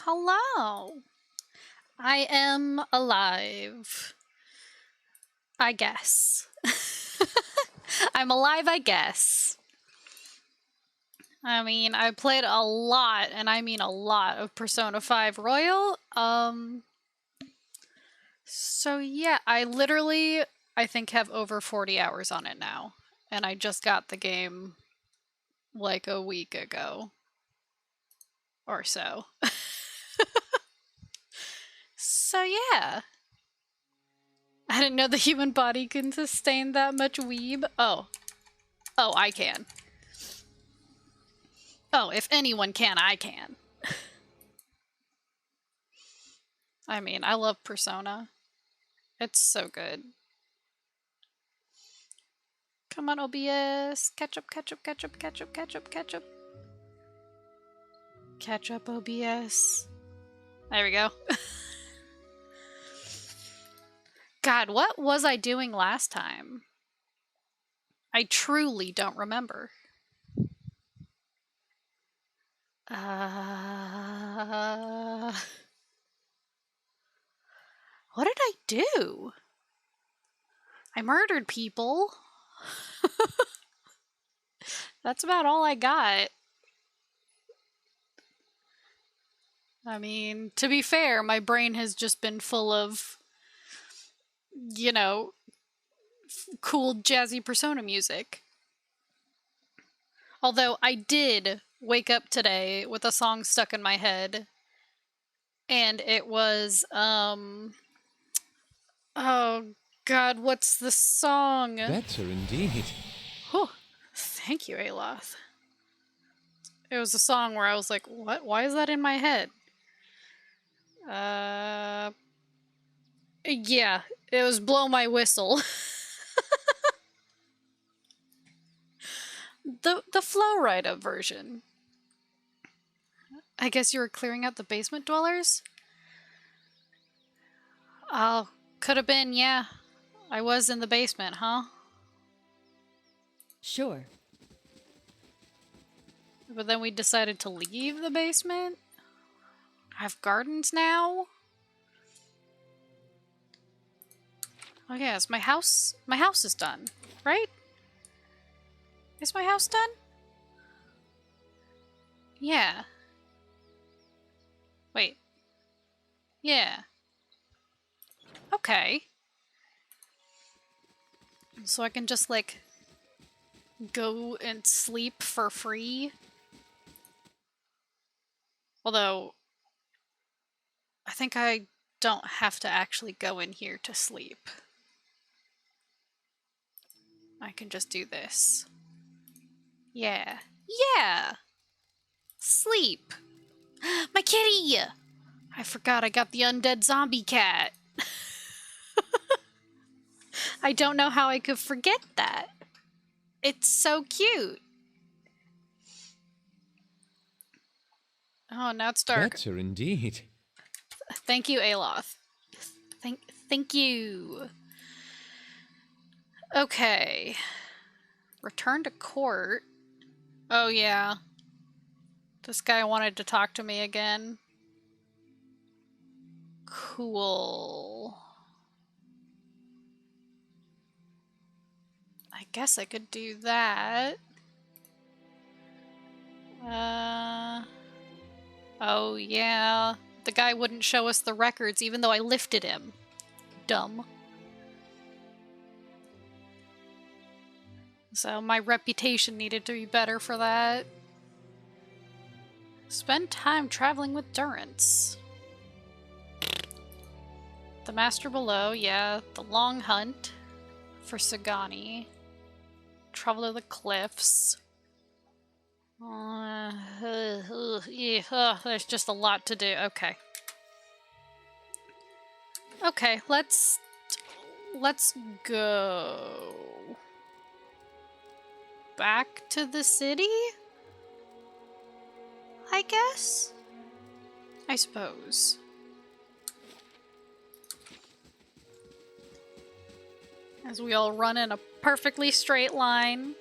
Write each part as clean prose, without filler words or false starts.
Hello. I am alive. I guess. I'm alive, I guess. I mean, I played a lot, and I mean a lot, of Persona 5 Royal. So yeah, I think have over 40 hours on it now. And I just got the game like a week ago. Or so. So yeah. I didn't know the human body can sustain that much weeb. Oh. Oh, I can. Oh, if anyone can, I can. I mean, I love Persona. It's so good. Come on, OBS. Catch up, catch up, catch up, catch up, catch up, catch up. Catch up, OBS. There we go. God, what was I doing last time? I truly don't remember. What did I do? I murdered people. That's about all I got. I mean, to be fair, my brain has just been full of, you know, cool jazzy Persona music. Although I did wake up today with a song stuck in my head. And it was, oh God, what's the song? Better indeed. Oh, thank you, Aloth. It was a song where I was like, what? Why is that in my head? Yeah, it was Blow My Whistle. the Flowrider version. I guess you were clearing out the basement dwellers? Oh, could have been, yeah. I was in the basement, huh? Sure. But then we decided to leave the basement? I have gardens now? Oh yes, my house is done, right? Is my house done? Yeah. Wait. Yeah. Okay. So I can just, like, go and sleep for free? Although, I think I don't have to actually go in here to sleep. I can just do this. Yeah. Yeah! Sleep! My kitty! I forgot I got the undead zombie cat. I don't know how I could forget that. It's so cute. Oh, now it's dark. Better indeed. Thank you, Aloth. Thank you. Okay. Return to court. Oh, yeah. This guy wanted to talk to me again. Cool. I guess I could do that. Oh, yeah. The guy wouldn't show us the records even though I lifted him. Dumb. So my reputation needed to be better for that. Spend time traveling with Durance. The Master Below, yeah. The Long Hunt for Sagani. Travel to the Cliffs. There's just a lot to do. Okay. Okay, let's go. Back to the city? I guess? I suppose. As we all run in a perfectly straight line,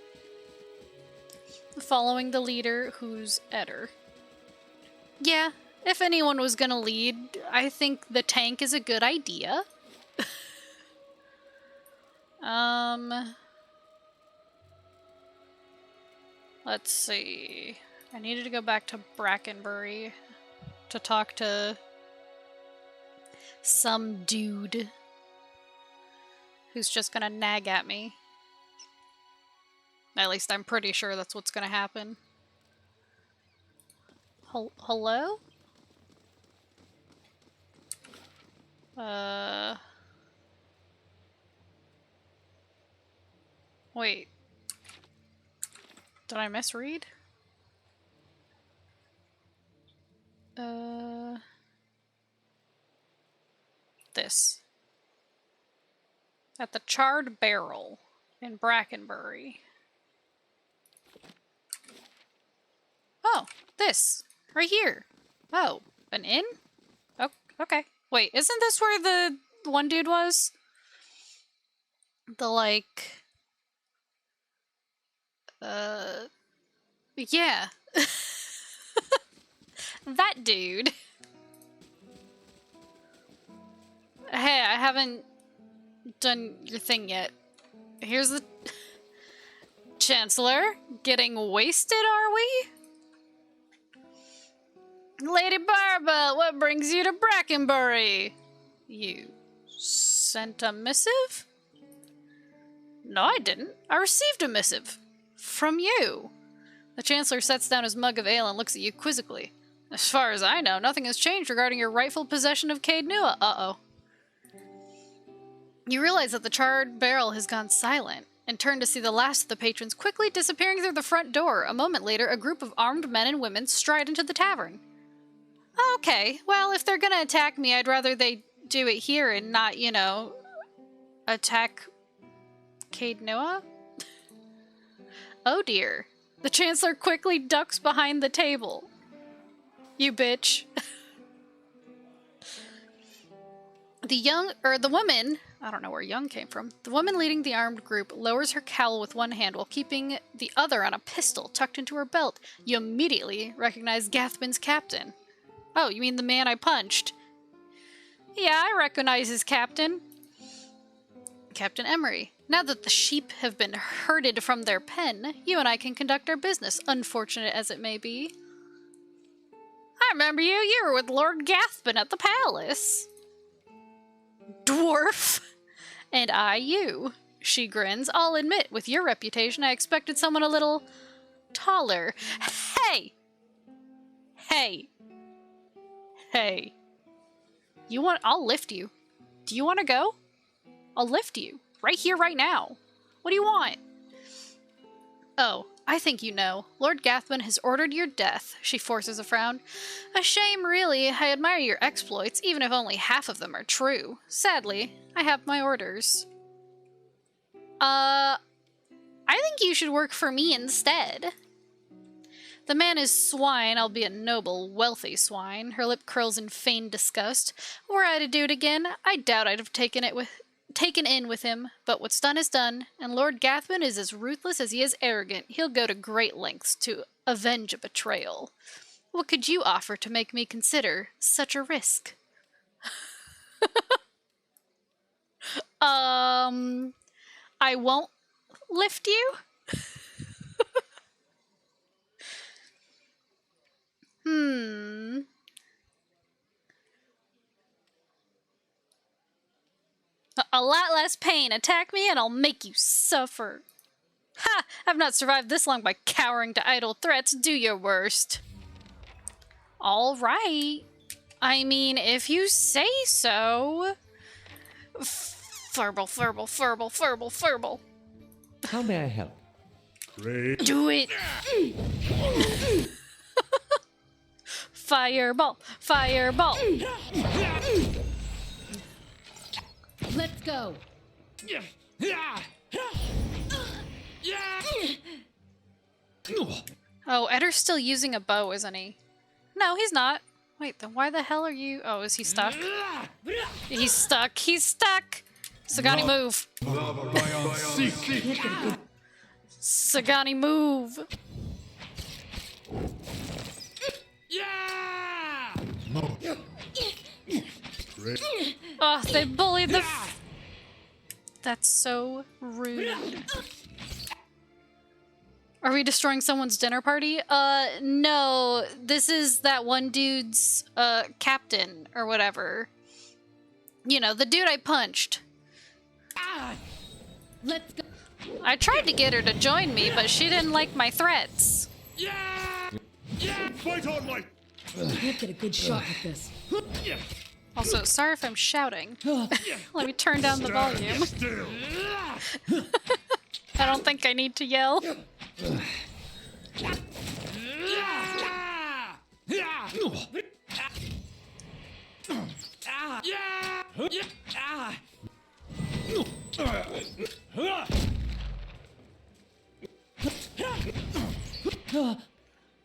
following the leader, who's Eder. Yeah, If anyone was gonna lead, I think the tank is a good idea. Let's see. I needed to go back to Brackenbury to talk to some dude who's just gonna nag at me. At least I'm pretty sure that's what's gonna happen. Hello? Wait. Did I misread? This. At the Charred Barrel in Brackenbury. Oh, this. Right here. Oh, an inn? Oh, okay. Wait, isn't this where the one dude was? The, like... Yeah. That dude. Hey, I haven't done your thing yet. Here's the... Chancellor, getting wasted, are we? Lady Barba, what brings you to Brackenbury? You sent a missive? No, I didn't. I received a missive. From you. The Chancellor sets down his mug of ale and looks at you quizzically. As far as I know, nothing has changed regarding your rightful possession of Caed Nua. Uh-oh. You realize that the Charred Barrel has gone silent, and turn to see the last of the patrons quickly disappearing through the front door. A moment later, a group of armed men and women stride into the tavern. Okay, well, if they're gonna attack me, I'd rather they do it here and not, you know, attack Caed Nua? Oh dear. The Chancellor quickly ducks behind the table. You bitch. The woman, I don't know where young came from. The woman leading the armed group lowers her cowl with one hand while keeping the other on a pistol tucked into her belt. You immediately recognize Gathman's captain. Oh, you mean the man I punched? Yeah, I recognize his captain. Captain Emery. Now that the sheep have been herded from their pen, you and I can conduct our business, unfortunate as it may be. I remember you. You were with Lord Gathman at the palace. Dwarf. And I you. She grins. I'll admit, with your reputation, I expected someone a little taller. Hey! Hey! Hey. I'll lift you. Do you want to go? I'll lift you. Right here, right now. What do you want? Oh, I think you know. Lord Gathman has ordered your death. She forces a frown. A shame, really. I admire your exploits, even if only half of them are true. Sadly, I have my orders. I think you should work for me instead. The man is swine, albeit noble, wealthy swine. Her lip curls in feigned disgust. Were I to do it again, I doubt I'd have taken in with him, but what's done is done, and Lord Gathman is as ruthless as he is arrogant. He'll go to great lengths to avenge a betrayal. What could you offer to make me consider such a risk? I won't lift you? A lot less pain. Attack me and I'll make you suffer. Ha! I've not survived this long by cowering to idle threats. Do your worst. All right. I mean, if you say so. Furble, furble, furble, furble, furble. How may I help? Do it. Fireball, fireball. Let's go. Oh, Edder's still using a bow, isn't he? No, he's not. Wait, then why the hell are you... Oh, is he stuck? He's stuck. He's stuck. Sagani, move. Sagani, move. Oh, they bullied the. That's so rude. Are we destroying someone's dinner party? No. This is that one dude's, captain or whatever. You know, the dude I punched. Let's go. I tried to get her to join me, but she didn't like my threats. Fight on, mate! Can't get a good shot with this. Also, sorry if I'm shouting. Let me turn down the volume. Still. I don't think I need to yell.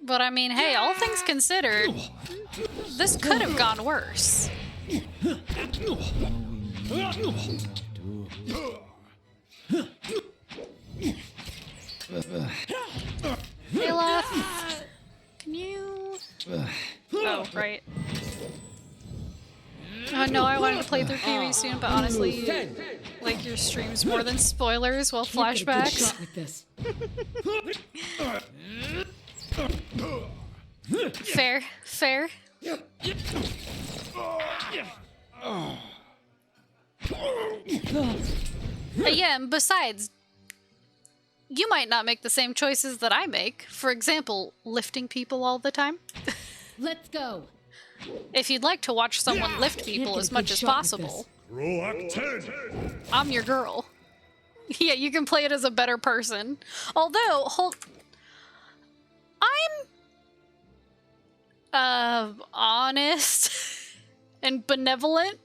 But I mean, hey, all things considered, this could have gone worse. Ayla, can you... Oh, right. Oh no, I wanted to play through PvE soon, but honestly, like your streams more than spoilers, well, Can't get a good flashbacks. shot with this. Fair, fair. Yeah, and besides, you might not make the same choices that I make. For example, lifting people all the time. Let's go. If you'd like to watch someone lift people get as a much good as shot with possible, Roll Act 10. I'm your girl. Yeah, you can play it as a better person. Although, I'm honest and benevolent.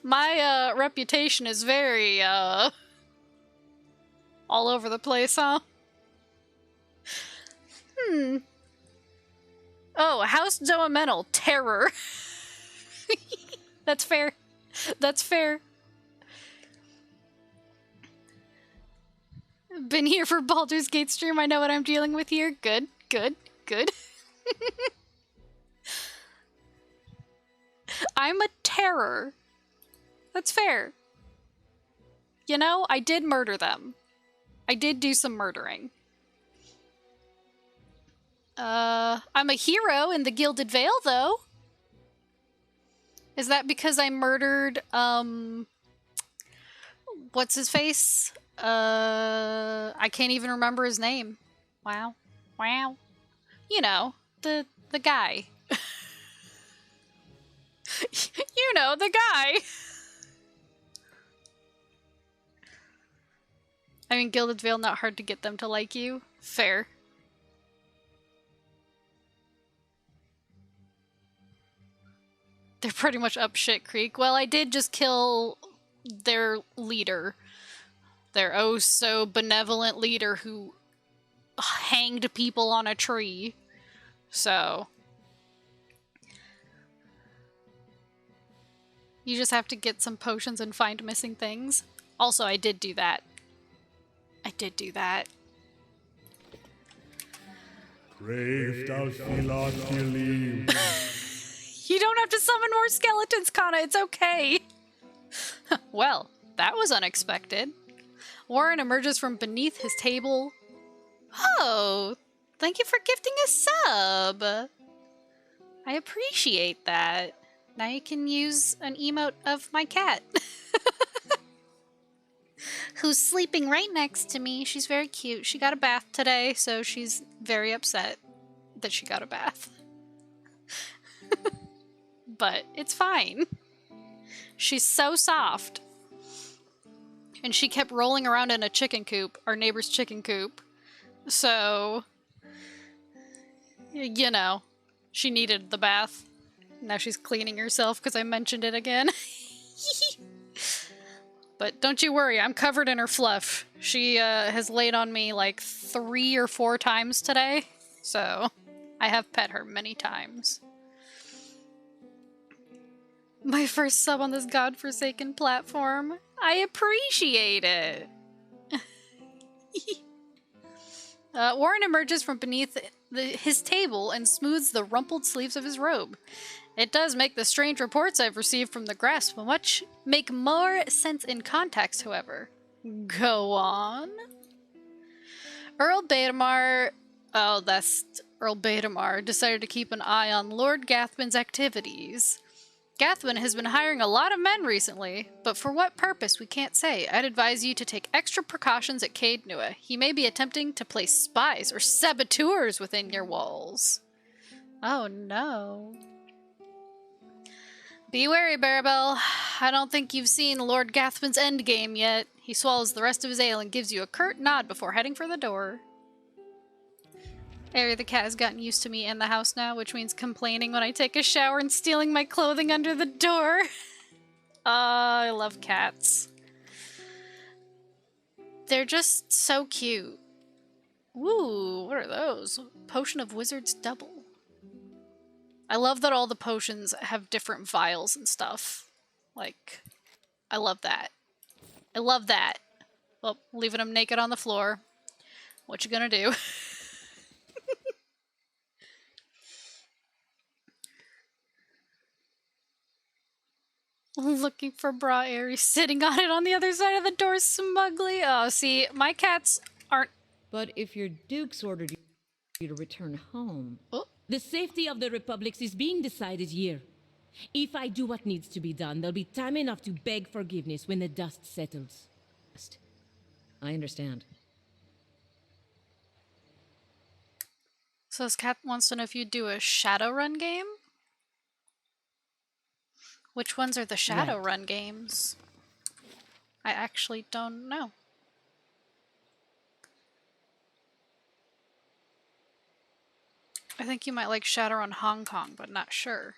My reputation is very all over the place, huh? Oh, House Doamental, terror. That's fair. That's fair. Been here for Baldur's Gate stream. I know what I'm dealing with here. Good, good, good. I'm a terror. That's fair. You know, I did murder them. I did do some murdering. I'm a hero in the Gilded Veil, though. Is that because I murdered, what's his face? I can't even remember his name. Wow. Wow. You know, the guy. You know, the guy. I mean, Gilded Veil, not hard to get them to like you. Fair. They're pretty much up shit creek. Well, I did just kill their leader. Their oh so benevolent leader who hanged people on a tree. So you just have to get some potions and find missing things. Also, I did do that. I did do that. Brave thou Philon Philippe. You don't have to summon more skeletons, Kana. It's okay. Well, that was unexpected. Warren emerges from beneath his table. Oh, thank you for gifting a sub. I appreciate that. Now you can use an emote of my cat. Who's sleeping right next to me. She's very cute. She got a bath today, so she's very upset that she got a bath. But it's fine. She's so soft. And she kept rolling around in a chicken coop, our neighbor's chicken coop. So, you know, she needed the bath. Now she's cleaning herself because I mentioned it again. But don't you worry, I'm covered in her fluff. She has laid on me like 3 or 4 times today. So, I have pet her many times. My first sub on this godforsaken platform. I appreciate it. Warren emerges from beneath his table and smooths the rumpled sleeves of his robe. It does make the strange reports I've received from the grasp make more sense in context, however. Go on. Earl Betamar... Oh, that's Earl Betamar decided to keep an eye on Lord Gathman's activities. Gathman has been hiring a lot of men recently, but for what purpose we can't say. I'd advise you to take extra precautions at Caed Nua. He may be attempting to place spies or saboteurs within your walls. Oh no. Be wary, Barabel. I don't think you've seen Lord Gathman's endgame yet. He swallows the rest of his ale and gives you a curt nod before heading for the door. Ari the cat has gotten used to me in the house now, which means complaining when I take a shower and stealing my clothing under the door. I love cats. They're just so cute. Ooh, what are those? Potion of Wizard's Double. I love that all the potions have different vials and stuff. Like, I love that. I love that. Well, leaving him naked on the floor. What you gonna do? Looking for Bra Airy, sitting on it on the other side of the door smugly. Oh, see, my cats aren't... But if your dukes ordered you to return home, Oh. the safety of the republics is being decided here. If I do what needs to be done, there'll be time enough to beg forgiveness when the dust settles. I understand. So this cat wants to know if you do a Shadowrun game? Which ones are the Shadowrun games? I actually don't know. I think you might like Shadowrun Hong Kong, but not sure.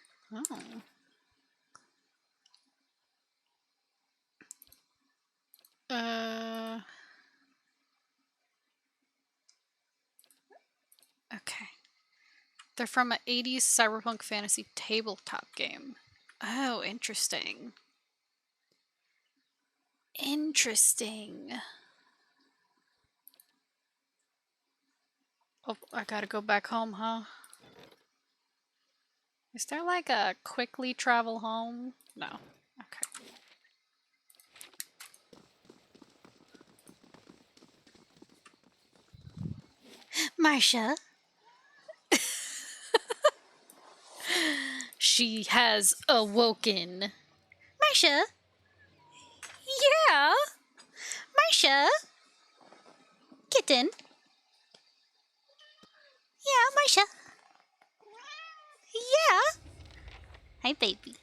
Oh. Okay. They're from an 80s cyberpunk fantasy tabletop game. Oh, interesting. Interesting. Oh, I gotta go back home, huh? Is there like a quickly travel home? No. Okay. Marcia. She has awoken. Marcia? Yeah? Marcia? Kitten? Yeah, Marcia? Yeah? Hi, baby.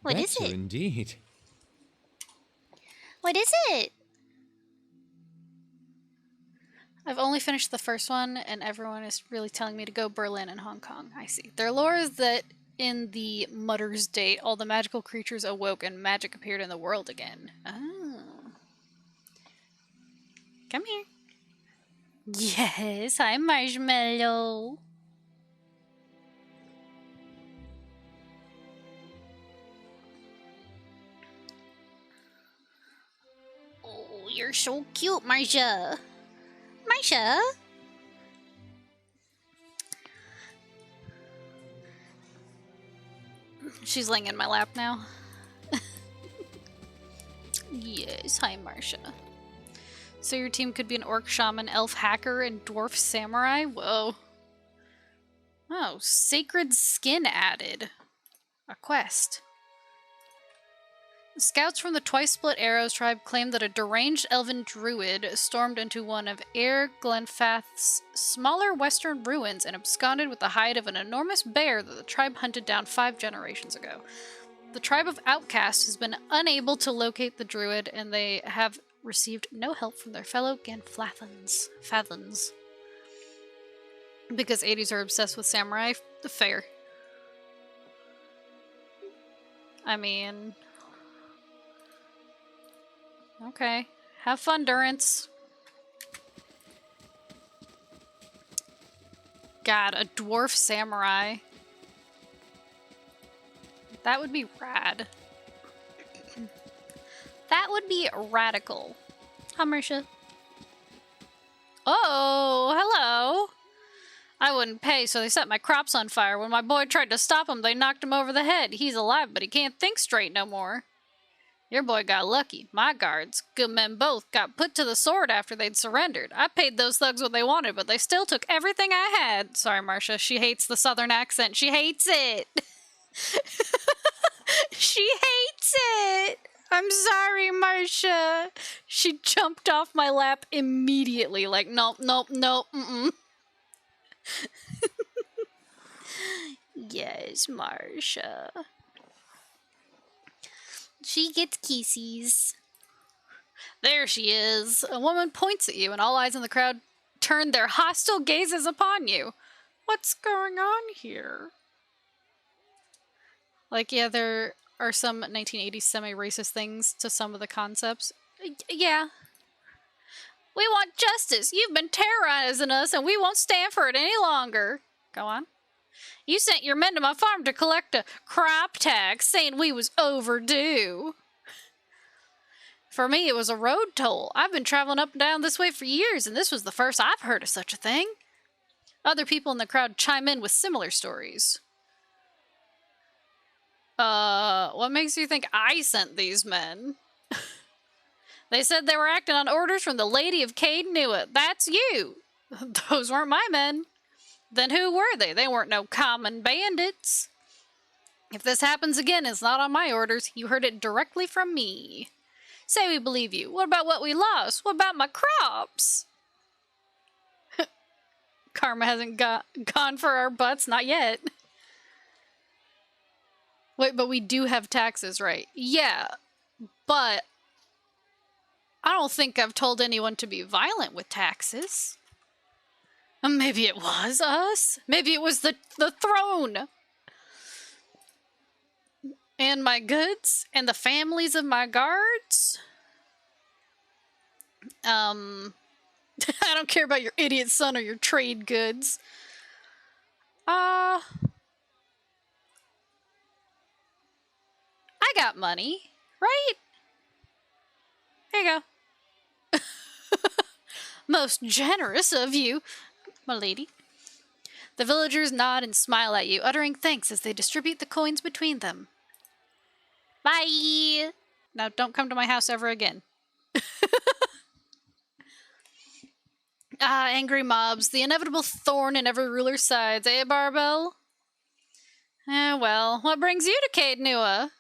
What is That's you it? indeed. What is it? I've only finished the first one, and everyone is really telling me to go Berlin and Hong Kong. I see. Their lore is that in the Mutter's Date, all the magical creatures awoke and magic appeared in the world again. Oh. Come here. Yes, hi, Marshmallow. Oh, you're so cute, Marcia. Marcia? She's laying in my lap now. Yes, hi, Marcia. So your team could be an orc shaman, elf hacker, and dwarf samurai? Whoa. Oh, sacred skin added. A quest. Scouts from the Twice-Split Arrows tribe claimed that a deranged elven druid stormed into one of Air Glenfath's smaller western ruins and absconded with the hide of an enormous bear that the tribe hunted down 5 generations ago. The tribe of outcasts has been unable to locate the druid, and they have received no help from their fellow Ganflathans. Because 80s are obsessed with samurai? Fair. I mean... Okay. Have fun, Durance. God, a dwarf samurai. That would be rad. That would be radical. Hi, Marisha. Oh, hello. I wouldn't pay, so they set my crops on fire. When my boy tried to stop him, they knocked him over the head. He's alive, but he can't think straight no more. Your boy got lucky. My guards, good men both, got put to the sword after they'd surrendered. I paid those thugs what they wanted, but they still took everything I had. Sorry, Marcia. She hates the southern accent. She hates it. She hates it. I'm sorry, Marcia. She jumped off my lap immediately. Like, nope, nope, nope, mm-mm. Yes, Marcia. She gets kisses. There she is. A woman points at you, and all eyes in the crowd turn their hostile gazes upon you. What's going on here? Like, yeah, there are some 1980s semi-racist things to some of the concepts. Yeah. We want justice. You've been terrorizing us, and we won't stand for it any longer. Go on. You sent your men to my farm to collect a crop tax, saying we was overdue. For me, it was a road toll. I've been traveling up and down this way for years, and this was the first I've heard of such a thing. Other people in the crowd chime in with similar stories. What makes you think I sent these men? They said they were acting on orders from the Lady of Cade Nua. That's you. Those weren't my men. Then who were they? They weren't no common bandits. If this happens again, it's not on my orders. You heard it directly from me. Say we believe you. What about what we lost? What about my crops? Karma hasn't gone for our butts. Not yet. Wait, but we do have taxes, right? Yeah, but I don't think I've told anyone to be violent with taxes. Maybe it was us. Maybe it was the throne. And my goods. And the families of my guards. I don't care about your idiot son or your trade goods. I got money, right? There you go. Most generous of you, my lady. The villagers nod and smile at you, uttering thanks as they distribute the coins between them. Bye! Now don't come to my house ever again. Angry mobs, the inevitable thorn in every ruler's sides, eh, Barbell? Well, what brings you to Cade Nua?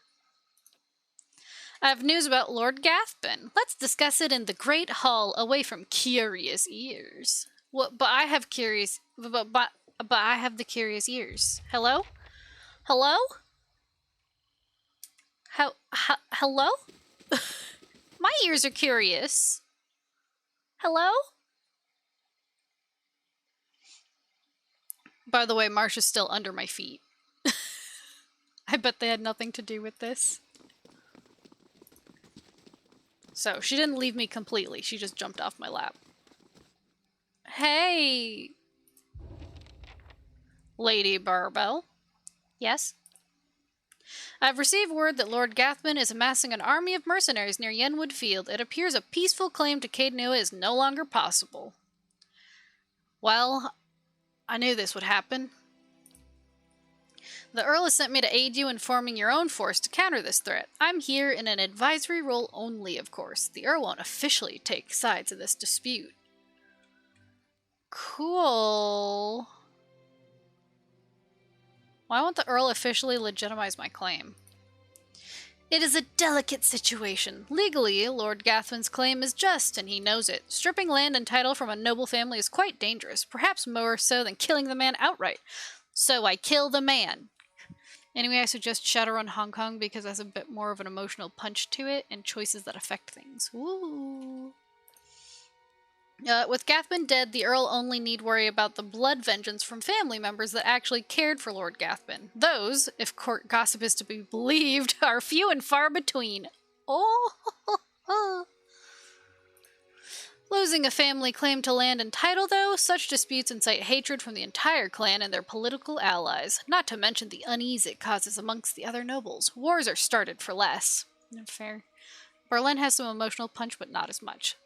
I have news about Lord Gathbin. Let's discuss it in the Great Hall, away from curious ears. What? But I have curious. But I have the curious ears. Hello? Hello? Hello? My ears are curious. Hello? By the way, Marcia's still under my feet. I bet they had nothing to do with this. So, she didn't leave me completely. She just jumped off my lap. Hey! Lady Barbell. Yes? I've received word that Lord Gathbin is amassing an army of mercenaries near Yenwood Field. It appears a peaceful claim to Cade Nua is no longer possible. Well, I knew this would happen. The Earl has sent me to aid you in forming your own force to counter this threat. I'm here in an advisory role only, of course. The Earl won't officially take sides in this dispute. Cool. Why won't the Earl officially legitimize my claim? It is a delicate situation. Legally, Lord Gathbin's claim is just, and he knows it. Stripping land and title from a noble family is quite dangerous, perhaps more so than killing the man outright. So I kill the man. Anyway, I suggest Shadowrun Hong Kong because it has a bit more of an emotional punch to it and choices that affect things. Woo! With Gathbin dead, the Earl only need worry about the blood vengeance from family members that actually cared for Lord Gathbin. Those, if court gossip is to be believed, are few and far between. Oh! Losing a family claim to land and title, though, such disputes incite hatred from the entire clan and their political allies, not to mention the unease it causes amongst the other nobles. Wars are started for less. Fair. Berlin has some emotional punch, but not as much.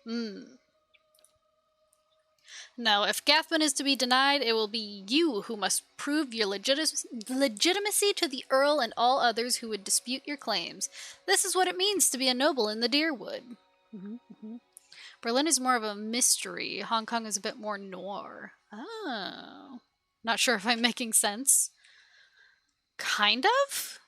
No, if Gathman is to be denied, it will be you who must prove your legitimacy to the Earl and all others who would dispute your claims. This is what it means to be a noble in the Deerwood. Berlin is more of a mystery. Hong Kong is a bit more noir. Oh. Not sure if I'm making sense. Kind of?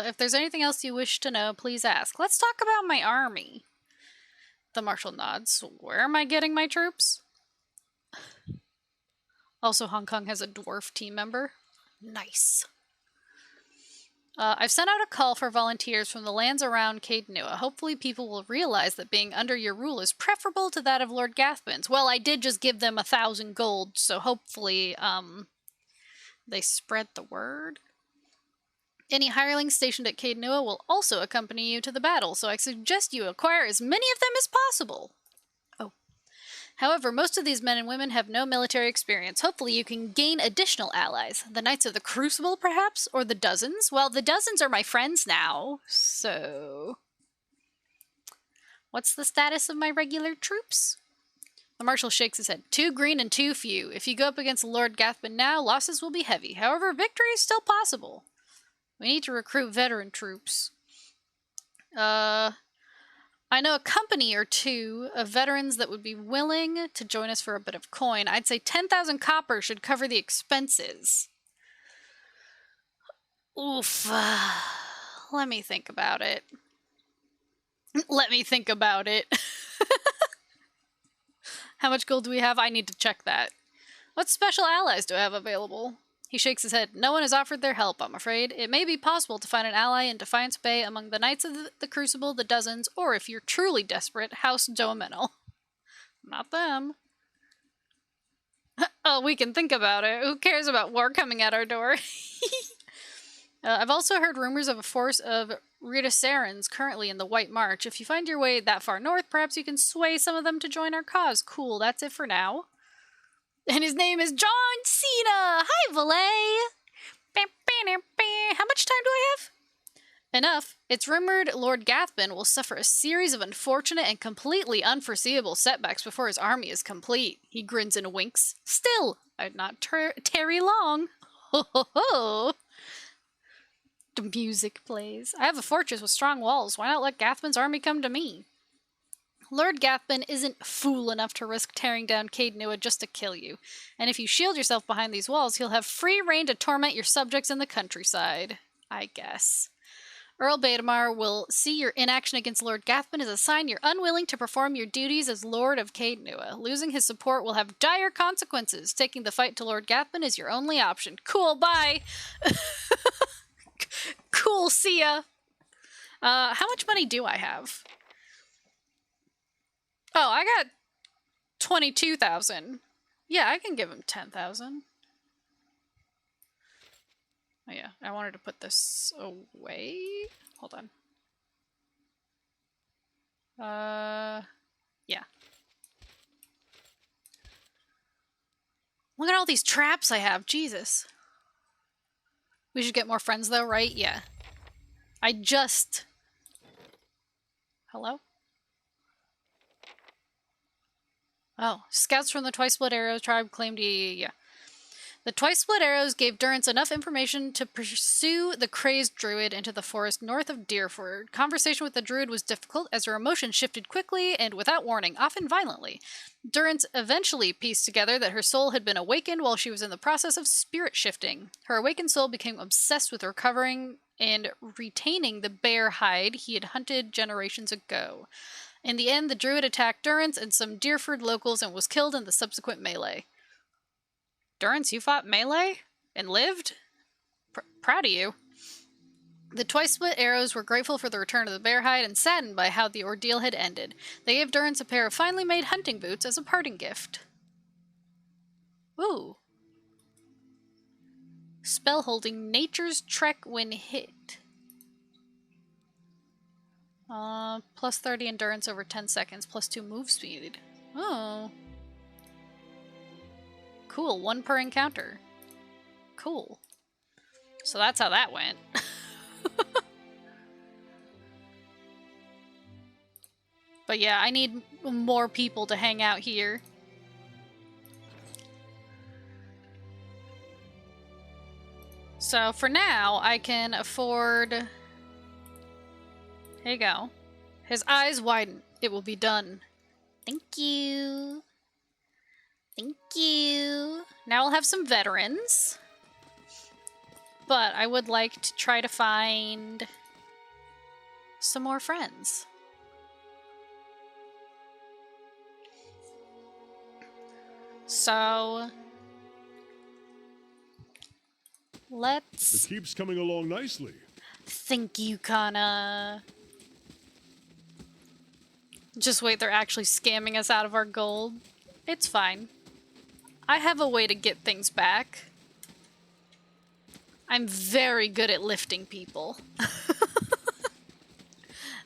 If there's anything else you wish to know, please ask. Let's talk about my army. The Marshal nods. Where am I getting my troops? Also, Hong Kong has a dwarf team member. Nice. I've sent out a call for volunteers from the lands around Caed Nua. Hopefully people will realize that being under your rule is preferable to that of Lord Gathman's. Well, I did just give them 1,000 gold, so hopefully, they spread the word. Any hirelings stationed at Caed Nua will also accompany you to the battle, so I suggest you acquire as many of them as possible. Oh. However, most of these men and women have no military experience. Hopefully you can gain additional allies. The Knights of the Crucible, perhaps? Or the Dozens? Well, the Dozens are my friends now, so... What's the status of my regular troops? The Marshal shakes his head. 2 green and 2 few. If you go up against Lord Gathman now, losses will be heavy. However, victory is still possible. We need to recruit veteran troops. I know a company or 2 of veterans that would be willing to join us for a bit of coin. I'd say 10,000 copper should cover the expenses. Oof. Let me think about it. Let me think about it. How much gold do we have? I need to check that. What special allies do I have available? He shakes his head. No one has offered their help, I'm afraid. It may be possible to find an ally in Defiance Bay among the Knights of the Crucible, the Dozens, or if you're truly desperate, House Domenel. Not them. Oh, we can think about it. Who cares about war coming at our door? I've also heard rumors of a force of Ridasarans currently in the White March. If you find your way that far north, perhaps you can sway some of them to join our cause. Cool, that's it for now. And his name is John Cena! Hi, Valet! How much time do I have? Enough. It's rumored Lord Gathman will suffer a series of unfortunate and completely unforeseeable setbacks before his army is complete. He grins and winks. Still, I'd not tarry long. Ho ho ho! The music plays. I have a fortress with strong walls. Why not let Gathman's army come to me? Lord Gathman isn't fool enough to risk tearing down Caed Nua just to kill you. And if you shield yourself behind these walls, he'll have free reign to torment your subjects in the countryside. I guess. Earl Baedamar will see your inaction against Lord Gathman as a sign you're unwilling to perform your duties as Lord of Caed Nua. Losing his support will have dire consequences. Taking the fight to Lord Gathman is your only option. Cool, bye! Cool, see ya! How much money do I have? Oh, I got 22,000. Yeah, I can give him 10,000. Oh yeah, I wanted to put this away. Hold on. Yeah. Look at all these traps I have, Jesus. We should get more friends though, right? Yeah. I just... Hello? Oh, scouts from the Twice Split Arrows tribe claimed yeah. The Twice Split Arrows gave Durrance enough information to pursue the crazed druid into the forest north of Deerford. Conversation with the druid was difficult as her emotions shifted quickly and without warning, often violently. Durrance eventually pieced together that her soul had been awakened while she was in the process of spirit shifting. Her awakened soul became obsessed with recovering and retaining the bear hide he had hunted generations ago. In the end, the druid attacked Durrance and some Deerford locals and was killed in the subsequent melee. Durrance, you fought melee? And lived? Proud of you. The Twice Split Arrows were grateful for the return of the bear hide and saddened by how the ordeal had ended. They gave Durrance a pair of finely made hunting boots as a parting gift. Ooh. Spell holding Nature's Trek when hit. Plus 30 endurance over 10 seconds, plus 2 move speed. Oh. Cool, 1 per encounter. Cool. So that's how that went. But yeah, I need more people to hang out here. So for now, I can afford... Here you go. His eyes widen. It will be done. Thank you. Thank you. Now I'll have some veterans. But I would like to try to find some more friends. So... let's... It keeps coming along nicely. Thank you, Kana. Just wait, they're actually scamming us out of our gold. It's fine. I have a way to get things back. I'm very good at lifting people.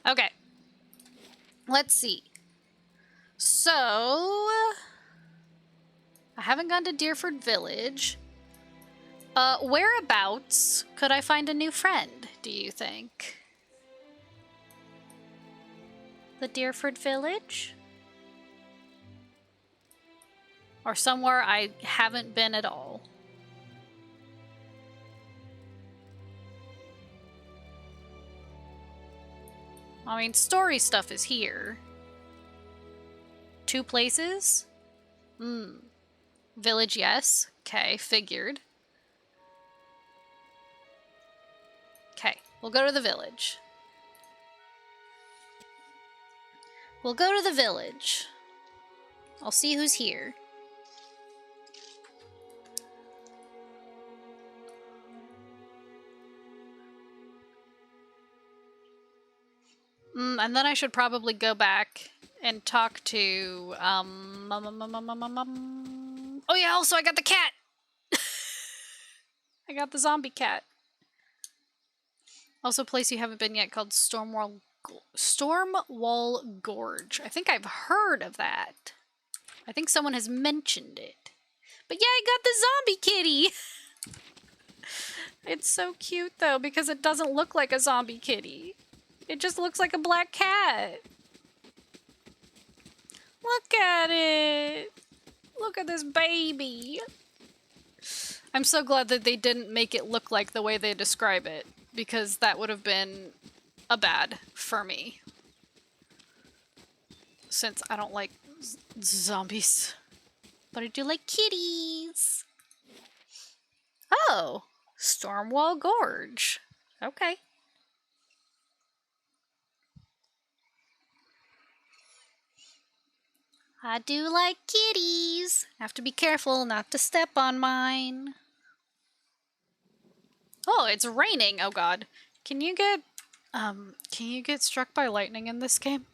Okay. Let's see. So... I haven't gone to Deerford Village. Whereabouts could I find a new friend, do you think? The Deerford Village? Or somewhere I haven't been at all? I mean, story stuff is here. 2 places? Village, yes. Okay, figured. Okay, we'll go to the village. We'll go to the village. I'll see who's here. And then I should probably go back and talk to, Oh yeah, also I got the cat! I got the zombie cat. Also a place you haven't been yet called Stormwall Gorge. I think I've heard of that. I think someone has mentioned it. But yeah, I got the zombie kitty! It's so cute though, because it doesn't look like a zombie kitty. It just looks like a black cat. Look at it! Look at this baby! I'm so glad that they didn't make it look like the way they describe it, because that would have been a bad for me. Since I don't like zombies. But I do like kitties! Oh! Stormwall Gorge. Okay. I do like kitties. Have to be careful not to step on mine. Oh, it's raining. Oh god. Can you get struck by lightning in this game?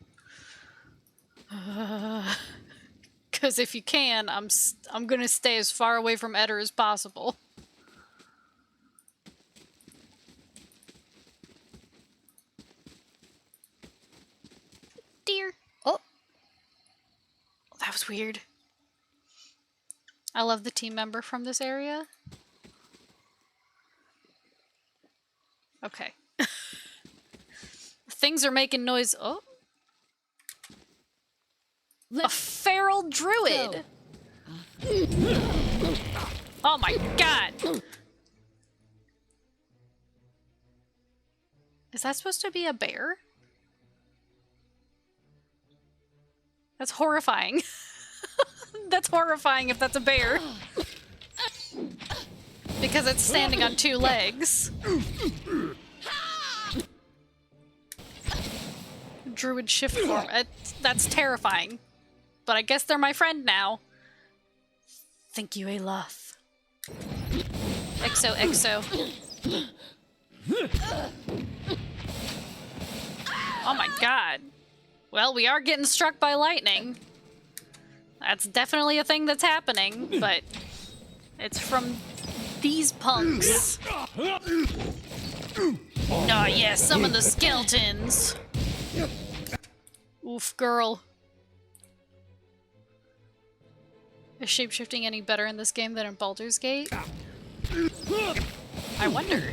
Cuz if you can, I'm going to stay as far away from Eder as possible. Dear. Oh. That was weird. I love the team member from this area. Okay. Things are making noise. Oh. A feral druid. Oh my god. Is that supposed to be a bear? That's horrifying. That's horrifying if that's a bear. Because it's standing on 2 legs. Druid shift form. That's terrifying. But I guess they're my friend now. Thank you, Aloth. Exo. Oh my god. Well, we are getting struck by lightning. That's definitely a thing that's happening, but it's from these punks. Oh yeah, summon the skeletons. Oof, girl. Is shapeshifting any better in this game than in Baldur's Gate? I wonder.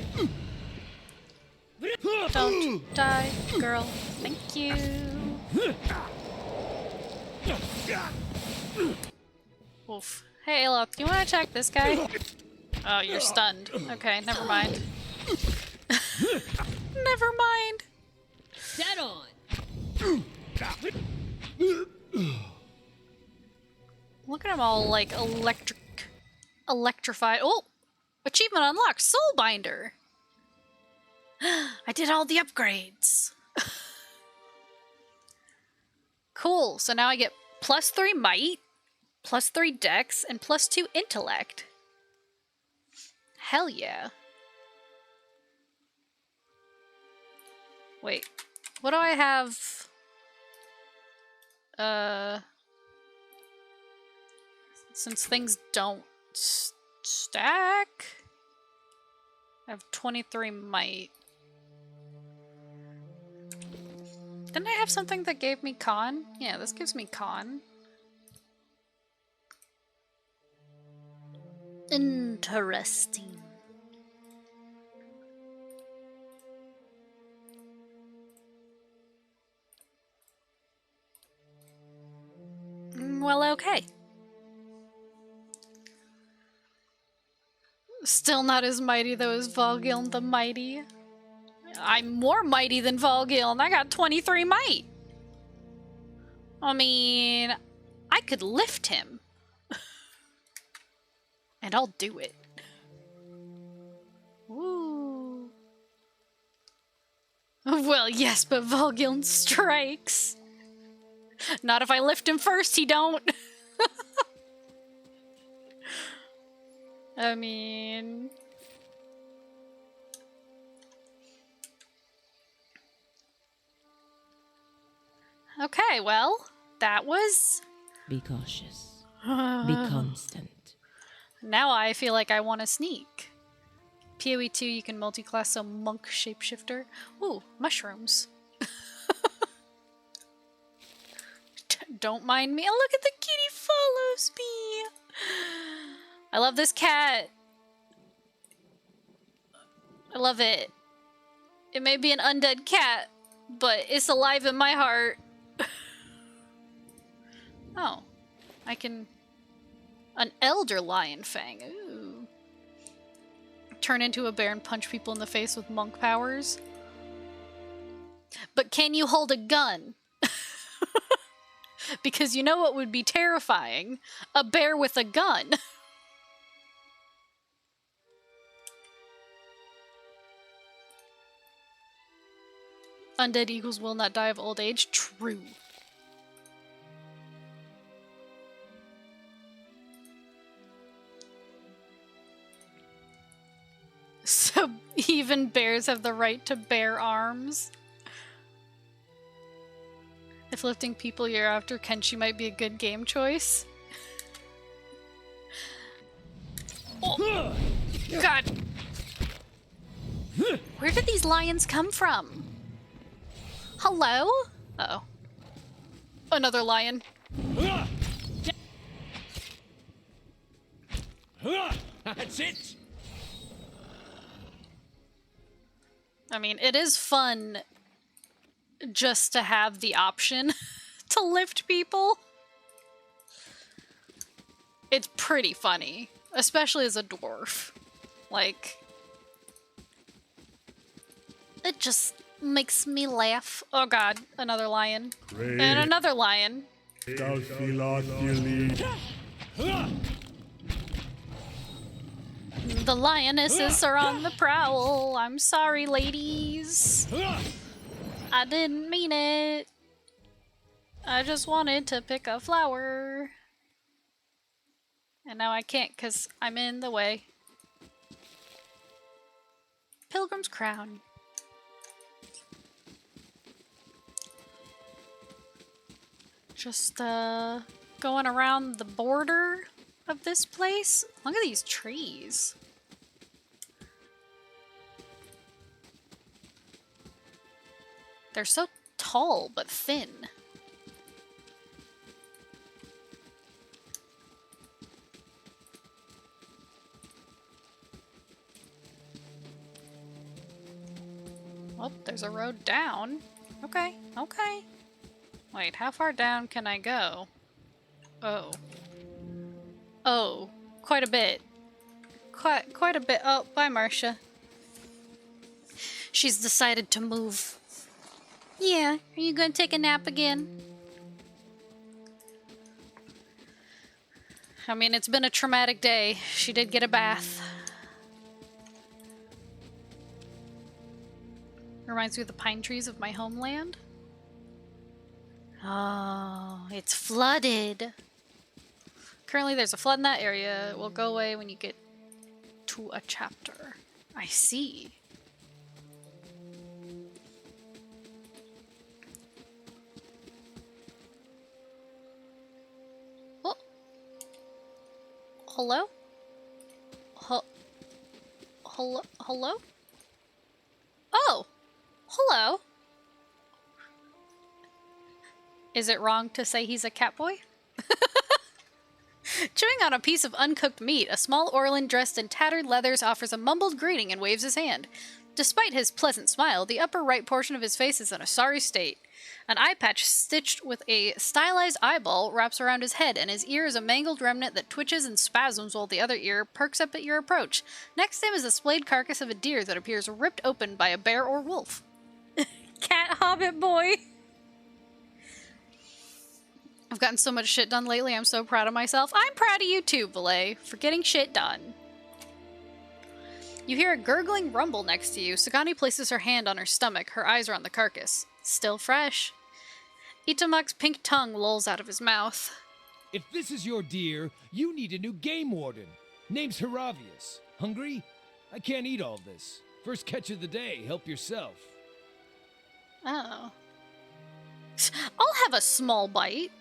Don't die, girl. Thank you. Oof. Hey, look, you want to check this guy? Oh, you're stunned. Okay, never mind. Never mind. Dead on. Look at them all like electrified. Oh, achievement unlocked, Soulbinder. I did all the upgrades. Cool. So now I get +3 might, +3 dex, and +2 intellect. Hell yeah. Wait, what do I have? Since things don't stack, I have 23 might. Didn't I have something that gave me con? Yeah, this gives me con. Interesting. Well, okay. Still not as mighty though as Volgiln the Mighty. I'm more mighty than Volgiln. I got 23 might. I mean, I could lift him. And I'll do it. Ooh. Well, yes, but Volgiln strikes. Not if I lift him first, he don't. I mean... Okay, well, that was... Be cautious. Be constant. Now I feel like I want to sneak. PoE 2, you can multi-class a monk shapeshifter. Ooh, mushrooms. Don't mind me. Oh, look at the kitty follows me. I love this cat. I love it. It may be an undead cat, but it's alive in my heart. Oh, I can... An elder lion fang. Ooh. Turn into a bear and punch people in the face with monk powers. But can you hold a gun? Because you know what would be terrifying? A bear with a gun. Undead eagles will not die of old age. True. So even bears have the right to bear arms? If lifting people you're after, Kenshi might be a good game choice. Oh, God! Where did these lions come from? Hello? Uh-oh. Another lion. That's it. I mean, it is fun just to have the option to lift people. It's pretty funny, especially as a dwarf. Like, it just makes me laugh. Oh god, another lion. Great. And another lion. The lionesses are on the prowl. I'm sorry, ladies. I didn't mean it. I just wanted to pick a flower. And now I can't because I'm in the way. Pilgrim's Crown. Just going around the border of this place. Look at these trees. They're so tall but thin. Oh, there's a road down. Okay, okay. Wait, how far down can I go? Oh. Oh. Quite a bit. Quite a bit. Oh, bye, Marcia. She's decided to move. Yeah, are you gonna take a nap again? I mean, it's been a traumatic day. She did get a bath. Reminds me of the pine trees of my homeland. Oh, it's flooded. Currently, there's a flood in that area. It will go away when you get to a chapter. I see. Oh. Hello? Hello? Hello? Oh! Hello? Is it wrong to say he's a cat boy? Chewing on a piece of uncooked meat, a small Orlin dressed in tattered leathers offers a mumbled greeting and waves his hand. Despite his pleasant smile, the upper right portion of his face is in a sorry state. An eye patch stitched with a stylized eyeball wraps around his head, and his ear is a mangled remnant that twitches and spasms while the other ear perks up at your approach. Next to him is the splayed carcass of a deer that appears ripped open by a bear or wolf. Cat hobbit boy! I've gotten so much shit done lately, I'm so proud of myself. I'm proud of you too, Valet, for getting shit done. You hear a gurgling rumble next to you. Sagani places her hand on her stomach. Her eyes are on the carcass. Still fresh. Itamak's pink tongue lolls out of his mouth. If this is your deer, you need a new game warden. Name's Haravius. Hungry? I can't eat all this. First catch of the day, help yourself. Oh. I'll have a small bite.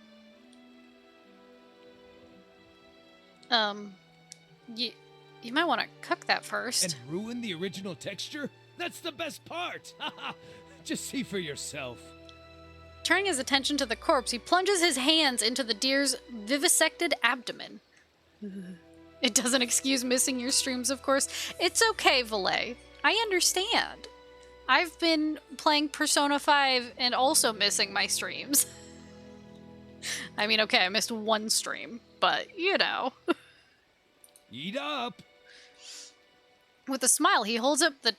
You might want to cook that first. And ruin the original texture? That's the best part! Just see for yourself. Turning his attention to the corpse, he plunges his hands into the deer's vivisected abdomen. It doesn't excuse missing your streams, of course. It's okay, Valet. I understand. I've been playing Persona 5 and also missing my streams. I mean, okay, I missed one stream, but, you know. Eat up! With a smile, he holds up the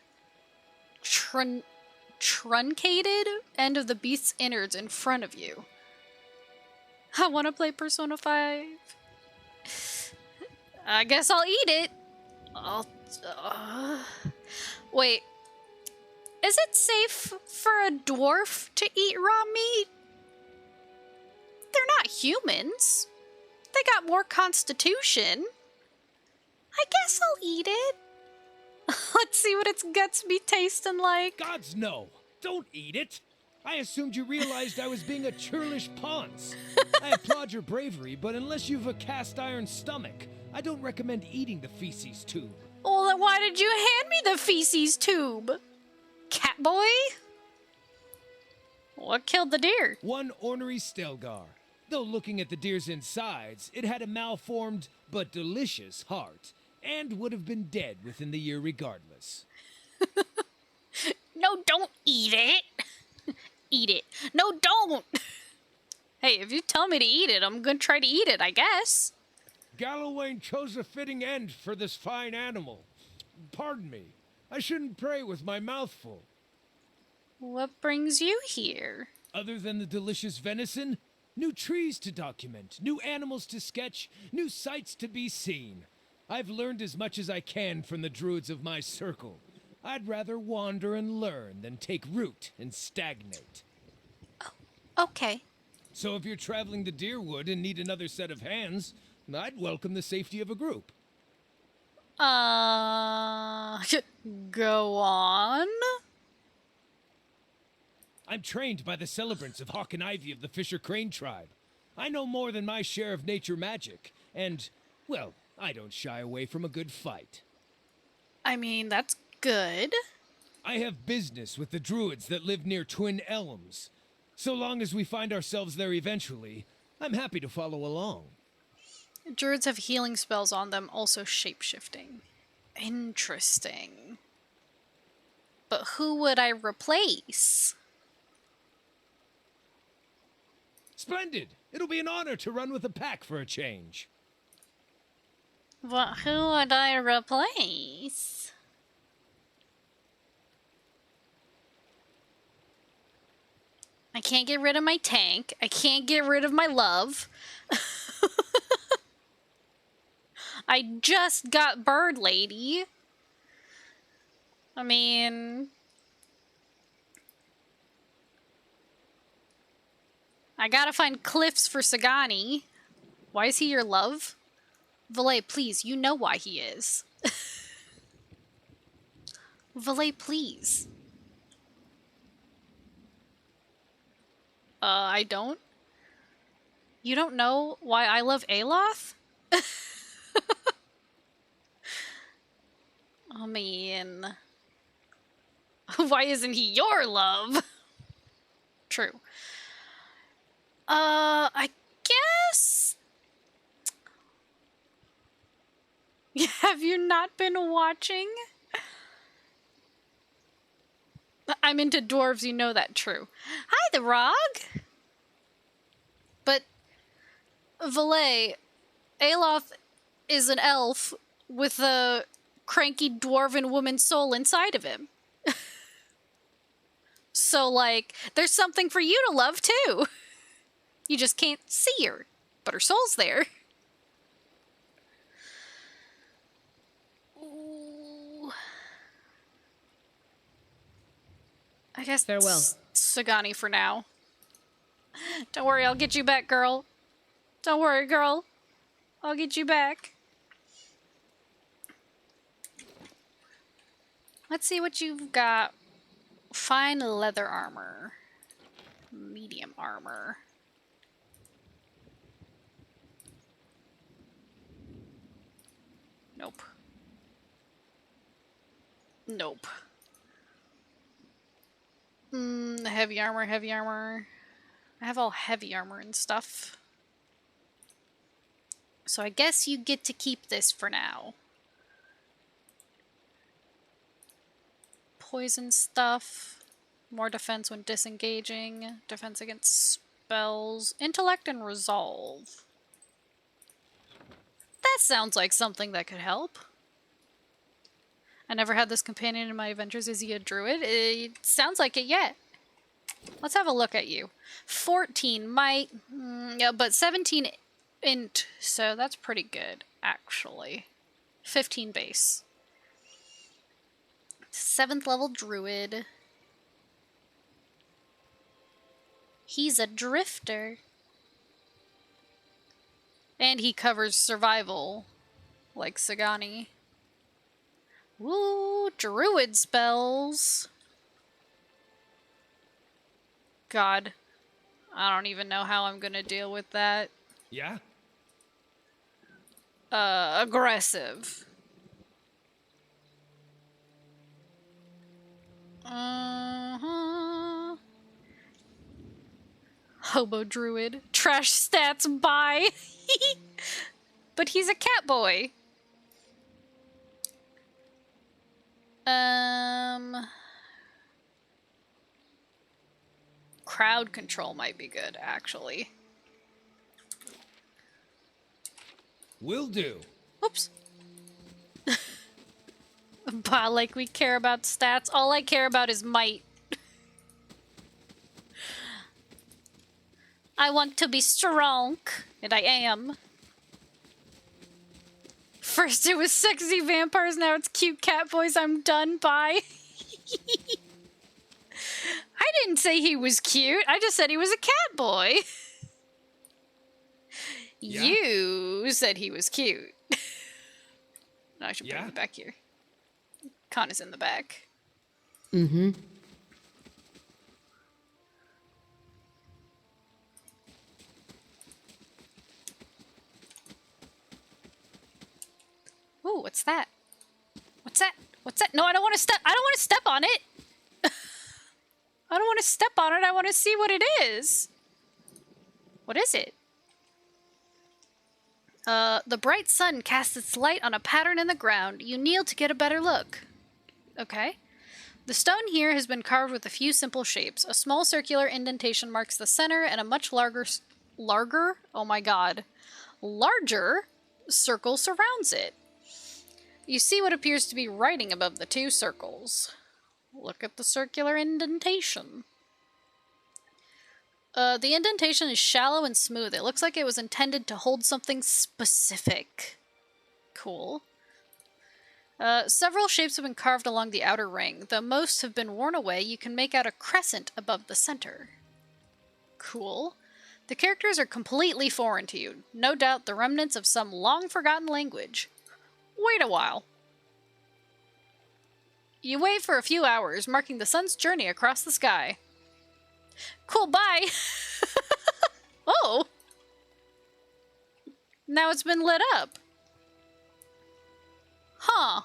truncated end of the beast's innards in front of you. I want to play Persona 5. I guess I'll eat it. Wait. Is it safe for a dwarf to eat raw meat? They're not humans. They got more constitution. I guess I'll eat it. Let's see what its guts be tasting like. Gods no! Don't eat it! I assumed you realized I was being a churlish ponce. I applaud your bravery, but unless you've a cast iron stomach, I don't recommend eating the feces tube. Well, then why did you hand me the feces tube? Cat boy? What killed the deer? One ornery Stelgar. Though looking at the deer's insides, it had a malformed but delicious heart, and would have been dead within the year regardless. No, don't eat it. Eat it. No, don't. Hey, if you tell me to eat it, I'm gonna try to eat it, I guess. Gallowayne chose a fitting end for this fine animal. Pardon me. I shouldn't pray with my mouth full. What brings you here? Other than the delicious venison, new trees to document, new animals to sketch, new sights to be seen. I've learned as much as I can from the druids of my circle. I'd rather wander and learn than take root and stagnate. Oh, okay. So if you're traveling to Deerwood and need another set of hands, I'd welcome the safety of a group. Go on. I'm trained by the celebrants of Hawk and Ivy of the Fisher Crane tribe. I know more than my share of nature magic, and, well, I don't shy away from a good fight. I mean, that's good. I have business with the druids that live near Twin Elms. So long as we find ourselves there eventually, I'm happy to follow along. Druids have healing spells on them, also shape-shifting. Interesting. But who would I replace? Splendid! It'll be an honor to run with the pack for a change. But who would I replace? I can't get rid of my tank. I can't get rid of my love. I just got Bird Lady. I mean... I gotta find Cliffs for Sagani. Why is he your love? Valet, please, you know why he is. Valet, please. I don't. You don't know why I love Aloth? I mean... Why isn't he your love? True. I guess... Have you not been watching? I'm into dwarves, you know that, true. Hi, the Rog! But, Valet, Aloth is an elf with a cranky dwarven woman's soul inside of him. So, like, there's something for you to love, too. You just can't see her, but her soul's there. Ooh. I guess Farewell. Sagani for now. Don't worry, I'll get you back, girl. Don't worry, girl. I'll get you back. Let's see what you've got. Fine leather armor. Medium armor. Nope. Nope. Heavy armor, heavy armor. I have all heavy armor and stuff. So I guess you get to keep this for now. Poison stuff. More defense when disengaging. Defense against spells. Intellect and resolve. That sounds like something that could help. I never had this companion in my adventures. Is he a druid? It sounds like it yet. Let's have a look at you. 14 might... yeah, but 17 int, so that's pretty good, actually. 15 base. 7th level druid. He's a drifter. And he covers survival, like Sagani. Woo, druid spells. God, I don't even know how I'm gonna deal with that. Yeah? Aggressive. Hobo druid. Trash stats, bye. But he's a cat boy. Crowd control might be good, actually. Will do. Oops. Bah, like we care about stats. All I care about is might. I want to be strong, and I am. First it was sexy vampires, now it's cute cat boys. I'm done, bye. I didn't say he was cute. I just said he was a cat boy. Yeah. You said he was cute. No, I should bring you back here. Con is in the back. Mm-hmm. Ooh, what's that? What's that? What's that? No, I don't want to step. I don't want to step on it. I don't want to step on it. I want to see what it is. What is it? The bright sun casts its light on a pattern in the ground. You kneel to get a better look. Okay. The stone here has been carved with a few simple shapes. A small circular indentation marks the center, and a much Larger? Oh my god. Larger circle surrounds it. You see what appears to be writing above the two circles. Look at the circular indentation. The indentation is shallow and smooth. It looks like it was intended to hold something specific. Cool. Several shapes have been carved along the outer ring. Though most have been worn away, you can make out a crescent above the center. Cool. The characters are completely foreign to you. No doubt the remnants of some long-forgotten language. Wait a while. You wait for a few hours, marking the sun's journey across the sky. Cool, bye! Oh! Now it's been lit up. Huh.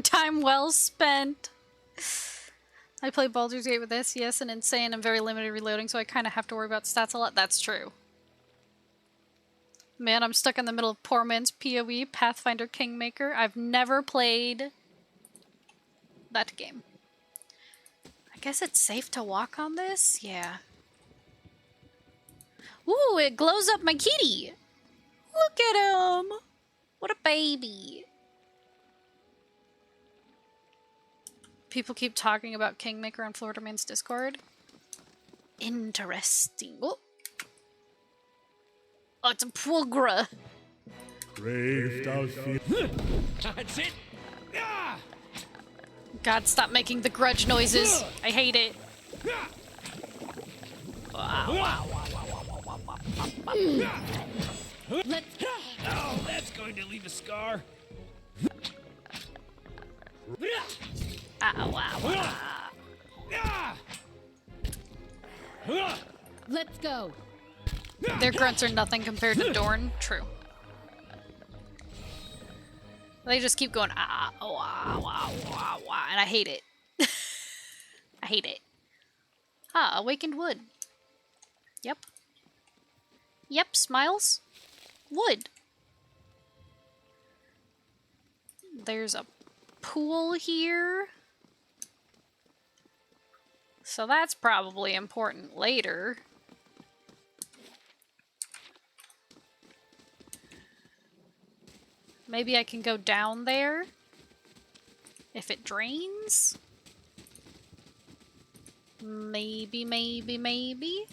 Time well spent. I play Baldur's Gate with SES and insane and very limited reloading, so I kind of have to worry about stats a lot. That's true. Man, I'm stuck in the middle of poor man's PoE, Pathfinder Kingmaker. I've never played that game. I guess it's safe to walk on this? Yeah. Ooh, it glows up my kitty! Look at him! What a baby. People keep talking about Kingmaker on Florida Man's Discord. Interesting. Oh, it's a Pulgra. Brave thou feel. That's it. Ah! God, stop making the grudge noises. I hate it. Oh, that's going to leave a scar. Let's go. Their grunts are nothing compared to Dorn. True. They just keep going, ah, oh, ah, wah, wah, wah, and I hate it. I hate it. Ah, awakened wood. Yep. Yep, smiles. Wood. There's a pool here. So that's probably important later. Maybe I can go down there if it drains. Maybe, maybe, maybe.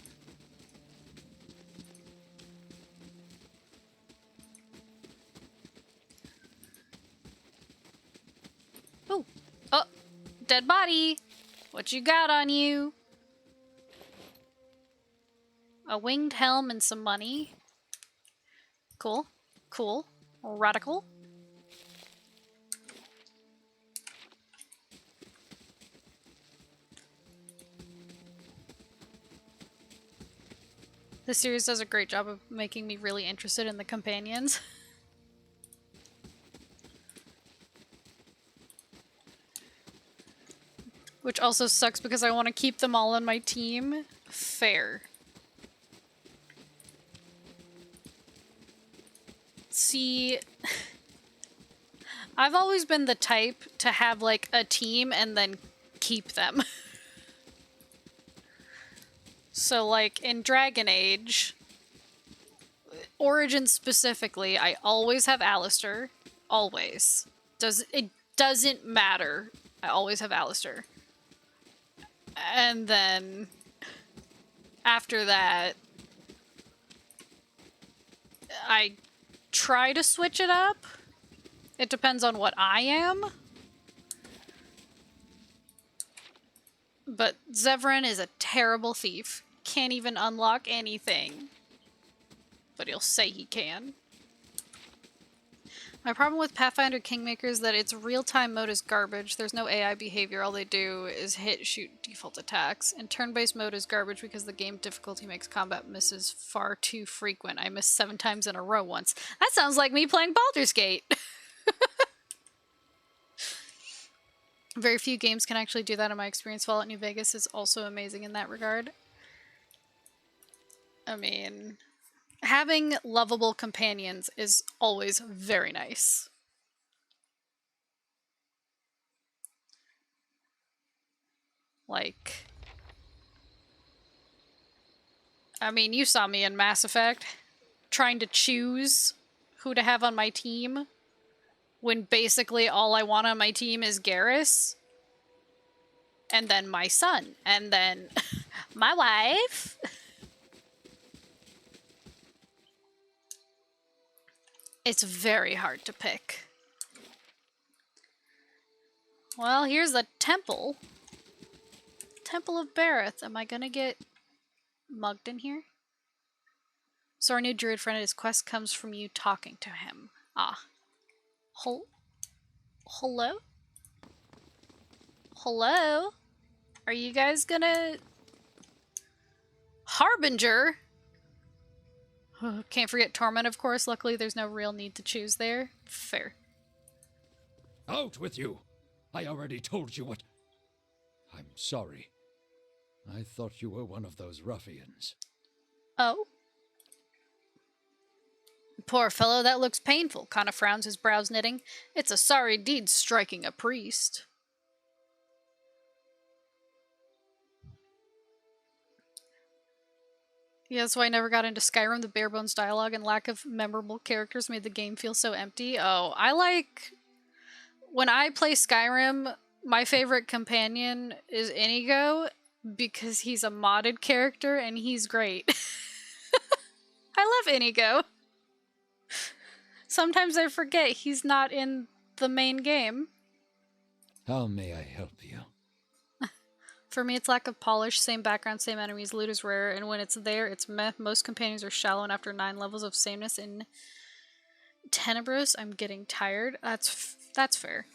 Oh, oh, dead body. What you got on you? A winged helm and some money. Cool, cool. Radical. This series does a great job of making me really interested in the companions. Which also sucks because I want to keep them all on my team. Fair. See, I've always been the type to have like a team and then keep them. So like in Dragon Age, Origin specifically, I always have Alistair. Always. It doesn't matter. I always have Alistair. And then after that, I try to switch it up. It depends on what I am. But Zevran is a terrible thief. Can't even unlock anything. But he'll say he can. My problem with Pathfinder Kingmaker is that its real-time mode is garbage. There's no AI behavior. All they do is hit, shoot default attacks. And turn-based mode is garbage because the game difficulty makes combat misses far too frequent. I missed 7 times in a row once. That sounds like me playing Baldur's Gate. Very few games can actually do that in my experience. Fallout New Vegas is also amazing in that regard. I mean, having lovable companions is always very nice. Like, I mean, you saw me in Mass Effect, trying to choose who to have on my team, when basically all I want on my team is Garrus, and then my son, and then my wife. It's very hard to pick. Well, here's the temple. Temple of Bereth. Am I gonna get mugged in here? So our new druid friend, his quest comes from you talking to him. Ah. Hello? Hello? Are you guys gonna... Harbinger? Can't forget Torment, of course. Luckily, there's no real need to choose there. Fair. Out with you! I already told you what... I'm sorry. I thought you were one of those ruffians. Oh? Poor fellow, that looks painful. Kind frowns, his brows knitting. It's a sorry deed striking a priest. Yeah, that's why I never got into Skyrim. The bare bones dialogue and lack of memorable characters made the game feel so empty. Oh, I like... When I play Skyrim, my favorite companion is Inigo, because he's a modded character and he's great. I love Inigo. Sometimes I forget he's not in the main game. How may I help you? For me, it's lack of polish, same background, same enemies, loot is rare, and when it's there, it's meh. Most companions are shallow, and after 9 levels of sameness in Tenebros, I'm getting tired. That's fair.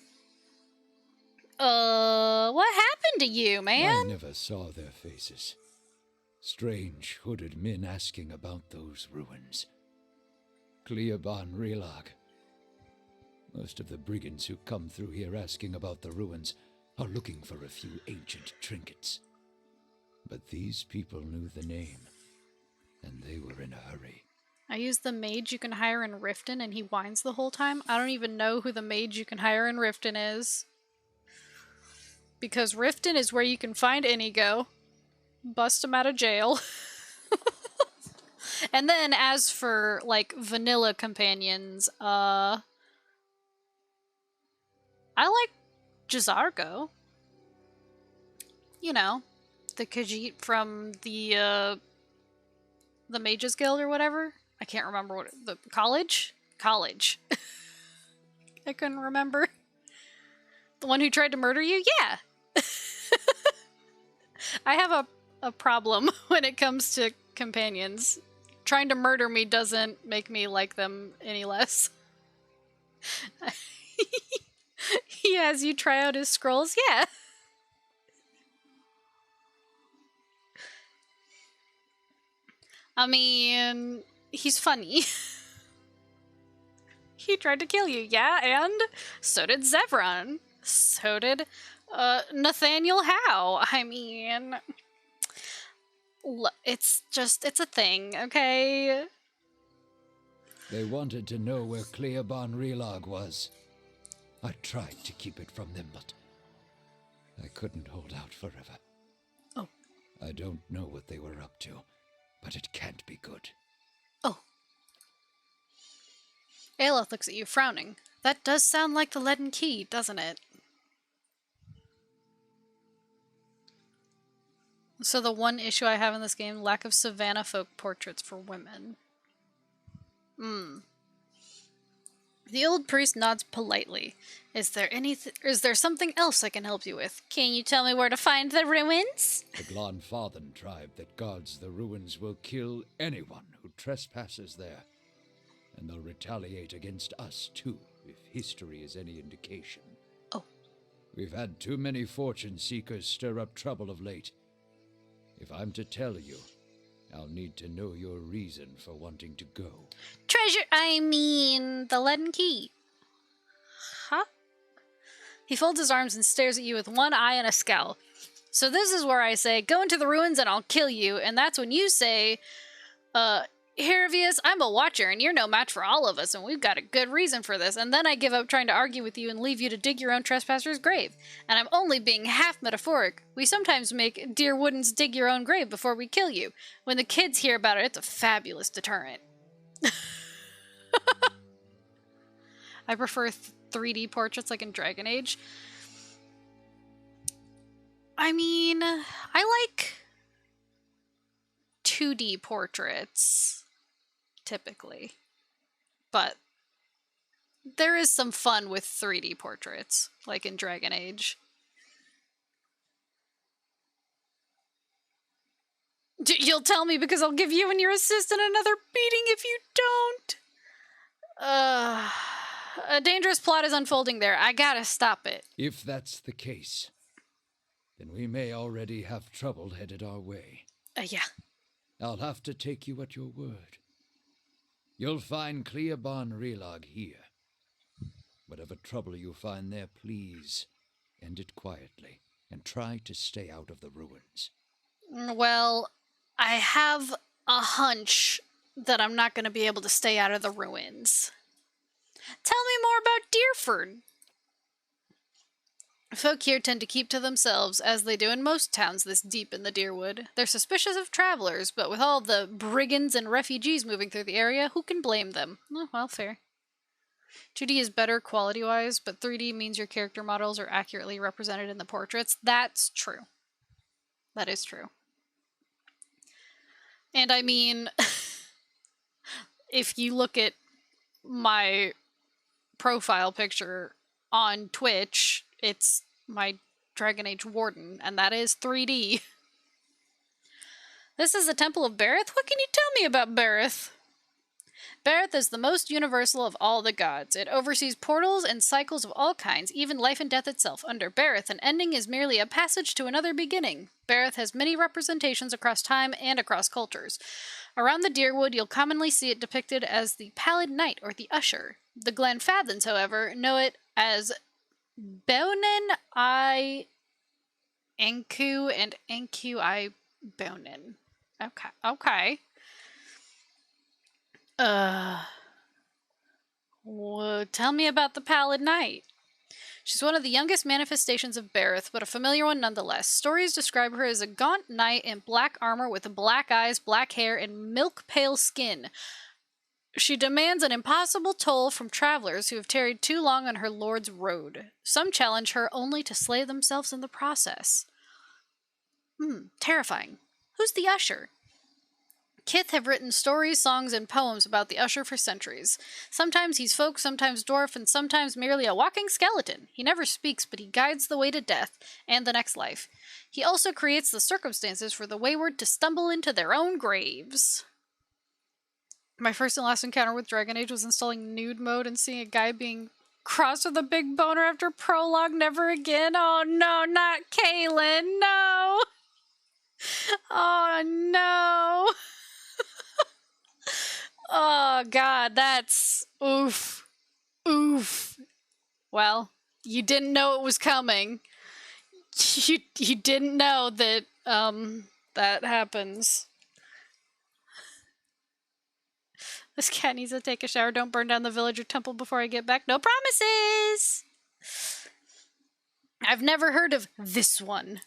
What happened to you, man? I never saw their faces. Strange, hooded men asking about those ruins. Cleoban Relag. Most of the brigands who come through here asking about the ruins are looking for a few ancient trinkets. But these people knew the name, and they were in a hurry. I use the mage you can hire in Riften, and he whines the whole time. I don't even know who the mage you can hire in Riften is. Because Riften is where you can find Inigo. Bust him out of jail. And then, as for, like, vanilla companions, I like Jazargo. You know, the Khajiit from the Mages Guild or whatever. I can't remember what the college. I couldn't remember. The one who tried to murder you. Yeah. I have a problem when it comes to companions. Trying to murder me doesn't make me like them any less. He has you try out his scrolls? Yeah. I mean, he's funny. He tried to kill you, yeah, and so did Zevran. So did Nathaniel Howe. I mean, it's a thing, okay? They wanted to know where Cleoban Relag was. I tried to keep it from them, but I couldn't hold out forever. Oh. I don't know what they were up to, but it can't be good. Oh. Aeloth looks at you, frowning. That does sound like the Leaden Key, doesn't it? So the one issue I have in this game, lack of savannah folk portraits for women. The old priest nods politely. Is there something else I can help you with? Can you tell me where to find the ruins? The Glanfathan tribe that guards the ruins will kill anyone who trespasses there. And they'll retaliate against us, too, if history is any indication. Oh. We've had too many fortune seekers stir up trouble of late. If I'm to tell you, I'll need to know your reason for wanting to go. The Leaden Key. Huh? He folds his arms and stares at you with one eye and a scowl. So this is where I say, go into the ruins and I'll kill you. And that's when you say, Hervius, I'm a watcher, and you're no match for all of us, and we've got a good reason for this, and then I give up trying to argue with you and leave you to dig your own trespasser's grave. And I'm only being half metaphoric. We sometimes make dear woodens dig your own grave before we kill you. When the kids hear about it, it's a fabulous deterrent. I prefer 3D portraits like in Dragon Age. I mean, I like 2D portraits, typically. But there is some fun with 3D portraits, like in Dragon Age. You'll tell me because I'll give you and your assistant another beating if you don't. A dangerous plot is unfolding there. I gotta stop it. If that's the case, then we may already have trouble headed our way. Yeah. I'll have to take you at your word. You'll find Cleoban Relog here. Whatever trouble you find there, please end it quietly and try to stay out of the ruins. Well, I have a hunch that I'm not going to be able to stay out of the ruins. Tell me more about Deerford. Folk here tend to keep to themselves, as they do in most towns this deep in the Deerwood. They're suspicious of travelers, but with all the brigands and refugees moving through the area, who can blame them? Oh, well, fair. 2D is better quality-wise, but 3D means your character models are accurately represented in the portraits. That's true. That is true. And I mean, if you look at my profile picture on Twitch, it's my Dragon Age Warden, and that is 3D. This is the Temple of Bereth? What can you tell me about Bereth? Bereth is the most universal of all the gods. It oversees portals and cycles of all kinds, even life and death itself. Under Bereth, an ending is merely a passage to another beginning. Bereth has many representations across time and across cultures. Around the Deerwood, you'll commonly see it depicted as the Pallid Knight or the Usher. The Glenfathans, however, know it as Bonin I Enku and Enku I Bonin. Okay. Well, tell me about the Pallid Knight. She's one of the youngest manifestations of Bereth, but a familiar one nonetheless. Stories describe her as a gaunt knight in black armor with black eyes, black hair, and milk-pale skin. She demands an impossible toll from travelers who have tarried too long on her lord's road. Some challenge her only to slay themselves in the process. Terrifying. Who's the Usher? Kith have written stories, songs, and poems about the Usher for centuries. Sometimes he's folk, sometimes dwarf, and sometimes merely a walking skeleton. He never speaks, but he guides the way to death and the next life. He also creates the circumstances for the wayward to stumble into their own graves. My first and last encounter with Dragon Age was installing nude mode and seeing a guy being crossed with a big boner after prologue. Never again. Oh no, not Kaylin. No. Oh no. Oh god, that's oof. Oof. Well, you didn't know it was coming. You didn't know that that happens. This cat needs to take a shower. Don't burn down the village or temple before I get back. No promises! I've never heard of this one.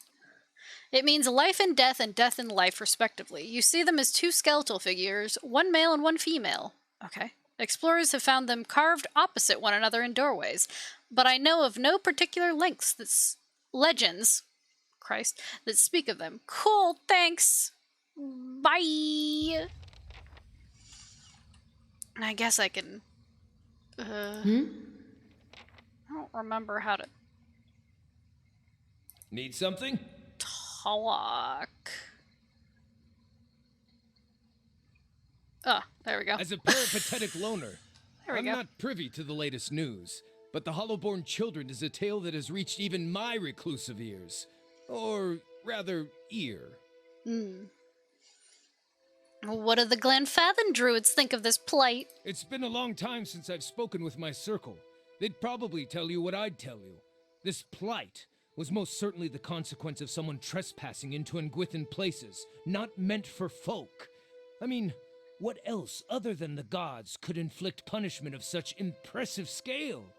It means life and death and life, respectively. You see them as two skeletal figures, one male and one female. Okay. Explorers have found them carved opposite one another in doorways, but I know of no particular legends, that speak of them. Cool, thanks. Bye! I guess I can... I don't remember how to Need something? talk. Ah, there we go. As a peripatetic loner, There we I'm go. not privy to the latest news, but the Hollowborn Children is a tale that has reached even my reclusive ears. Or, rather, ear. What do the Glenfathan druids think of this plight? It's been a long time since I've spoken with my circle. They'd probably tell you what I'd tell you. This plight was most certainly the consequence of someone trespassing into Engwithan places, not meant for folk. I mean, What else other than the gods could inflict punishment of such impressive scale?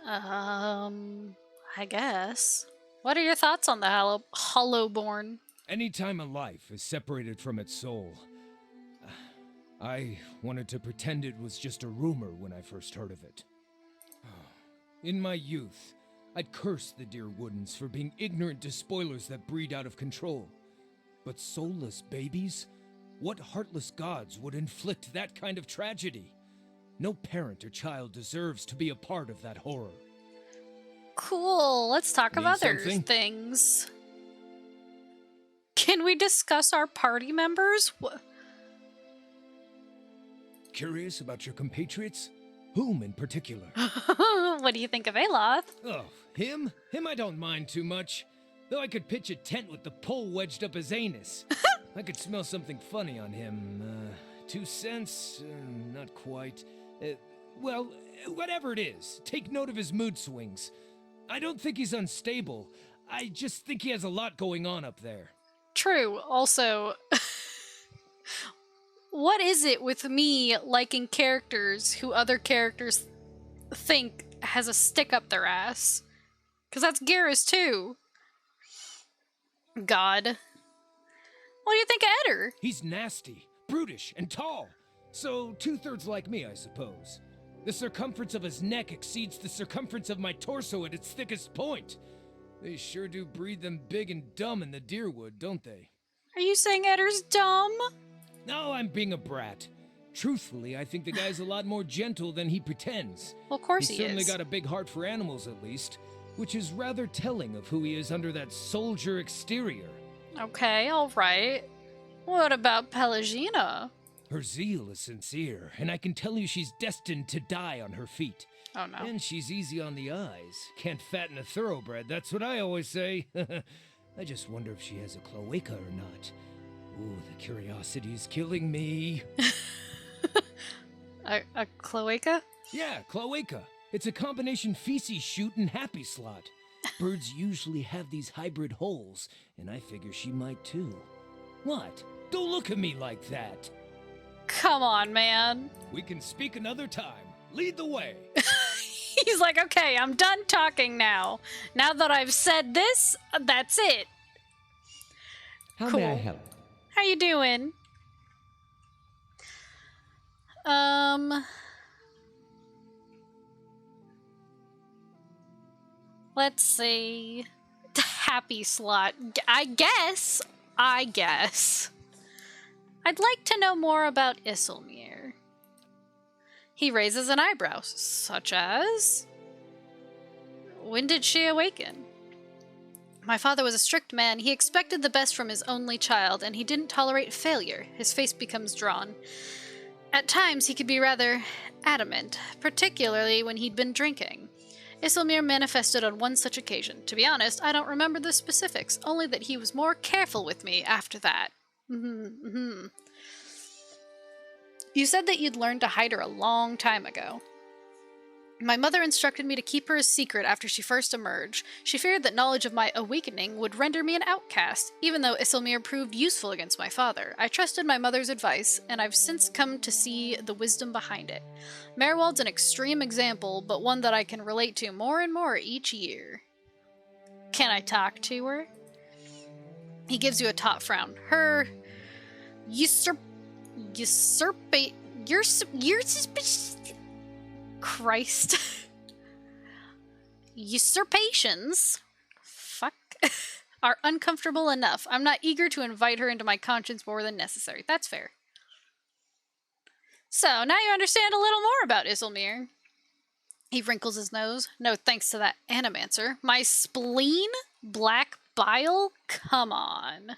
I guess. What are your thoughts on the Hollowborn? Anytime a life is separated from its soul, I wanted to pretend it was just a rumor when I first heard of it. In my youth, I'd cursed the dear Woodens for being ignorant to spoilers that breed out of control. But soulless babies? What heartless gods would inflict that kind of tragedy? No parent or child deserves to be a part of that horror. Cool, let's talk of Need other something? things. Can we discuss our party members? Curious about your compatriots? Whom in particular? What do you think of Aloth? Oh, him? Him I don't mind too much. Though I could pitch a tent with the pole wedged up his anus. I could smell something funny on him. 2 cents? Not quite. Well, whatever it is, take note of his mood swings. I don't think he's unstable. I just think he has a lot going on up there. True. Also, what is it with me liking characters who other characters think has a stick up their ass? Because that's Garrus too. God. What do you think of Eder? He's nasty, brutish, and tall. So 2/3 like me, I suppose. The circumference of his neck exceeds the circumference of my torso at its thickest point. They sure do breed them big and dumb in the Deerwood, don't they? Are you saying Eder's dumb? No, I'm being a brat. Truthfully, I think the guy's a lot more gentle than he pretends. Well, of course He's he certainly is. got a big heart for animals, at least, which is rather telling of who he is under that soldier exterior. Okay, alright. What about Pelagina? Her zeal is sincere, and I can tell you she's destined to die on her feet. Oh no. And she's easy on the eyes. Can't fatten a thoroughbred, that's what I always say. I just wonder if she has a cloaca or not. Ooh, the curiosity's killing me. A cloaca? Yeah, cloaca. It's a combination feces shoot and happy slot. Birds usually have these hybrid holes, and I figure she might too. What? Don't look at me like that. Come on, man. We can speak another time. Lead the way. He's like, okay, I'm done talking now. Now that I've said this, that's it. How Cool. may I help? How you doing? Let's see. The happy slot. I guess. I'd like to know more about Isilmir. He raises an eyebrow, such as... When did she awaken? My father was a strict man. He expected the best from his only child, and he didn't tolerate failure. His face becomes drawn. At times, he could be rather adamant, particularly when he'd been drinking. Isilmir manifested on one such occasion. To be honest, I don't remember the specifics, only that he was more careful with me after that. You said that you'd learned to hide her a long time ago. My mother instructed me to keep her a secret after she first emerged. She feared that knowledge of my awakening would render me an outcast, even though Isilmir proved useful against my father. I trusted my mother's advice, and I've since come to see the wisdom behind it. Merwald's an extreme example, but one that I can relate to more and more each year. Can I talk to her? He gives you a taut frown. Her Christ. Usurpations. Fuck. Are uncomfortable enough. I'm not eager to invite her into my conscience more than necessary. That's fair. So, now you understand a little more about Isilmir. He wrinkles his nose. No thanks to that animancer. My spleen? Black bile? Come on.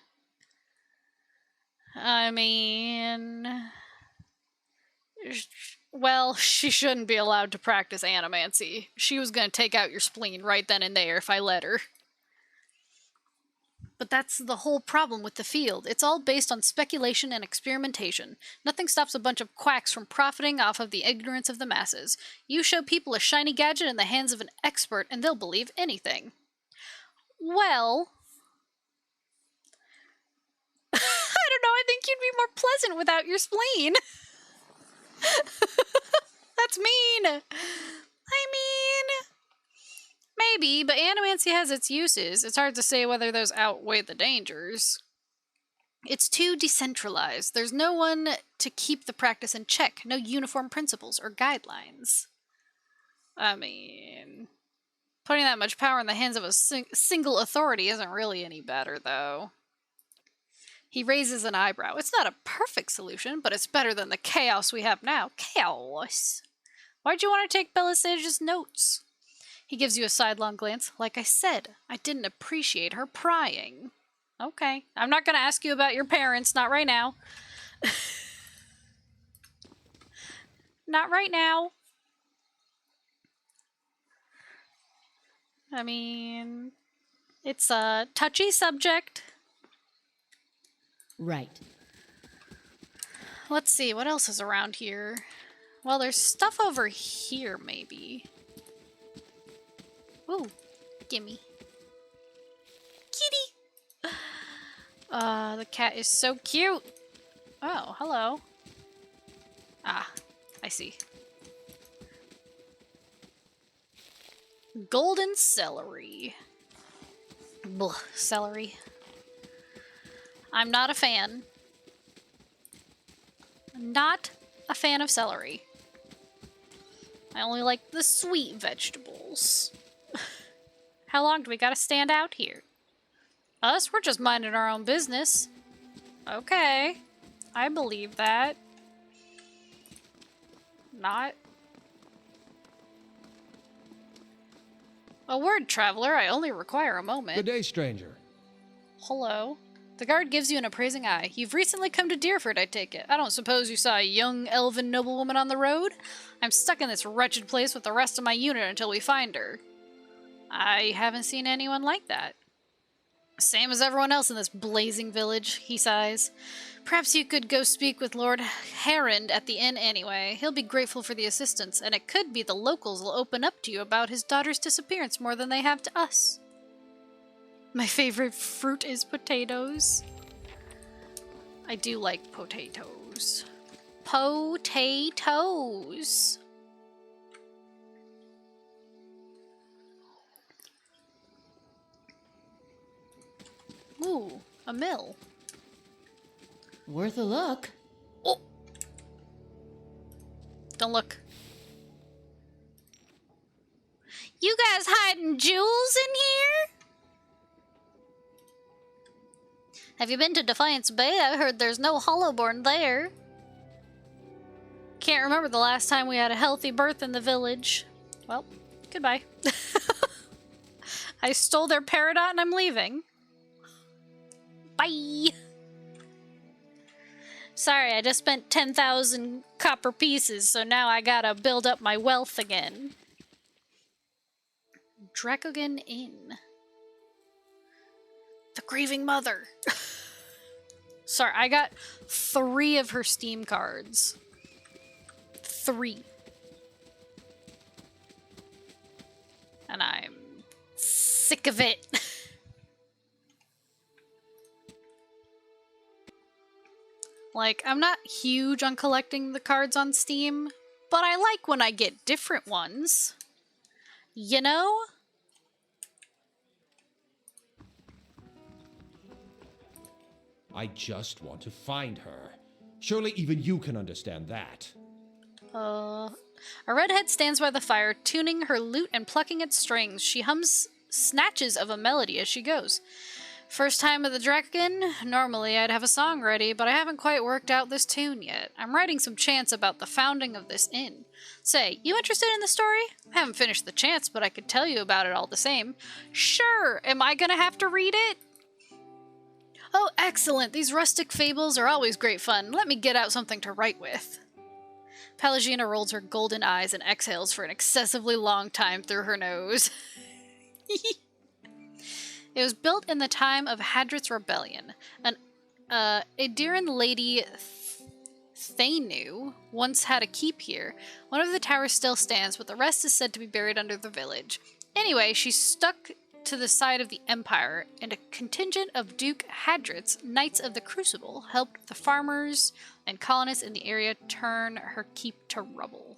I mean... Well, she shouldn't be allowed to practice animancy. She was going to take out your spleen right then and there if I let her. But that's the whole problem with the field. It's all based on speculation and experimentation. Nothing stops a bunch of quacks from profiting off of the ignorance of the masses. You show people a shiny gadget in the hands of an expert and they'll believe anything. Well... I don't know, I think you'd be more pleasant without your spleen. That's mean. I mean, maybe, but animancy has its uses. It's hard to say whether those outweigh the dangers. It's too decentralized. There's no one to keep the practice in check, no uniform principles or guidelines. I mean, putting that much power in the hands of a single authority isn't really any better, though. He raises an eyebrow. It's not a perfect solution, but it's better than the chaos we have now. Chaos? Why'd you want to take Belisage's notes? He gives you a sidelong glance. Like I said, I didn't appreciate her prying. Okay. I'm not going to ask you about your parents. Not right now. Not right now. I mean, it's a touchy subject. Right. Let's see, what else is around here? Well, there's stuff over here, maybe. Ooh, gimme. Kitty! The cat is so cute! Oh, hello. Ah, I see. Golden celery. Blah, celery. I'm not a fan. Not a fan of celery. I only like the sweet vegetables. How long do we gotta stand out here? Us? We're just minding our own business. Okay. I believe that. Not. A word, traveler. I only require a moment. Good day, stranger. Hello. The guard gives you an appraising eye. You've recently come to Deerford, I take it. I don't suppose you saw a young elven noblewoman on the road? I'm stuck in this wretched place with the rest of my unit until we find her. I haven't seen anyone like that. Same as everyone else in this blazing village, he sighs. Perhaps you could go speak with Lord Harrond at the inn anyway. He'll be grateful for the assistance, and it could be the locals will open up to you about his daughter's disappearance more than they have to us. My favorite fruit is potatoes. I do like potatoes. Potatoes! Ooh, a mill. Worth a look. Oh! Don't look. You guys hiding jewels in here? Have you been to Defiance Bay? I heard there's no Hollowborn there. Can't remember the last time we had a healthy birth in the village. Well, goodbye. I stole their peridot and I'm leaving. Bye! Sorry, I just spent 10,000 copper pieces, so now I gotta build up my wealth again. Dracogan Inn. The Grieving Mother. Sorry, I got 3 of her Steam cards. 3. And I'm sick of it. Like, I'm not huge on collecting the cards on Steam, but I like when I get different ones. You know? I just want to find her. Surely even you can understand that. A redhead stands by the fire, tuning her lute and plucking its strings. She hums snatches of a melody as she goes. First time at the Draken? Normally I'd have a song ready, but I haven't quite worked out this tune yet. I'm writing some chants about the founding of this inn. Say, you interested in the story? I haven't finished the chants, but I could tell you about it all the same. Sure, am I gonna have to read it? Oh, excellent. These rustic fables are always great fun. Let me get out something to write with. Pelagina rolls her golden eyes and exhales for an excessively long time through her nose. It was built in the time of Hadrit's Rebellion. An Adiran lady Thanu once had a keep here. One of the towers still stands, but the rest is said to be buried under the village. Anyway, she stuck to the side of the Empire, and a contingent of Duke Hadrit's Knights of the Crucible helped the farmers and colonists in the area turn her keep to rubble.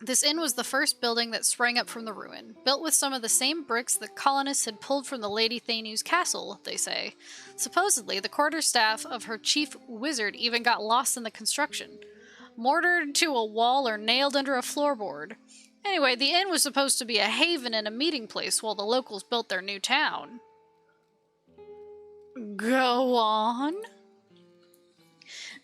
This inn was the first building that sprang up from the ruin, built with some of the same bricks the colonists had pulled from the Lady Thanu's castle, they say. Supposedly, the quarterstaff of her chief wizard even got lost in the construction, mortared to a wall or nailed under a floorboard. Anyway, the inn was supposed to be a haven and a meeting place while the locals built their new town. Go on.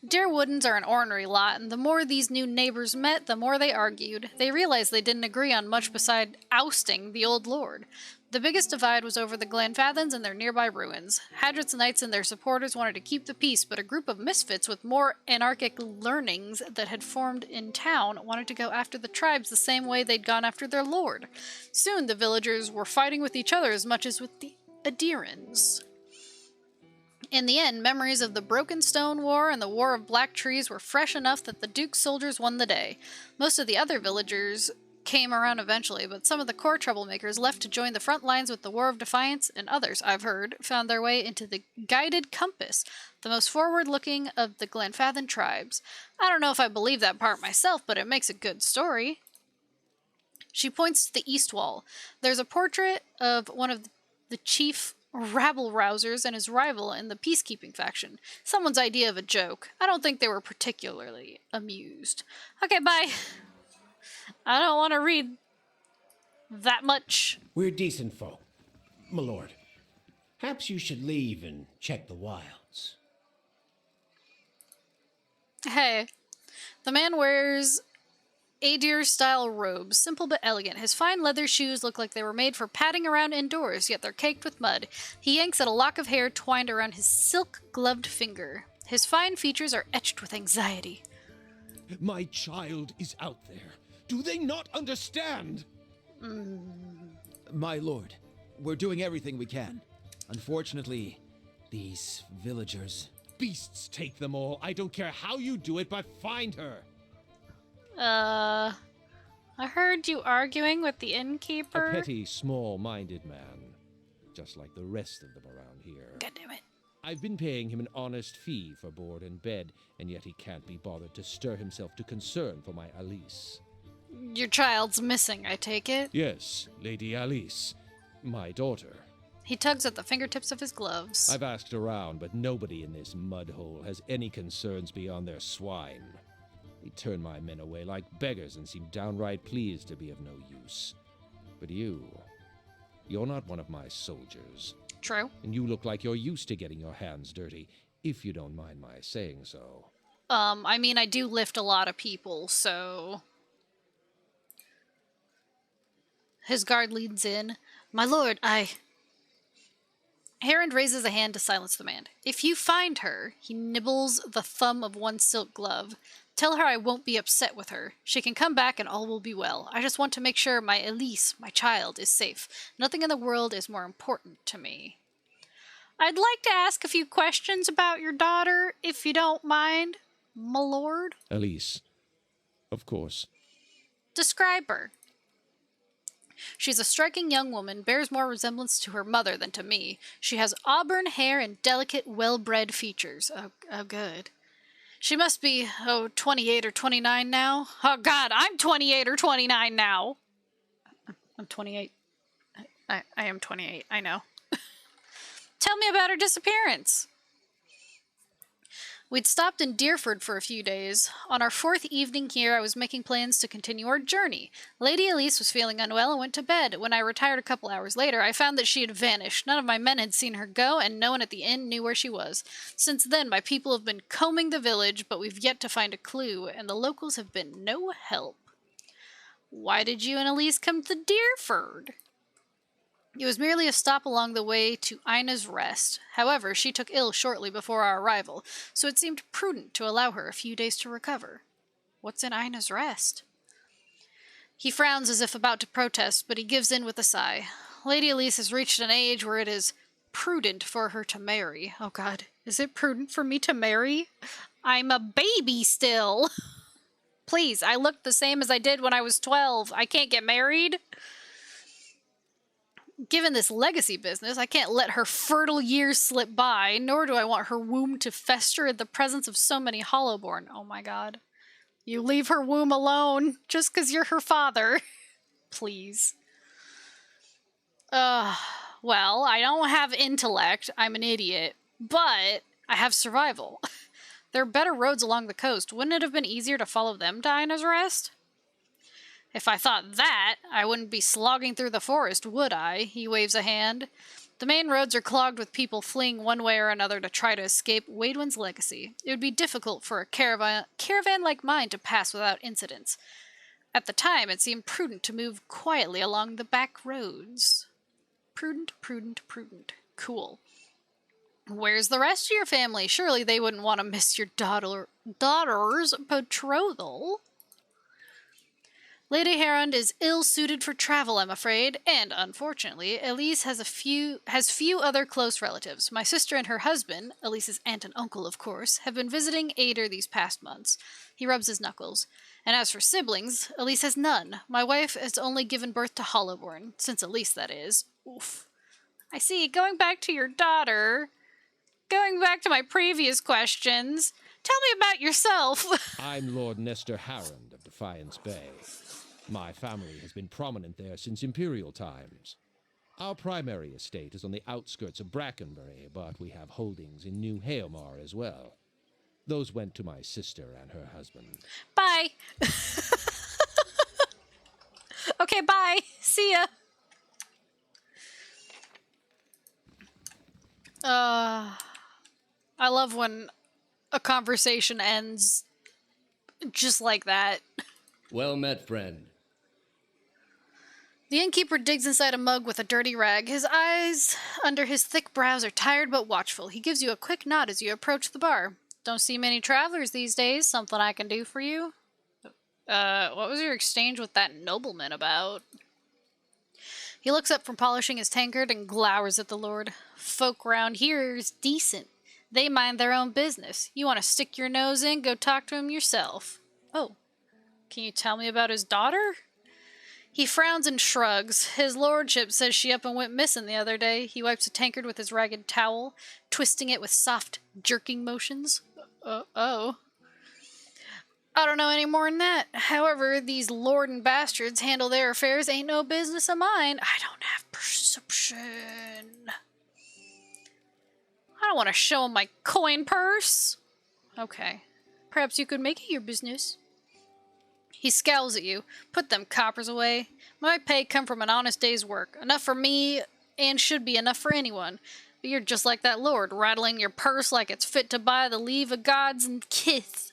Dear Woodens are an ornery lot, and the more these new neighbors met, the more they argued. They realized they didn't agree on much beside ousting the old lord. The biggest divide was over the Glenfathens and their nearby ruins. Hadrit's knights and their supporters wanted to keep the peace, but a group of misfits with more anarchic learnings that had formed in town wanted to go after the tribes the same way they'd gone after their lord. Soon the villagers were fighting with each other as much as with the Adirans. In the end, memories of the Broken Stone War and the War of Black Trees were fresh enough that the Duke's soldiers won the day. Most of the other villagers came around eventually, but some of the core troublemakers left to join the front lines with the War of Defiance, and others, I've heard, found their way into the Guided Compass, the most forward-looking of the Glenfathen tribes. I don't know if I believe that part myself, but it makes a good story. She points to the east wall. There's a portrait of one of the chief rabble-rousers and his rival in the peacekeeping faction. Someone's idea of a joke. I don't think they were particularly amused. Okay, bye. I don't want to read that much. We're decent folk, my lord. Perhaps you should leave and check the wilds. Hey, the man wears Adir-style robes, simple but elegant. His fine leather shoes look like they were made for padding around indoors, yet they're caked with mud. He yanks at a lock of hair twined around his silk-gloved finger. His fine features are etched with anxiety. My child is out there. Do they not understand? My lord, we're doing everything we can. Unfortunately, these villagers... Beasts take them all. I don't care how you do it, but find her. I heard you arguing with the A innkeeper. petty, small-minded man. Just like the rest of them around here. God damn it. I've been paying him an honest fee for board and bed, and yet he can't be bothered to stir himself to concern for my Alice. Your child's missing, I take it? Yes, Lady Alice. My daughter. He tugs at the fingertips of his gloves. I've asked around, but nobody in this mud hole has any concerns beyond their swine. They turn my men away like beggars and seem downright pleased to be of no use. But you're not one of my soldiers. True. And you look like you're used to getting your hands dirty, if you don't mind my saying so. I mean, I do lift a lot of people, so... His guard leads in. My lord, Herond raises a hand to silence the man. If you find her, he nibbles the thumb of one silk glove. Tell her I won't be upset with her. She can come back and all will be well. I just want to make sure my Elise, my child, is safe. Nothing in the world is more important to me. I'd like to ask a few questions about your daughter, if you don't mind, my lord. Alice. Of course. Describe her. She's a striking young woman, bears more resemblance to her mother than to me. She has auburn hair and delicate, well-bred features. Oh, good. She must be, 28 or 29 now. Oh, God, I'm 28 or 29 now. I'm 28. I am 28, I know. Tell me about her disappearance. We'd stopped in Deerford for a few days. On our fourth evening here, I was making plans to continue our journey. Lady Elise was feeling unwell and went to bed. When I retired a couple hours later, I found that she had vanished. None of my men had seen her go, and no one at the inn knew where she was. Since then, my people have been combing the village, but we've yet to find a clue, and the locals have been no help. Why did you and Elise come to Deerford? It was merely a stop along the way to Ina's Rest. However, she took ill shortly before our arrival, so it seemed prudent to allow her a few days to recover. What's in Ina's Rest? He frowns as if about to protest, but he gives in with a sigh. Lady Elise has reached an age where it is prudent for her to marry. Oh God, is it prudent for me to marry? I'm a baby still. Please, I look the same as I did when I was 12. I can't get married. given this legacy business, I can't let her fertile years slip by, nor do I want her womb to fester in the presence of so many Hollowborn. Oh my god. You leave her womb alone just because you're her father. Please. Well, I don't have intellect. I'm an idiot. But I have survival. There are better roads along the coast. Wouldn't it have been easier to follow them to Ina's Rest? If I thought that, I wouldn't be slogging through the forest, would I? He waves a hand. The main roads are clogged with people fleeing one way or another to try to escape Waidwen's legacy. It would be difficult for a caravan like mine to pass without incidents. At the time, it seemed prudent to move quietly along the back roads. Prudent, prudent, prudent. Cool. Where's the rest of your family? Surely they wouldn't want to miss your daughter's betrothal. Lady Herond is ill-suited for travel, I'm afraid, and, unfortunately, Elise has few other close relatives. My sister and her husband, Elise's aunt and uncle, of course, have been visiting Ader these past months. He rubs his knuckles. And as for siblings, Elise has none. My wife has only given birth to Hollowborn, since Elise, that is. Oof. I see. Going back to your daughter, going back to my previous questions, tell me about yourself. I'm Lord Nestor Harrond of Defiance Bay. My family has been prominent there since Imperial times. Our primary estate is on the outskirts of Brackenbury, but we have holdings in New Haomar as well. Those went to my sister and her husband. Bye. Okay, bye. See ya. I love when a conversation ends just like that. Well met, friend. The innkeeper digs inside a mug with a dirty rag. His eyes under his thick brows are tired but watchful. He gives you a quick nod as you approach the bar. Don't see many travelers these days. Something I can do for you? What was your exchange with that nobleman about? He looks up from polishing his tankard and glowers at the lord. Folk round here's decent. They mind their own business. You want to stick your nose in, go talk to him yourself. Oh, can you tell me about his daughter? He frowns and shrugs. His lordship says she up and went missing the other day. He wipes a tankard with his ragged towel, twisting it with soft, jerking motions. Oh. I don't know any more than that. However, these lord and bastards handle their affairs ain't no business of mine. I don't have perception. I don't want to show him my coin purse. Okay. Perhaps you could make it your business. He scowls at you. Put them coppers away. My pay come from an honest day's work. Enough for me, and should be enough for anyone. But you're just like that lord, rattling your purse like it's fit to buy the leave of gods and kith.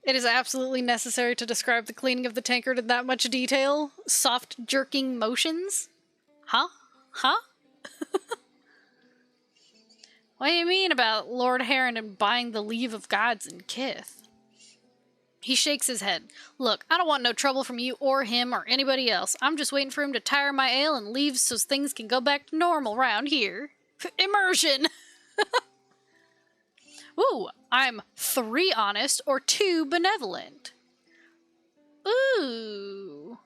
It is absolutely necessary to describe the cleaning of the tankard in that much detail. Soft, jerking motions? Huh? What do you mean about Lord Heron and buying the leave of gods and kith? He shakes his head. Look, I don't want no trouble from you or him or anybody else. I'm just waiting for him to tire my ale and leave so things can go back to normal round here. Immersion! Ooh, I'm 3 honest or 2 benevolent. Ooh.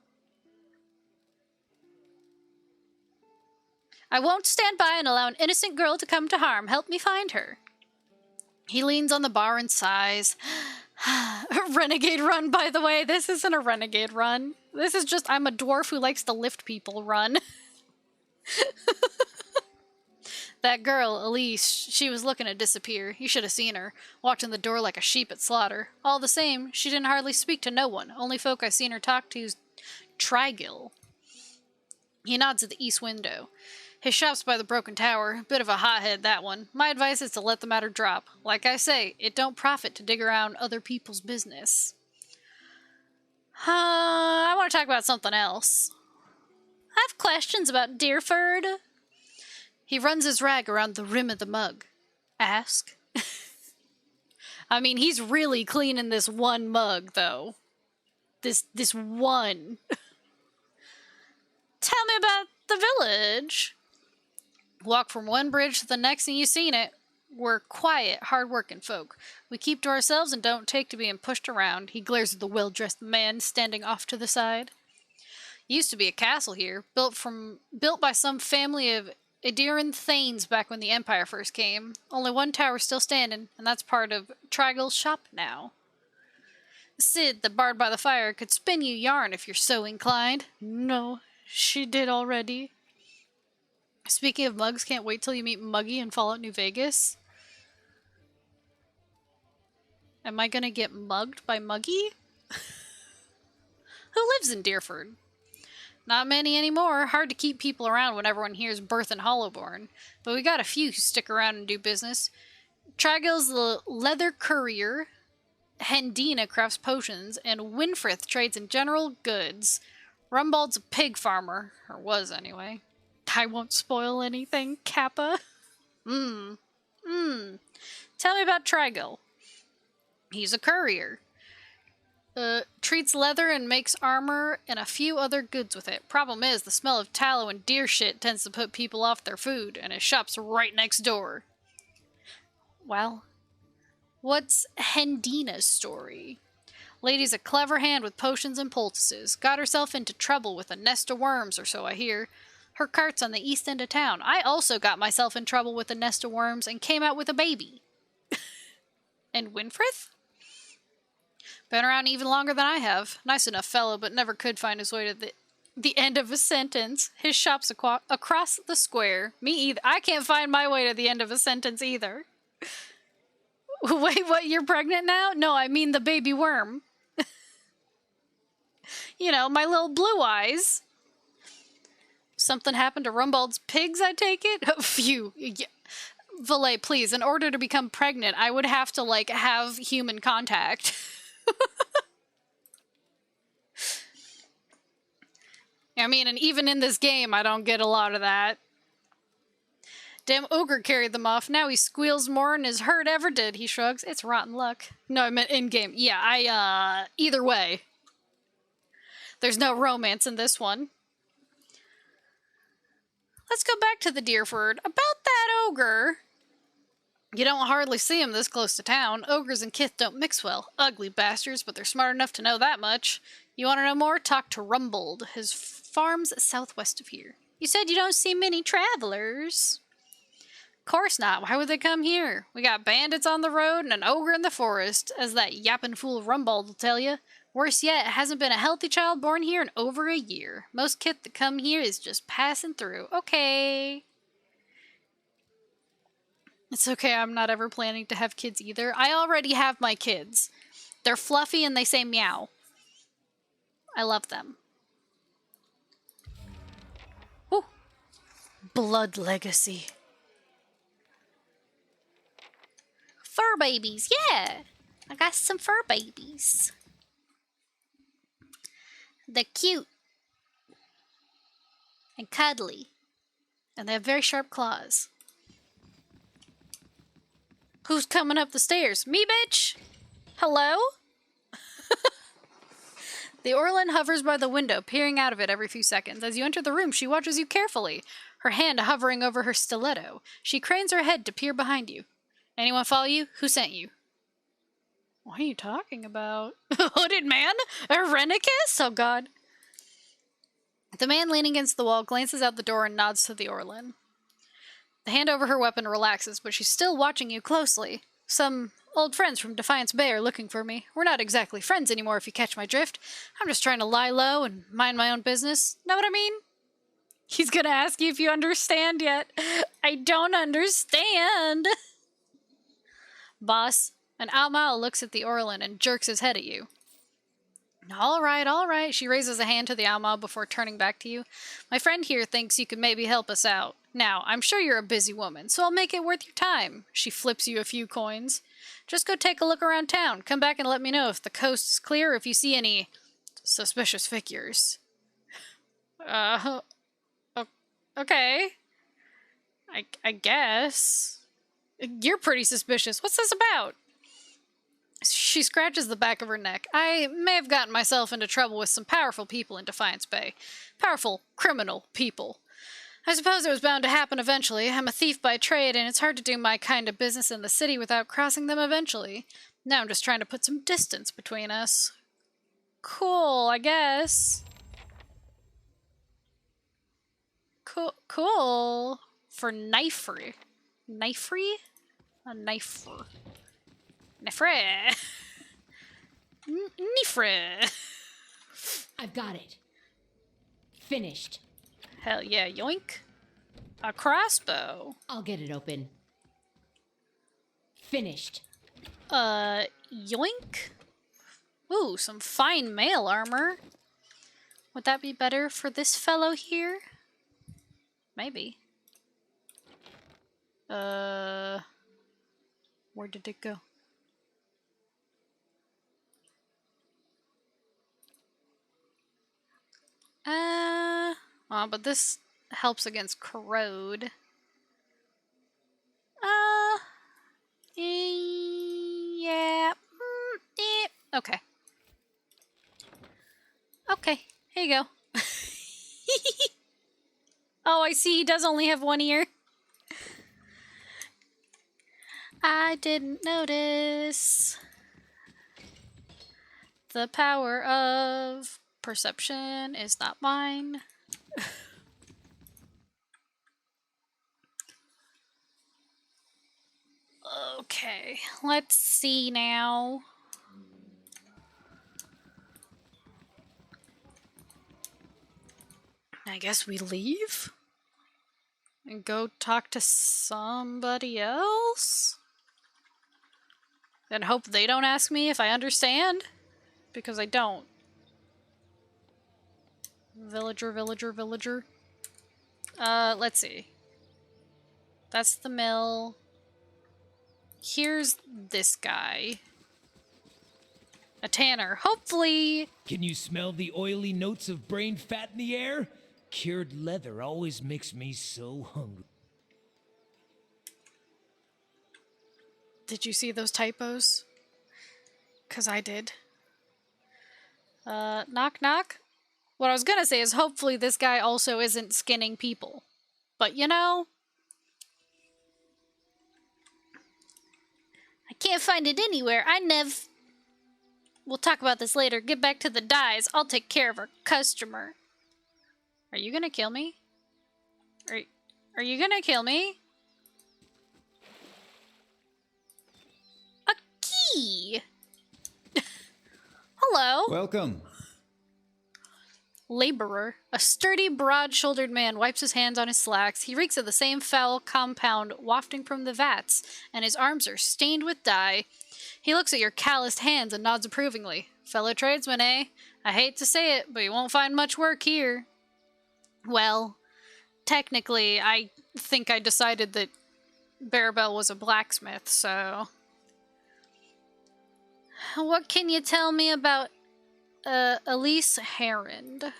I won't stand by and allow an innocent girl to come to harm. Help me find her. He leans on the bar and sighs. Renegade run, by the way. This isn't a renegade run. This is just I'm a dwarf who likes to lift people run. That girl, Elise, she was looking to disappear. You should have seen her, watching the door like a sheep at slaughter. All the same, she didn't hardly speak to no one. Only folk I seen her talk to's Trigil. He nods at the east window. His shop's by the broken tower. Bit of a hothead, that one. My advice is to let the matter drop. Like I say, it don't profit to dig around other people's business. I want to talk about something else. I have questions about Deerford. He runs his rag around the rim of the mug. Ask. I mean, he's really cleaning this one mug, though. This one. Tell me about the village. Walk from one bridge to the next and you've seen it. We're quiet, hard-working folk. We keep to ourselves and don't take to being pushed around. He glares at the well-dressed man standing off to the side. Used to be a castle here, built by some family of Adiran Thanes back when the Empire first came. Only one tower still standing, and that's part of Trigal's shop now. Sid, the bard by the fire, could spin you yarn if you're so inclined. No, she did already. Speaking of mugs, can't wait till you meet Muggy in Fallout New Vegas. Am I gonna get mugged by Muggy? Who lives in Deerford? Not many anymore. Hard to keep people around when everyone hears Birth and Hollowborn. But we got a few who stick around and do business. Tragil's the leather courier. Hendina crafts potions. And Winfrith trades in general goods. Rumbald's a pig farmer. Or was, anyway. I won't spoil anything, Kappa. Tell me about Trigil. He's a courier. Treats leather and makes armor and a few other goods with it. Problem is, the smell of tallow and deer shit tends to put people off their food, and his shop's right next door. Well, what's Hendina's story? Lady's a clever hand with potions and poultices. Got herself into trouble with a nest of worms, or so I hear. Her cart's on the east end of town. I also got myself in trouble with a nest of worms and came out with a baby. And Winfrith? Been around even longer than I have. Nice enough fellow, but never could find his way to the end of a sentence. His shop's across the square. Me either. I can't find my way to the end of a sentence either. Wait, what? You're pregnant now? No, I mean the baby worm. You know, my little blue eyes. Something happened to Rumbald's pigs, I take it? Phew. Yeah. Valet, please, in order to become pregnant, I would have to, like, have human contact. I mean, and even in this game, I don't get a lot of that. Damn ogre carried them off. Now he squeals more than his herd ever did, he shrugs. It's rotten luck. No, I meant in-game. Yeah, either way. There's no romance in this one. Let's go back to the Deerford. About that ogre. You don't hardly see him this close to town. Ogres and kith don't mix well. Ugly bastards, but they're smart enough to know that much. You want to know more? Talk to Rumbold. His farm's southwest of here. You said you don't see many travelers. Course not. Why would they come here? We got bandits on the road and an ogre in the forest, as that yapping fool Rumbold will tell you. Worse yet, it hasn't been a healthy child born here in over a year. Most kith that come here is just passing through. Okay. It's okay, I'm not ever planning to have kids either. I already have my kids. They're fluffy and they say meow. I love them. Ooh. Blood legacy. Fur babies, yeah! I got some fur babies. They're cute. And cuddly. And they have very sharp claws. Who's coming up the stairs? Me, bitch? Hello? The Orlin hovers by the window, peering out of it every few seconds. As you enter the room, she watches you carefully, her hand hovering over her stiletto. She cranes her head to peer behind you. Anyone follow you? Who sent you? What are you talking about? Hooded man? A Renicus? Oh, God. The man leaning against the wall glances out the door and nods to the Orlin. The hand over her weapon relaxes, but she's still watching you closely. Some old friends from Defiance Bay are looking for me. We're not exactly friends anymore, if you catch my drift. I'm just trying to lie low and mind my own business. Know what I mean? He's gonna ask you if you understand yet. I don't understand. Boss, an Almal looks at the Orlin and jerks his head at you. All right. She raises a hand to the Almal before turning back to you. My friend here thinks you could maybe help us out. Now, I'm sure you're a busy woman, so I'll make it worth your time. She flips you a few coins. Just go take a look around town. Come back and let me know if the coast is clear or if you see any suspicious figures. Okay. I guess. You're pretty suspicious. What's this about? She scratches the back of her neck. I may have gotten myself into trouble with some powerful people in Defiance Bay. Powerful, criminal people. I suppose it was bound to happen eventually. I'm a thief by trade, and it's hard to do my kind of business in the city without crossing them eventually. Now I'm just trying to put some distance between us. Cool, I guess. Cool. For knifery. Knifery? A knifer. Nifre. Nifre. I've got it. Finished. Hell yeah, yoink. A crossbow. I'll get it open. Finished. Yoink. Ooh, some fine mail armor. Would that be better for this fellow here? Maybe. Where did it go? Oh, but this helps against corrode. Yeah. Okay. Okay, here you go. Oh, I see he does only have one ear. I didn't notice. The power of perception is not mine. Okay, let's see now. I guess we leave? And go talk to somebody else? And hope they don't ask me if I understand? Because I don't. Villager, villager, villager. Let's see. That's the mill. Here's this guy. A tanner. Hopefully... Can you smell the oily notes of brain fat in the air? Cured leather always makes me so hungry. Did you see those typos? 'Cause I did. Knock knock? What I was gonna say is hopefully this guy also isn't skinning people. But you know... I can't find it anywhere. We'll talk about this later. Get back to the dyes. I'll take care of our customer. Are you gonna kill me? Are you gonna kill me? A key! Hello. Welcome. Laborer. A sturdy, broad-shouldered man wipes his hands on his slacks. He reeks of the same foul compound wafting from the vats, and his arms are stained with dye. He looks at your calloused hands and nods approvingly. Fellow tradesman, eh? I hate to say it, but you won't find much work here. Well, technically, I think I decided that Barabel was a blacksmith, so... What can you tell me about Elise Herond?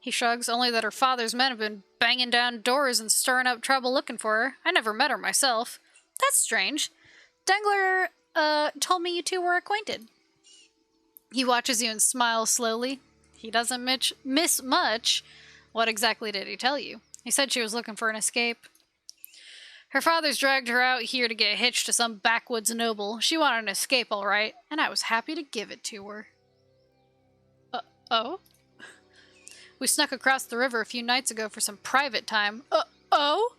He shrugs, only that her father's men have been banging down doors and stirring up trouble looking for her. I never met her myself. That's strange. Dengler, told me you two were acquainted. He watches you and smiles slowly. He doesn't miss much. What exactly did he tell you? He said she was looking for an escape. Her father's dragged her out here to get hitched to some backwoods noble. She wanted an escape, all right, and I was happy to give it to her. Oh? We snuck across the river a few nights ago for some private time. Oh?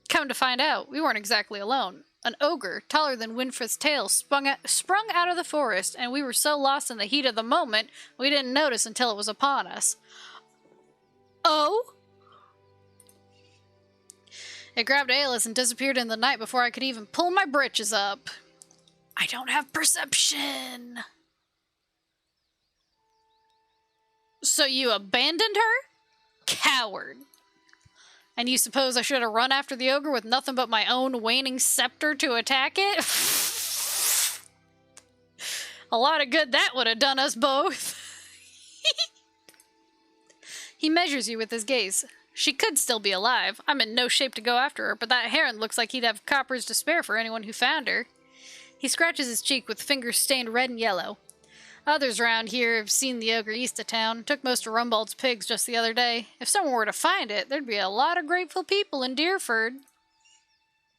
Come to find out, we weren't exactly alone. An ogre, taller than Winfrith's tail, sprung out of the forest, and we were so lost in the heat of the moment, we didn't notice until it was upon us. Oh? It grabbed Aelis and disappeared in the night before I could even pull my britches up. I don't have perception. So you abandoned her? Coward. And you suppose I should have run after the ogre with nothing but my own waning scepter to attack it? A lot of good that would have done us both. He measures you with his gaze. She could still be alive. I'm in no shape to go after her, but that heron looks like he'd have coppers to spare for anyone who found her. He scratches his cheek with fingers stained red and yellow. Others around here have seen the ogre east of town. Took most of Rumbald's pigs just the other day. If someone were to find it, there'd be a lot of grateful people in Deerford.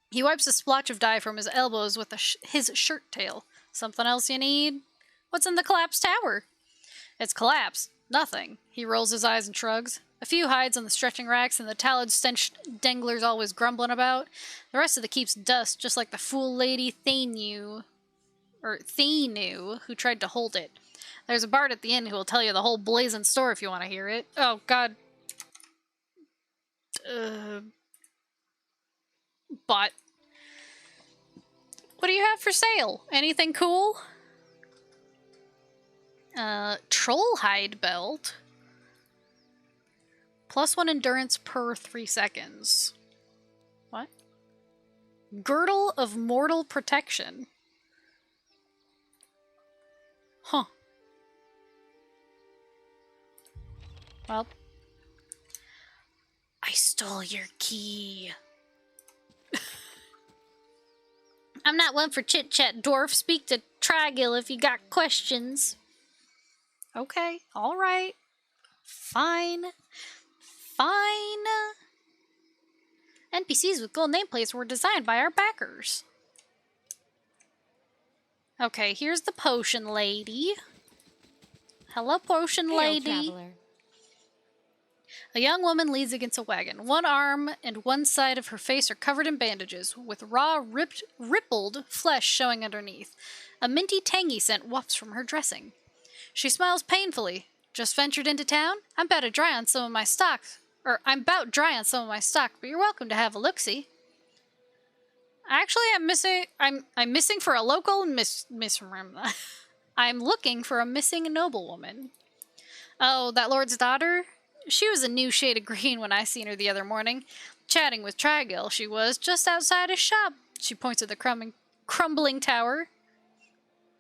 He wipes a splotch of dye from his elbows with his shirt tail. Something else you need? What's in the collapsed tower? It's collapsed. Nothing. He rolls his eyes and shrugs. A few hides on the stretching racks and the tallow stench Dangler's always grumbling about. The rest of the keep's dust, just like the fool lady Thanu, who tried to hold it. There's a bard at the inn who will tell you the whole blazing story if you want to hear it. Oh, God. But what do you have for sale? Anything cool? Troll hide belt. +1 endurance per 3 seconds. What? Girdle of mortal protection. Huh. Well. I stole your key. I'm not one for chit-chat, dwarf. Speak to Trigil if you got questions. Okay, alright. Fine. Fine. NPCs with gold nameplates were designed by our backers. Okay, here's the potion lady. Hello, potion lady. Traveler. A young woman leans against a wagon. One arm and one side of her face are covered in bandages, with raw, rippled flesh showing underneath. A minty, tangy scent wafts from her dressing. She smiles painfully. Just ventured into town? I'm about dry on some of my stock, but you're welcome to have a look-see. Actually, I'm missing for a local I'm looking for a missing noblewoman. Oh, that lord's daughter? She was a new shade of green when I seen her the other morning. Chatting with Trigil, she was, just outside his shop. She points at the crumbling tower.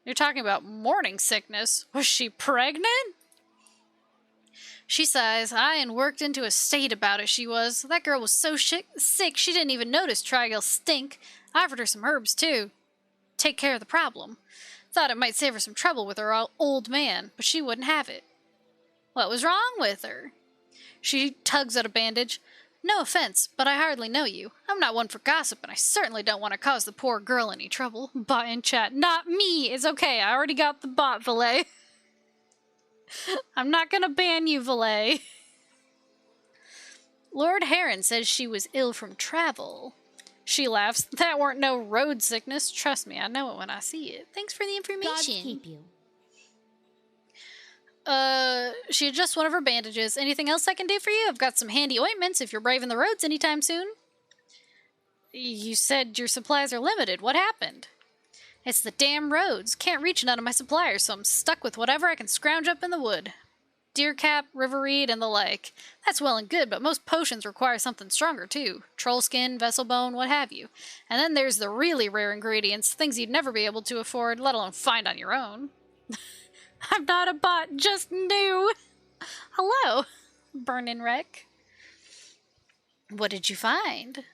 You're talking about morning sickness. Was she pregnant? She sighs. I and worked into a state about it, she was. That girl was so sick she didn't even notice Trigil's stink. I offered her some herbs, too. Take care of the problem. Thought it might save her some trouble with her old man, but she wouldn't have it. What was wrong with her? She tugs at a bandage. No offense, but I hardly know you. I'm not one for gossip, and I certainly don't want to cause the poor girl any trouble. Bot in chat. Not me! It's okay, I already got the bot, Valet. I'm not gonna ban you, Valet. Lord Heron says she was ill from travel. She laughs. That weren't no road sickness. Trust me, I know it when I see it. Thanks for the information. God keep you. She adjusts one of her bandages. Anything else I can do for you? I've got some handy ointments if you're braving the roads anytime soon. You said your supplies are limited. What happened? It's the damn roads. Can't reach none of my suppliers, so I'm stuck with whatever I can scrounge up in the wood. Deercap, riverweed, and the like. That's well and good, but most potions require something stronger, too. Troll skin, vessel bone, what have you. And then there's the really rare ingredients, things you'd never be able to afford, let alone find on your own. I'm not a bot, just new. Hello, Burnin' Wreck. What did you find?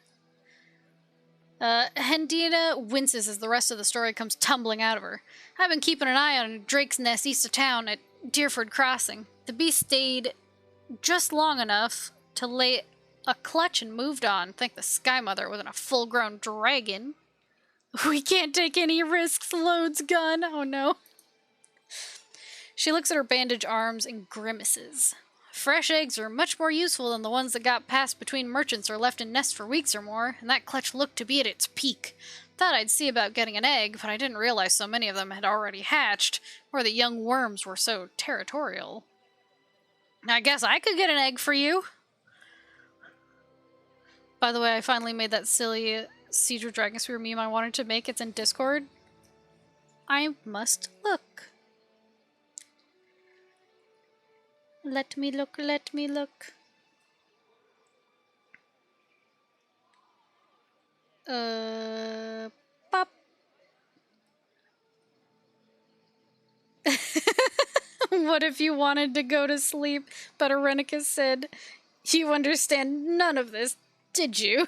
Hendina winces as the rest of the story comes tumbling out of her. I've been keeping an eye on Drake's Nest east of town at Deerford Crossing. The beast stayed just long enough to lay a clutch and moved on. Thank the Sky Mother wasn't a full-grown dragon. We can't take any risks, Load's gun. Oh no. She looks at her bandaged arms and grimaces. Fresh eggs are much more useful than the ones that got passed between merchants or left in nests for weeks or more, and that clutch looked to be at its peak. Thought I'd see about getting an egg, but I didn't realize so many of them had already hatched, or the young worms were so territorial. I guess I could get an egg for you. By the way, I finally made that silly Siege of Dragonsphere meme I wanted to make. It's in Discord. I must look. Let me look, let me look. Pop. What if you wanted to go to sleep, but Arenicus said, you understand none of this, did you?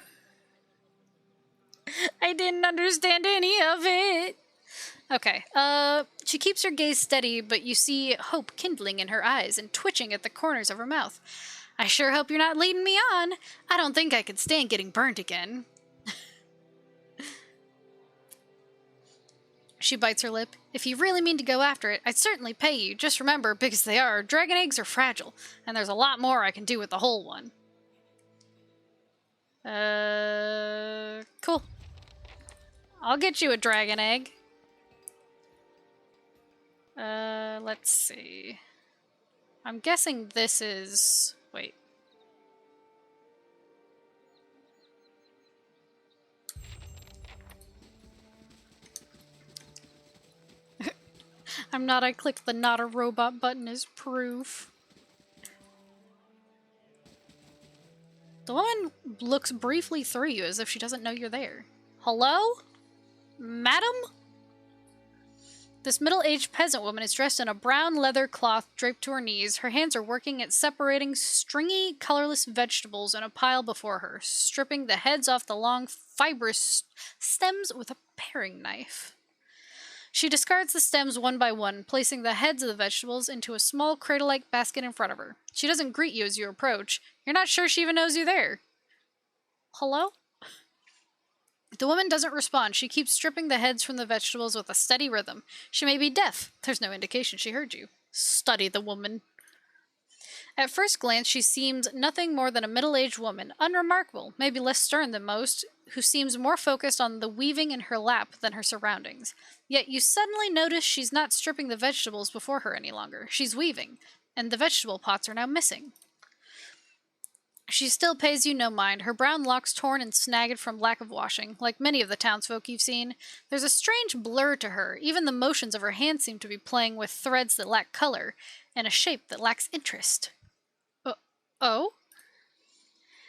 I didn't understand any of it. Okay, she keeps her gaze steady, but you see hope kindling in her eyes and twitching at the corners of her mouth. I sure hope you're not leading me on. I don't think I could stand getting burnt again. She bites her lip. If you really mean to go after it, I'd certainly pay you. Just remember, big as they are, dragon eggs are fragile, and there's a lot more I can do with the whole one. Cool. I'll get you a dragon egg. Let's see. I'm guessing this is... Wait. I'm not. I clicked the not a robot button as proof. The woman looks briefly through you as if she doesn't know you're there. Hello? Madam? This middle-aged peasant woman is dressed in a brown leather cloth draped to her knees. Her hands are working at separating stringy, colorless vegetables in a pile before her, stripping the heads off the long, fibrous stems with a paring knife. She discards the stems one by one, placing the heads of the vegetables into a small cradle-like basket in front of her. She doesn't greet you as you approach. You're not sure she even knows you're there. Hello? The woman doesn't respond. She keeps stripping the heads from the vegetables with a steady rhythm. She may be deaf. There's no indication she heard you. Study the woman. At first glance, she seems nothing more than a middle-aged woman, unremarkable, maybe less stern than most, who seems more focused on the weaving in her lap than her surroundings. Yet you suddenly notice she's not stripping the vegetables before her any longer. She's weaving, and the vegetable pots are now missing. She still pays you no mind, her brown locks torn and snagged from lack of washing. Like many of the townsfolk you've seen, there's a strange blur to her. Even the motions of her hands seem to be playing with threads that lack color, and a shape that lacks interest. Oh?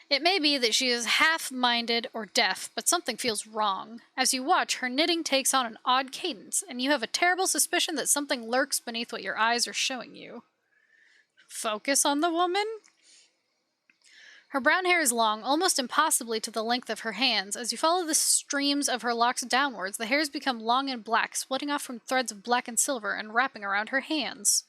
It may be that she is half-minded or deaf, but something feels wrong. As you watch, her knitting takes on an odd cadence, and you have a terrible suspicion that something lurks beneath what your eyes are showing you. Focus on the woman? Her brown hair is long, almost impossibly to the length of her hands. As you follow the streams of her locks downwards, the hairs become long and black, splitting off from threads of black and silver and wrapping around her hands.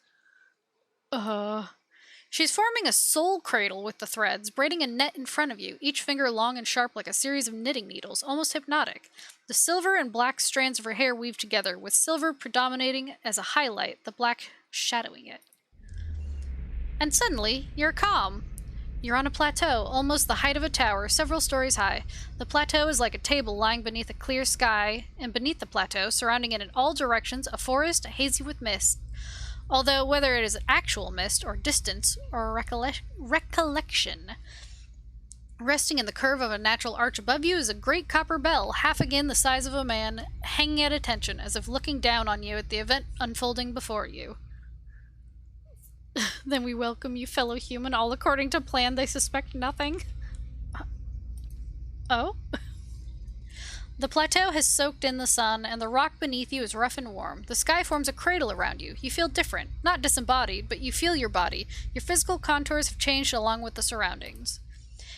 She's forming a soul cradle with the threads, braiding a net in front of you, each finger long and sharp like a series of knitting needles, almost hypnotic. The silver and black strands of her hair weave together, with silver predominating as a highlight, the black shadowing it. And suddenly, you're calm. You're on a plateau, almost the height of a tower, several stories high. The plateau is like a table lying beneath a clear sky, and beneath the plateau, surrounding it in all directions, a forest hazy with mist. Although whether it is actual mist, or distance, or recollection. Resting in the curve of a natural arch above you is a great copper bell, half again the size of a man, hanging at attention, as if looking down on you at the event unfolding before you. Then we welcome you, fellow human, all according to plan. They suspect nothing. Oh? The plateau has soaked in the sun, and the rock beneath you is rough and warm. The sky forms a cradle around you. You feel different. Not disembodied, but you feel your body. Your physical contours have changed along with the surroundings.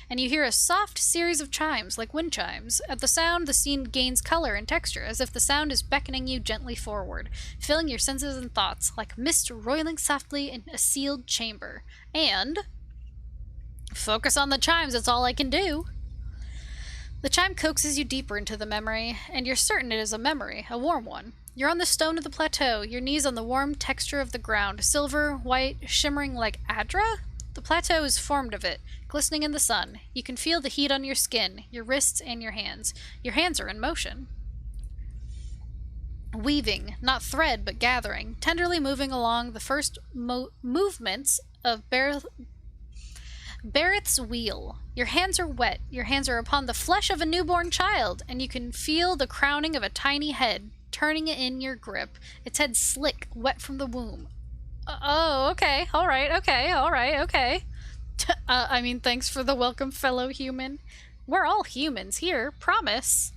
And you hear a soft series of chimes, like wind chimes. At the sound, the scene gains color and texture, as if the sound is beckoning you gently forward, filling your senses and thoughts, like mist roiling softly in a sealed chamber. And... focus on the chimes, that's all I can do. The chime coaxes you deeper into the memory, and you're certain it is a memory, a warm one. You're on the stone of the plateau, your knees on the warm texture of the ground, silver, white, shimmering like Adra? The plateau is formed of it, glistening in the sun. You can feel the heat on your skin, your wrists, and your hands. Your hands are in motion. Weaving, not thread, but gathering, tenderly moving along the first movements of Bereth's wheel. Your hands are wet. Your hands are upon the flesh of a newborn child, and you can feel the crowning of a tiny head, turning it in your grip. Its head slick, wet from the womb. Oh, okay. All right. Okay. All right. Okay. I mean, thanks for the welcome, fellow human. We're all humans here. Promise.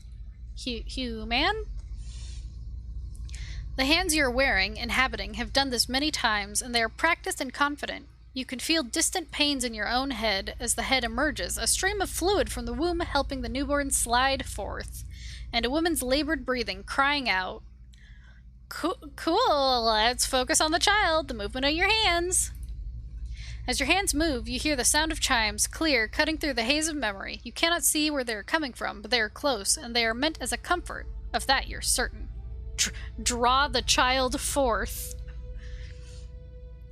Human? The hands you're wearing, inhabiting, have done this many times, and they are practiced and confident. You can feel distant pains in your own head as the head emerges, a stream of fluid from the womb helping the newborn slide forth, and a woman's labored breathing, crying out. Cool, let's focus on the child, the movement of your hands. As your hands move, you hear the sound of chimes, clear, cutting through the haze of memory. You cannot see where they are coming from, but they are close, and they are meant as a comfort. Of that you're certain. Draw the child forth.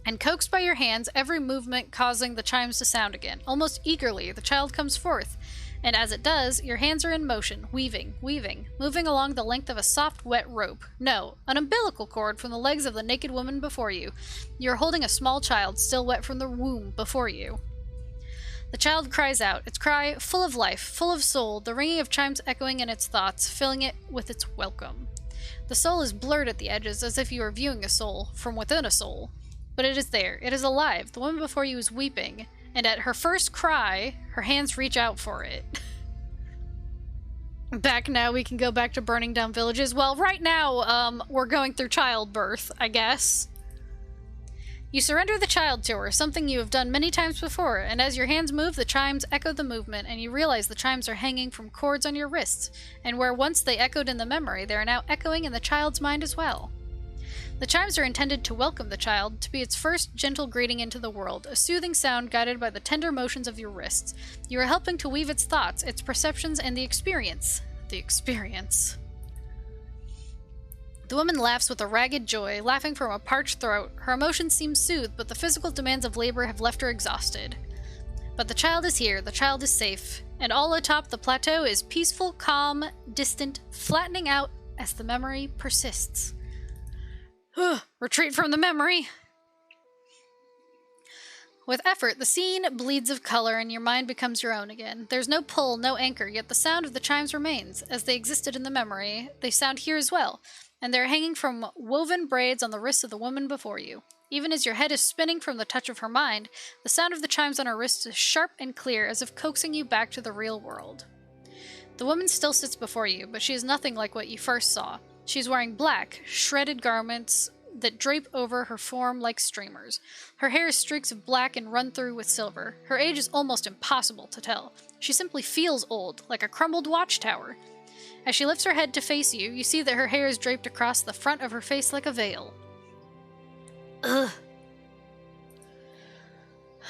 And coaxed by your hands, every movement causing the chimes to sound again. Almost eagerly, the child comes forth. And as it does, your hands are in motion, weaving, moving along the length of a soft, wet rope. No, an umbilical cord from the legs of the naked woman before you. You are holding a small child, still wet from the womb, before you. The child cries out, its cry full of life, full of soul, the ringing of chimes echoing in its thoughts, filling it with its welcome. The soul is blurred at the edges, as if you are viewing a soul from within a soul. But it is there. It is alive. The woman before you is weeping, and at her first cry, her hands reach out for it. Back now, we can go back to burning down villages. Well, right now, we're going through childbirth, I guess. You surrender the child to her, something you have done many times before, and as your hands move, the chimes echo the movement, and you realize the chimes are hanging from cords on your wrists, and where once they echoed in the memory, they are now echoing in the child's mind as well. The chimes are intended to welcome the child, to be its first gentle greeting into the world, a soothing sound guided by the tender motions of your wrists. You are helping to weave its thoughts, its perceptions, and the experience. The experience. The woman laughs with a ragged joy, laughing from a parched throat. Her emotions seem soothed, but the physical demands of labor have left her exhausted. But the child is here, the child is safe, and all atop the plateau is peaceful, calm, distant, flattening out as the memory persists. Retreat from the memory. With effort, the scene bleeds of color and your mind becomes your own again. There's no pull, no anchor, yet the sound of the chimes remains. As they existed in the memory, they sound here as well, and they're hanging from woven braids on the wrists of the woman before you. Even as your head is spinning from the touch of her mind, the sound of the chimes on her wrists is sharp and clear, as if coaxing you back to the real world. The woman still sits before you, but she is nothing like what you first saw. She's wearing black, shredded garments that drape over her form like streamers. Her hair is streaks of black and run through with silver. Her age is almost impossible to tell. She simply feels old, like a crumbled watchtower. As she lifts her head to face you, you see that her hair is draped across the front of her face like a veil. Ugh.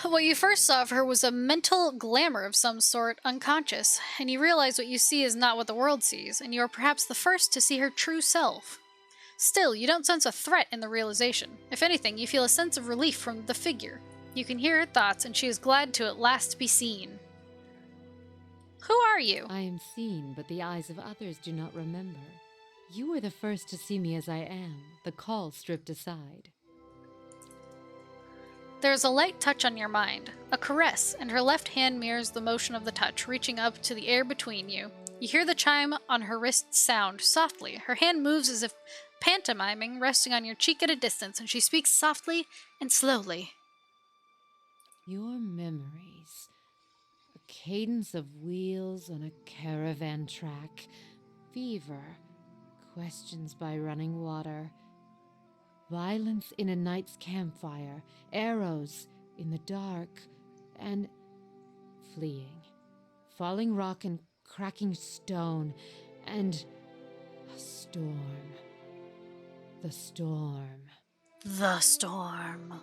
What you first saw of her was a mental glamour of some sort, unconscious, and you realize what you see is not what the world sees, and you are perhaps the first to see her true self. Still, you don't sense a threat in the realization. If anything, you feel a sense of relief from the figure. You can hear her thoughts, and she is glad to at last be seen. Who are you? I am seen, but the eyes of others do not remember. You were the first to see me as I am, the call stripped aside. There is a light touch on your mind, a caress, and her left hand mirrors the motion of the touch, reaching up to the air between you. You hear the chime on her wrist sound, softly. Her hand moves as if pantomiming, resting on your cheek at a distance, and she speaks softly and slowly. Your memories. A cadence of wheels on a caravan track. Fever. Questions by running water. Violence in a night's campfire, arrows in the dark, and fleeing. Falling rock and cracking stone, and a storm. The storm. The storm.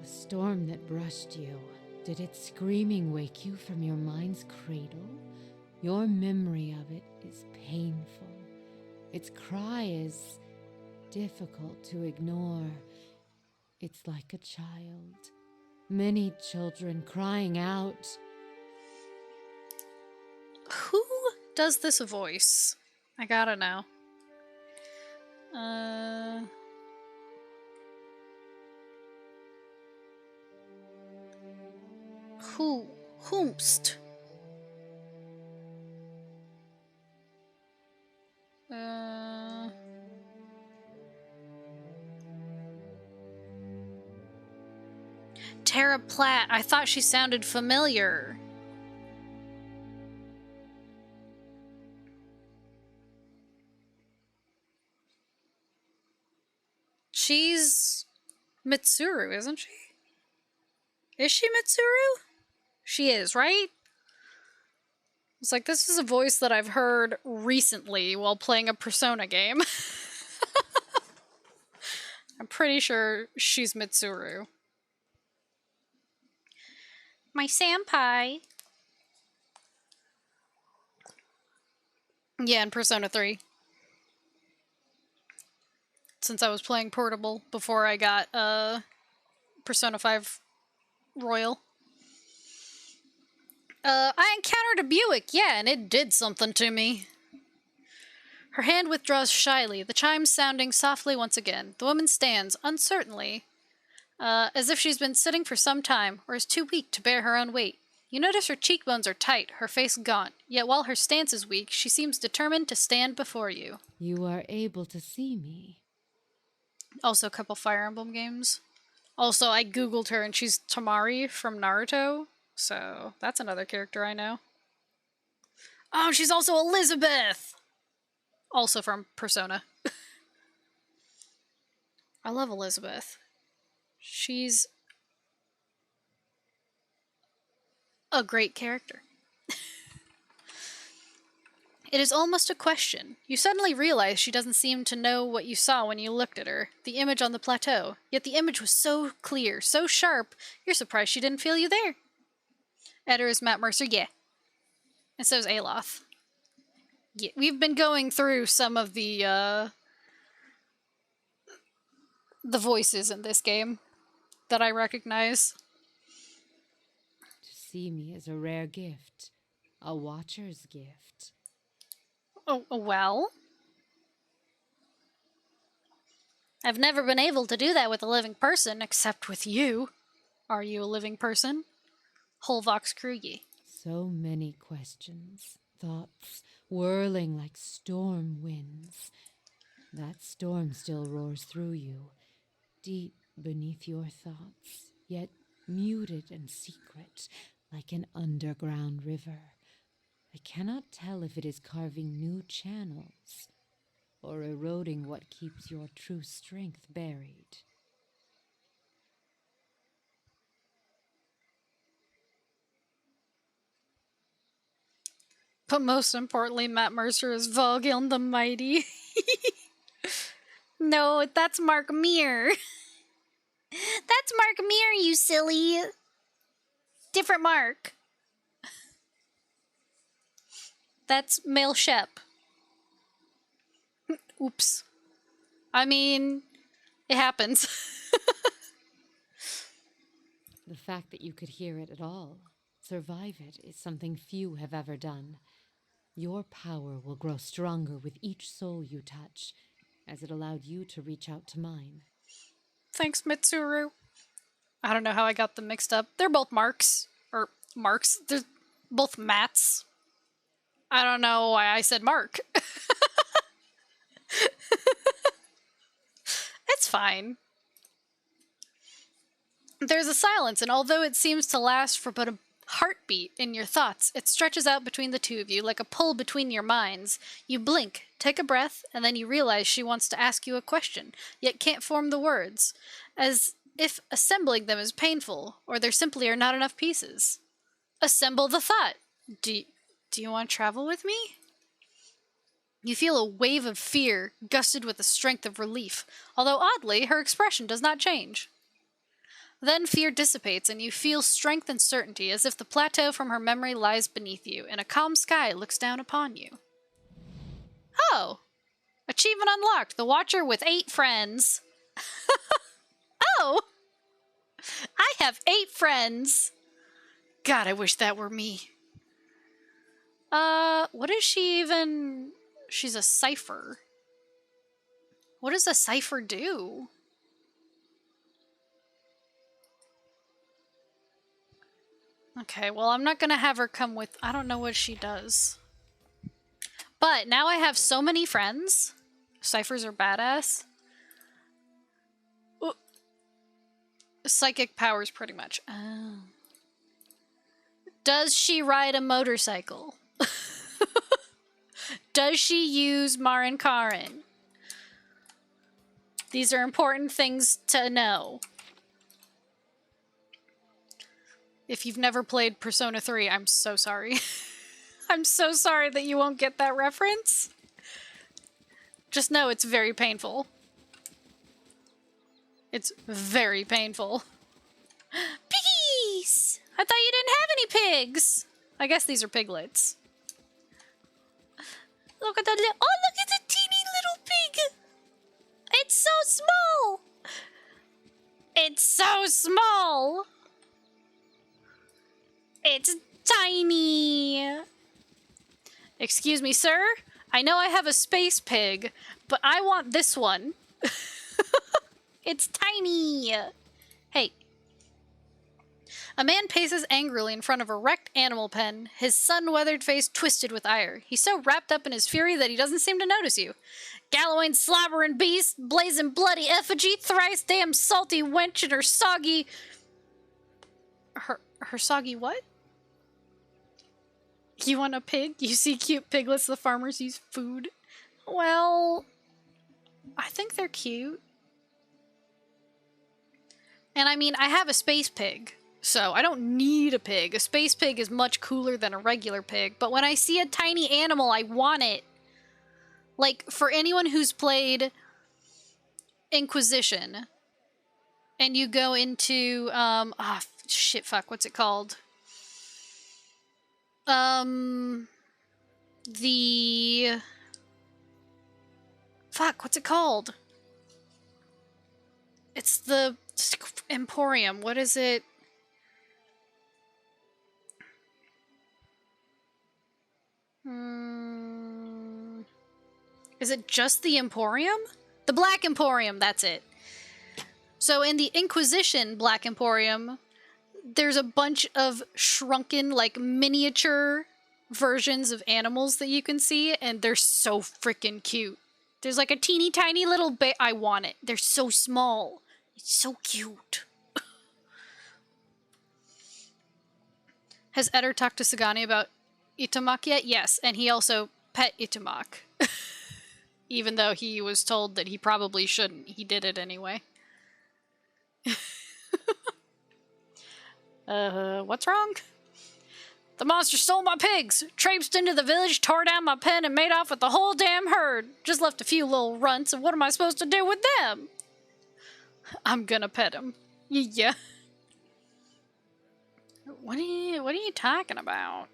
The storm that brushed you. Did its screaming wake you from your mind's cradle? Your memory of it is painful. Its cry is difficult to ignore. It's like a child. Many children crying out. Who does this voice? I gotta know. Whomst? Tara Platt. I thought she sounded familiar. She's Mitsuru, isn't she? Is she Mitsuru? She is, right? It's like, this is a voice that I've heard recently while playing a Persona game. I'm pretty sure she's Mitsuru. My senpai. Yeah, in Persona 3. since I was playing Portable before I got Persona 5 Royal. I encountered a Buick, yeah, and it did something to me. Her hand withdraws shyly, the chimes sounding softly once again. The woman stands, uncertainly, as if she's been sitting for some time, or is too weak to bear her own weight. You notice her cheekbones are tight, her face gaunt, yet while her stance is weak, she seems determined to stand before you. You are able to see me. Also a couple Fire Emblem games. Also, I googled her and she's Tamari from Naruto, so that's another character I know. Oh, she's also Elizabeth! Also from Persona. I love Elizabeth. She's a great character. It is almost a question. You suddenly realize she doesn't seem to know what you saw when you looked at her, the image on the plateau. Yet the image was so clear, so sharp, you're surprised she didn't feel you there. Editor is Matt Mercer, yeah. And so is Aloth. Yeah, we've been going through some of the voices in this game that I recognize. To see me is a rare gift, a watcher's gift. Oh, well. I've never been able to do that with a living person, except with you. Are you a living person? Holvox Krugi. So many questions, thoughts whirling like storm winds. That storm still roars through you, deep beneath your thoughts, yet muted and secret, like an underground river. I cannot tell if it is carving new channels or eroding what keeps your true strength buried. But most importantly, Matt Mercer is Volgiln the Mighty. No, that's Mark Meer. That's Mark Meer, you silly. Different Mark. That's Male Shep. Oops. I mean, it happens. The fact that you could hear it at all, survive it, is something few have ever done. Your power will grow stronger with each soul you touch, as it allowed you to reach out to mine. Thanks, Mitsuru. I don't know how I got them mixed up. They're both Marks. Or Marks. They're both Matts. I don't know why I said Mark. It's fine. There's a silence, and although it seems to last for but a heartbeat in your thoughts, it stretches out between the two of you like a pull between your minds. You blink, take a breath, and then you realize she wants to ask you a question, yet can't form the words, as if assembling them is painful, or there simply are not enough pieces. Assemble the thought. Do you want to travel with me? You feel a wave of fear, gusted with the strength of relief, although oddly, her expression does not change. Then fear dissipates, and you feel strength and certainty, as if the plateau from her memory lies beneath you, and a calm sky looks down upon you. Oh! Achievement unlocked, the Watcher with 8 friends. Oh! I have 8 friends! God, I wish that were me. What is she even... She's a cipher. What does a cipher do? Okay, well, I'm not gonna have her come with... I don't know what she does. But now I have so many friends. Ciphers are badass. Ooh. Psychic powers, pretty much. Oh. Does she ride a motorcycle? Does she use Marin Karin? These are important things to know. If you've never played Persona 3, I'm so sorry. I'm so sorry that you won't get that reference. Just know it's very painful. It's very painful. Piggies! I thought you didn't have any pigs! I guess these are piglets. Look at the look at the teeny little pig! It's so small! It's so small! It's tiny! Excuse me, sir? I know I have a space pig, but I want this one. It's tiny! Hey. A man paces angrily in front of a wrecked animal pen, his sun-weathered face twisted with ire. He's so wrapped up in his fury that he doesn't seem to notice you. Gallowing slobbering beast, blazing bloody effigy, thrice damn salty wench and her soggy... Her soggy what? You want a pig? You see cute piglets the farmers use food? Well... I think they're cute. And I mean, I have a space pig. So, I don't need a pig. A space pig is much cooler than a regular pig. But when I see a tiny animal, I want it. Like, for anyone who's played Inquisition, and you go into, what's it called? What's it called? It's the Emporium. What is it? Is it just the Emporium? The Black Emporium, that's it. So in the Inquisition Black Emporium, there's a bunch of shrunken, like, miniature versions of animals that you can see, and they're so freaking cute. There's like a teeny tiny little bit. I want it. They're so small. It's so cute. Has Eder talked to Sagani about Itamak yet? Yes, and he also pet Itamak. Even though he was told that he probably shouldn't. He did it anyway. What's wrong? The monster stole my pigs, traipsed into the village, tore down my pen, and made off with the whole damn herd. Just left a few little runts, and what am I supposed to do with them? I'm gonna pet him. Yeah. What are you talking about?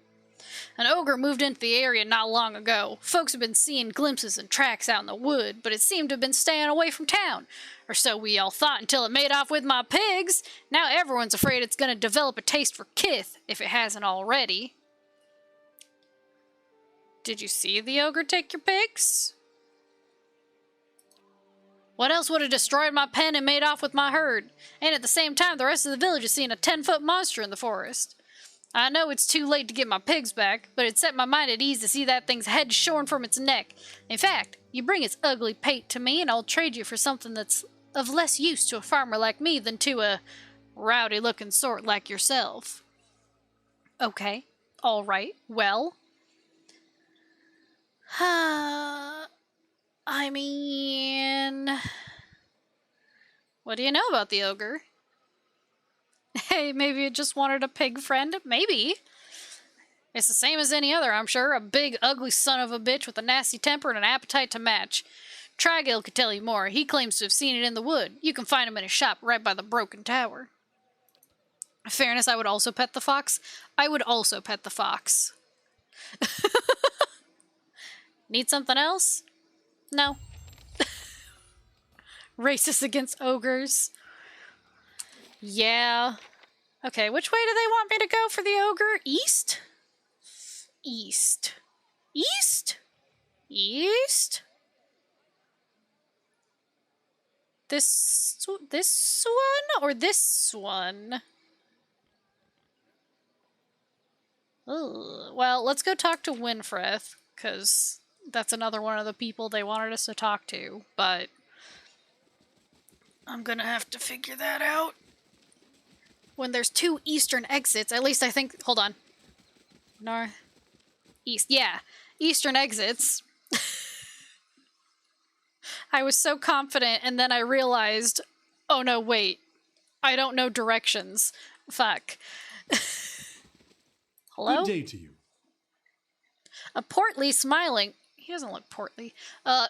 An ogre moved into the area not long ago. Folks have been seeing glimpses and tracks out in the wood, but it seemed to have been staying away from town. Or so we all thought until it made off with my pigs. Now everyone's afraid it's going to develop a taste for kith, if it hasn't already. Did you see the ogre take your pigs? What else would have destroyed my pen and made off with my herd? And at the same time, the rest of the village is seeing a 10-foot monster in the forest. I know it's too late to get my pigs back, but it set my mind at ease to see that thing's head shorn from its neck. In fact, you bring its ugly pate to me and I'll trade you for something that's of less use to a farmer like me than to a rowdy-looking sort like yourself. Okay, all right, well... I mean... What do you know about the ogre? Hey, maybe it just wanted a pig friend? Maybe. It's the same as any other, I'm sure. A big, ugly son of a bitch with a nasty temper and an appetite to match. Trigil could tell you more. He claims to have seen it in the wood. You can find him in a shop right by the broken tower. In fairness, I would also pet the fox. I would also pet the fox. Need something else? No. Racist against ogres. Yeah. Okay, which way do they want me to go for the ogre? East? East. East? East? This one or this one? Ugh. Well, let's go talk to Winfrith, because that's another one of the people they wanted us to talk to, but I'm gonna have to figure that out. When there's two eastern exits, at least I think, hold on. North, east, yeah, eastern exits. I was so confident, and then I realized, oh no, wait, I don't know directions. Fuck. Hello? Good day to you. A portly, smiling... He doesn't look portly.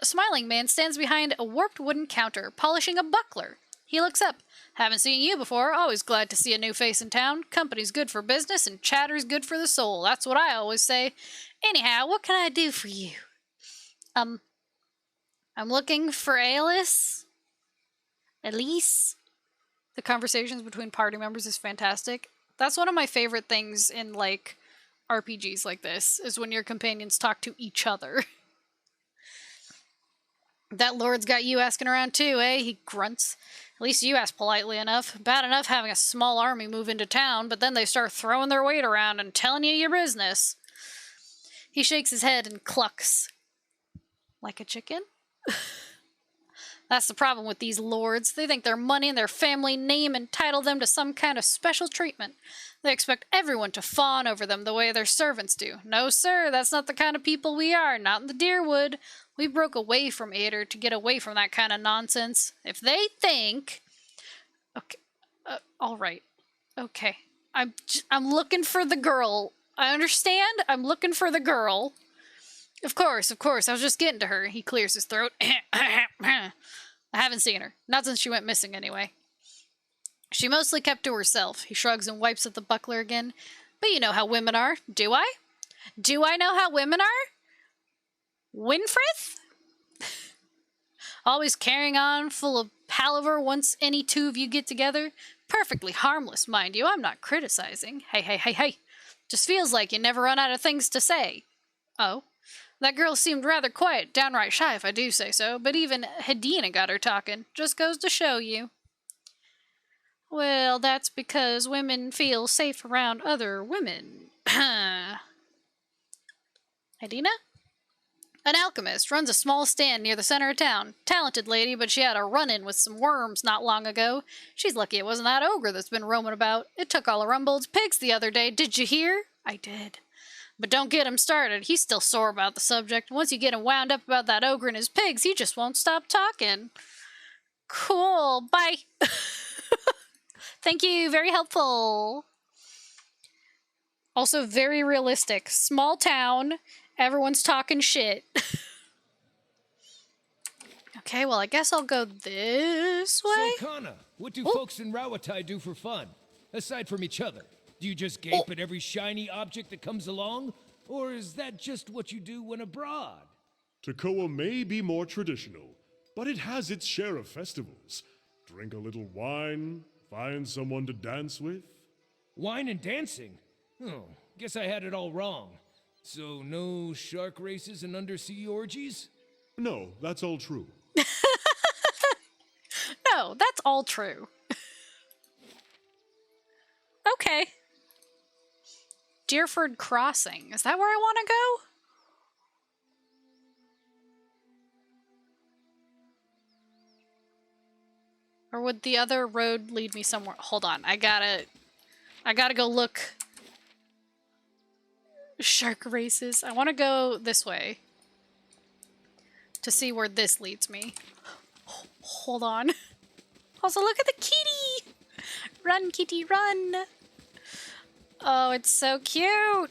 Smiling man stands behind a warped wooden counter, polishing a buckler. He looks up. Haven't seen you before. Always glad to see a new face in town. Company's good for business, and chatter's good for the soul. That's what I always say. Anyhow, what can I do for you? I'm looking for Aelis. Elise. The conversations between party members is fantastic. That's one of my favorite things in, like, RPGs like this, is when your companions talk to each other. That lord's got you asking around too, eh? He grunts. At least you asked politely enough. Bad enough having a small army move into town, but then they start throwing their weight around and telling you your business. He shakes his head and clucks. Like a chicken? That's the problem with these lords. They think their money and their family name entitle them to some kind of special treatment. They expect everyone to fawn over them the way their servants do. No, sir, that's not the kind of people we are. Not in the Deerwood. We broke away from Ader to get away from that kind of nonsense. If they think... Okay. All right. Okay. I'm looking for the girl. I understand. I'm looking for the girl. Of course. I was just getting to her. He clears his throat. I haven't seen her. Not since she went missing, anyway. She mostly kept to herself. He shrugs and wipes at the buckler again. But you know how women are. Do I? Do I know how women are? Winfrith? Always carrying on, full of palaver once any two of you get together. Perfectly harmless, mind you. I'm not criticizing. Hey. Just feels like you never run out of things to say. Oh? That girl seemed rather quiet, downright shy if I do say so, but even Hedina got her talking. Just goes to show you. Well, that's because women feel safe around other women. Hedina? An alchemist, runs a small stand near the center of town. Talented lady, but she had a run-in with some worms not long ago. She's lucky it wasn't that ogre that's been roaming about. It took all of Rumbold's pigs the other day. Did you hear? I did. But don't get him started. He's still sore about the subject. Once you get him wound up about that ogre and his pigs, he just won't stop talking. Cool. Bye. Thank you. Very helpful. Also very realistic. Small town. Everyone's talking shit. Okay, well, I guess I'll go this way. So, Kana, what do folks in Rawatai do for fun? Aside from each other? Do you just gape at every shiny object that comes along? Or is that just what you do when abroad? Tekoa may be more traditional, but it has its share of festivals. Drink a little wine, find someone to dance with. Wine and dancing? Oh, guess I had it all wrong. So no shark races and undersea orgies? No, that's all true. No, that's all true. Okay. Deerford Crossing. Is that where I want to go? Or would the other road lead me somewhere? Hold on. I gotta go look. Shark races. I want to go this way. To see where this leads me. Hold on. Also, look at the kitty! Run, kitty, run! Oh, it's so cute!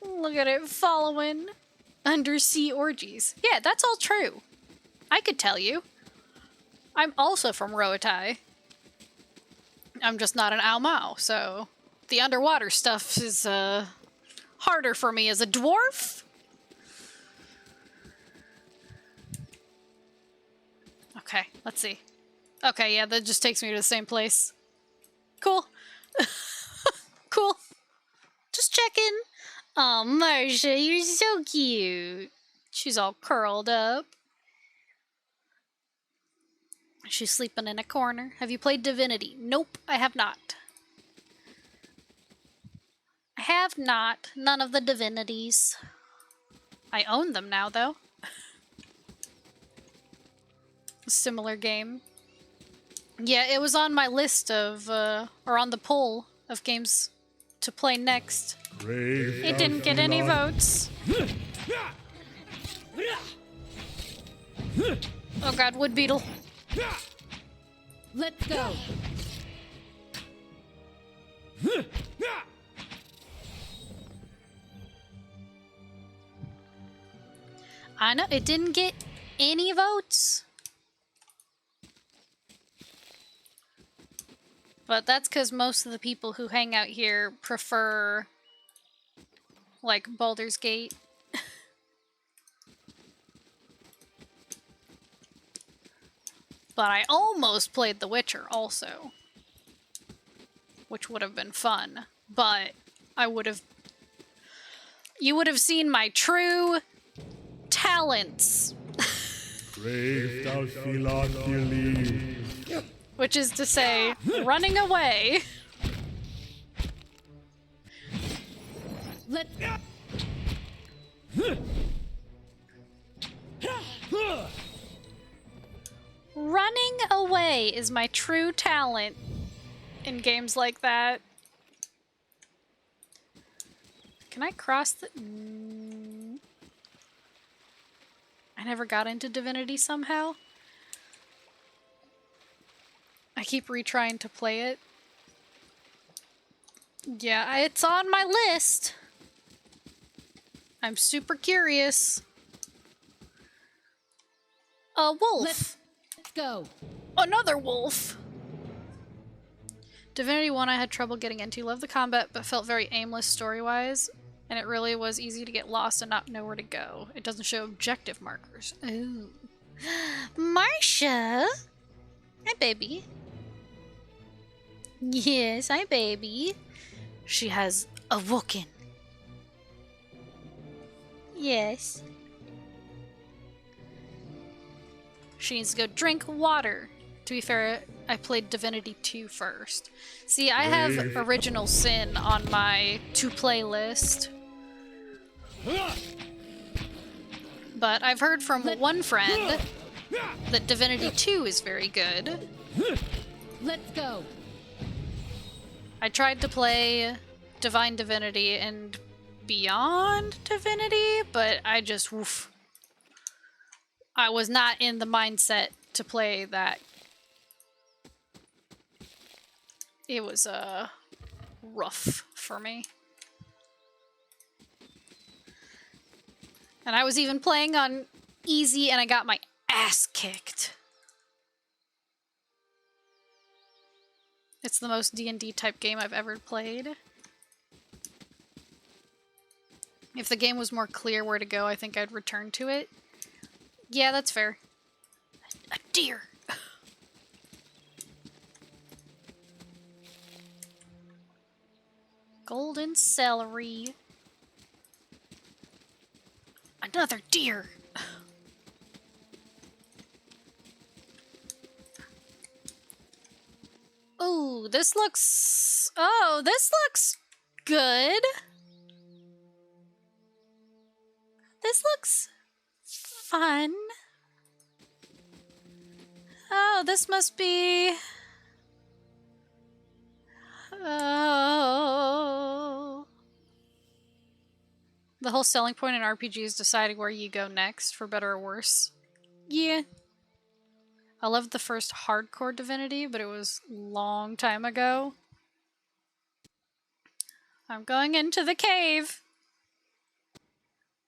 Look at it following. Undersea orgies. Yeah, that's all true. I could tell you. I'm also from Roatai. I'm just not an Ao Mao, so the underwater stuff is harder for me as a dwarf. Okay, let's see. Okay, yeah, that just takes me to the same place. Cool. Cool. Just checking. Oh, Marcia, you're so cute. She's all curled up. She's sleeping in a corner. Have you played Divinity? Nope, I have not. I have not. None of the divinities. I own them now, though. A similar game. Yeah, it was on my list of, or on the poll of games to play next. It didn't get any votes. Oh god, wood beetle. Let's go. I know, it didn't get any votes. But that's because most of the people who hang out here prefer, like, Baldur's Gate. But I almost played The Witcher also, which would have been fun. But you would have seen my true talents. Which is to say, running away. Running away is my true talent in games like that. Can I cross the... I never got into Divinity somehow. I keep retrying to play it. Yeah, it's on my list. I'm super curious. A wolf. Let's go. Another wolf. Divinity 1 I had trouble getting into. Loved the combat, but felt very aimless story-wise. And it really was easy to get lost and not know where to go. It doesn't show objective markers. Ooh. Marcia! Hi, baby. Yes, hi, baby. She has awoken. Yes. She needs to go drink water. To be fair, I played Divinity 2 first. See, I have Original Sin on my to-play list. But I've heard from one friend that Divinity 2 is very good. Let's go. I tried to play Divine Divinity and Beyond Divinity, but I just, woof. I was not in the mindset to play that. It was, rough for me. And I was even playing on easy and I got my ass kicked. It's the most D&D type game I've ever played. If the game was more clear where to go, I think I'd return to it. Yeah, that's fair. A deer. Golden celery. Another deer. Ooh, this looks... Oh, this looks good. This looks fun. Oh, this must be... Oh. The whole selling point in RPG is deciding where you go next, for better or worse. Yeah. I loved the first hardcore Divinity, but it was a long time ago. I'm going into the cave.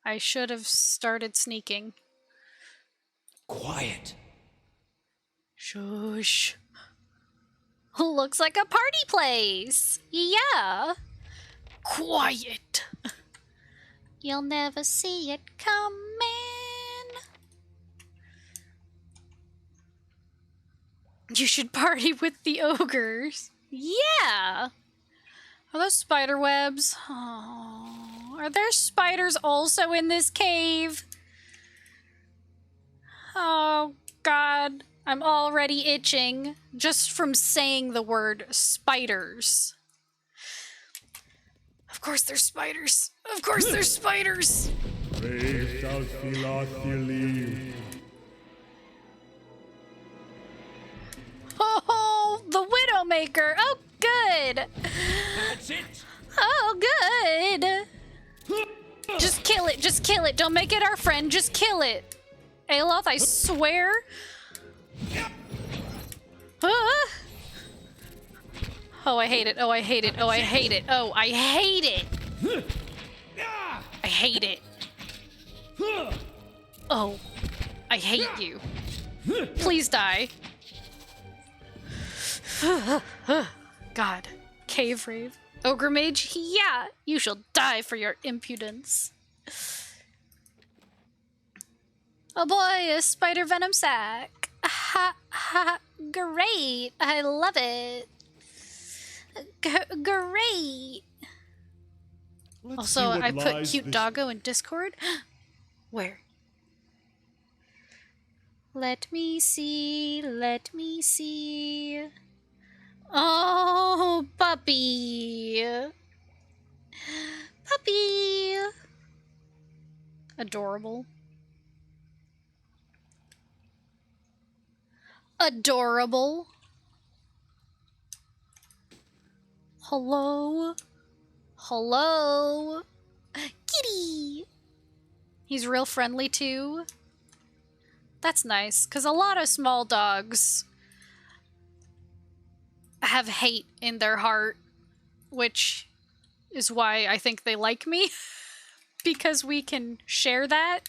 I should have started sneaking. Quiet. Shush. Looks like a party place. Yeah. Quiet. You'll never see it coming. You should party with the ogres. Yeah. Are those spider webs? Oh, are there spiders also in this cave? Oh, God. I'm already itching just from saying the word spiders. Of course there's spiders. Of course there's spiders. Oh, the Widowmaker. Oh, good. That's it. Oh, good. Just kill it. Just kill it. Don't make it our friend. Just kill it. Aloth, I swear. Ah. Oh, I hate it. Oh, I hate it. Oh, I hate it. Oh, I hate it. I hate it. Oh, I hate you. Please die. God. Cave Rave. Ogre Mage? Yeah, you shall die for your impudence. Oh boy, a spider venom sac. Ha ha! Great! I love it. Great. Let's Also, see what I put lies cute this- doggo in Discord. Where? Let me see. Let me see. Oh, puppy. Puppy. Adorable. Adorable. Hello? Hello? Kitty! He's real friendly too. That's nice, because a lot of small dogs have hate in their heart, which is why I think they like me, because we can share that.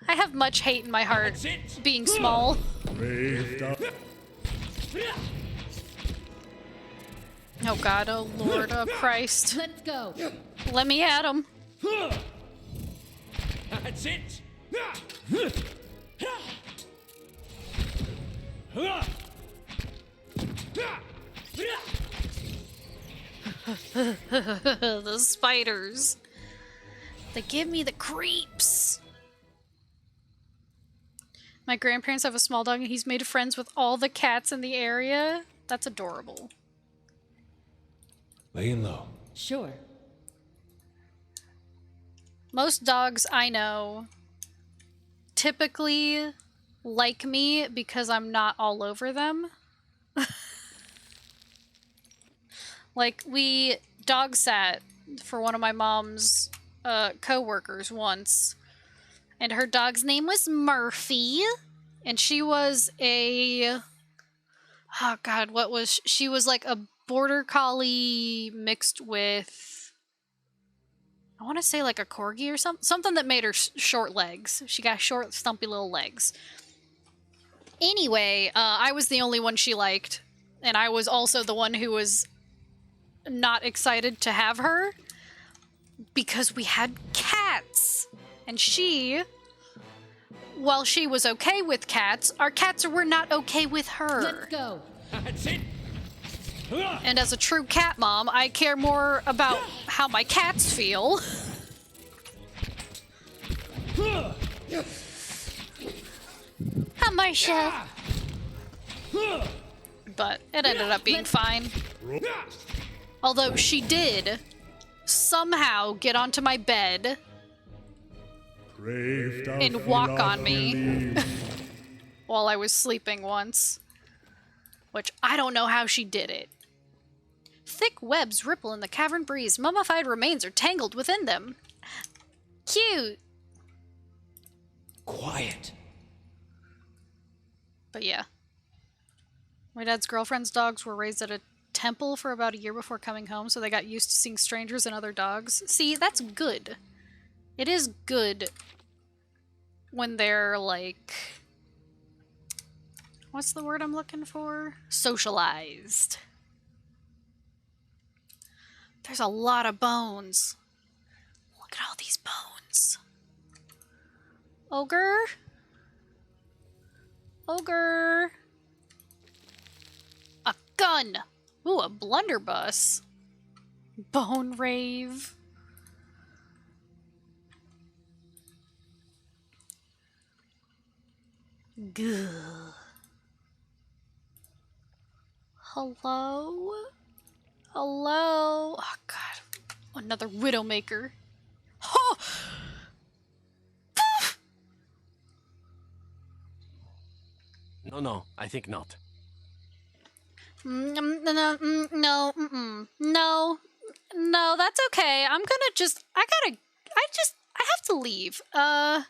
I have much hate in my heart, being small. Brave dog. Oh God, oh Lord, oh Christ. Let's go. Let me at him. That's it! The spiders. They give me the creeps. My grandparents have a small dog and he's made friends with all the cats in the area. That's adorable. Laying low. Sure. Most dogs I know typically like me because I'm not all over them. Like, we dog sat for one of my mom's co-workers once, and her dog's name was Murphy, and she was a... Oh God, what was... She was like a border collie mixed with... I want to say like a corgi or something that made her short legs. She got short, stumpy little legs. Anyway, I was the only one she liked, and I was also the one who was not excited to have her because we had cats. And she, while she was okay with cats, our cats were not okay with her. Let's go. That's it! And as a true cat mom, I care more about how my cats feel. Hi, Marcia. But it ended up being fine. Although she did somehow get onto my bed Brave dog and walk off on me relief. while I was sleeping once. Which I don't know how she did it. Thick webs ripple in the cavern breeze. Mummified remains are tangled within them. Cute. Quiet. But yeah. My dad's girlfriend's dogs were raised at a temple for about a year before coming home, so they got used to seeing strangers and other dogs. See, that's good. It is good when they're like... What's the word I'm looking for? Socialized. There's a lot of bones. Look at all these bones. Ogre? Ogre? A gun! Ooh, a blunderbuss. Bone rave. Gah. Hello? Hello? Oh, God. Another Widowmaker. Oh! No, I think not. No, that's okay. I have to leave. I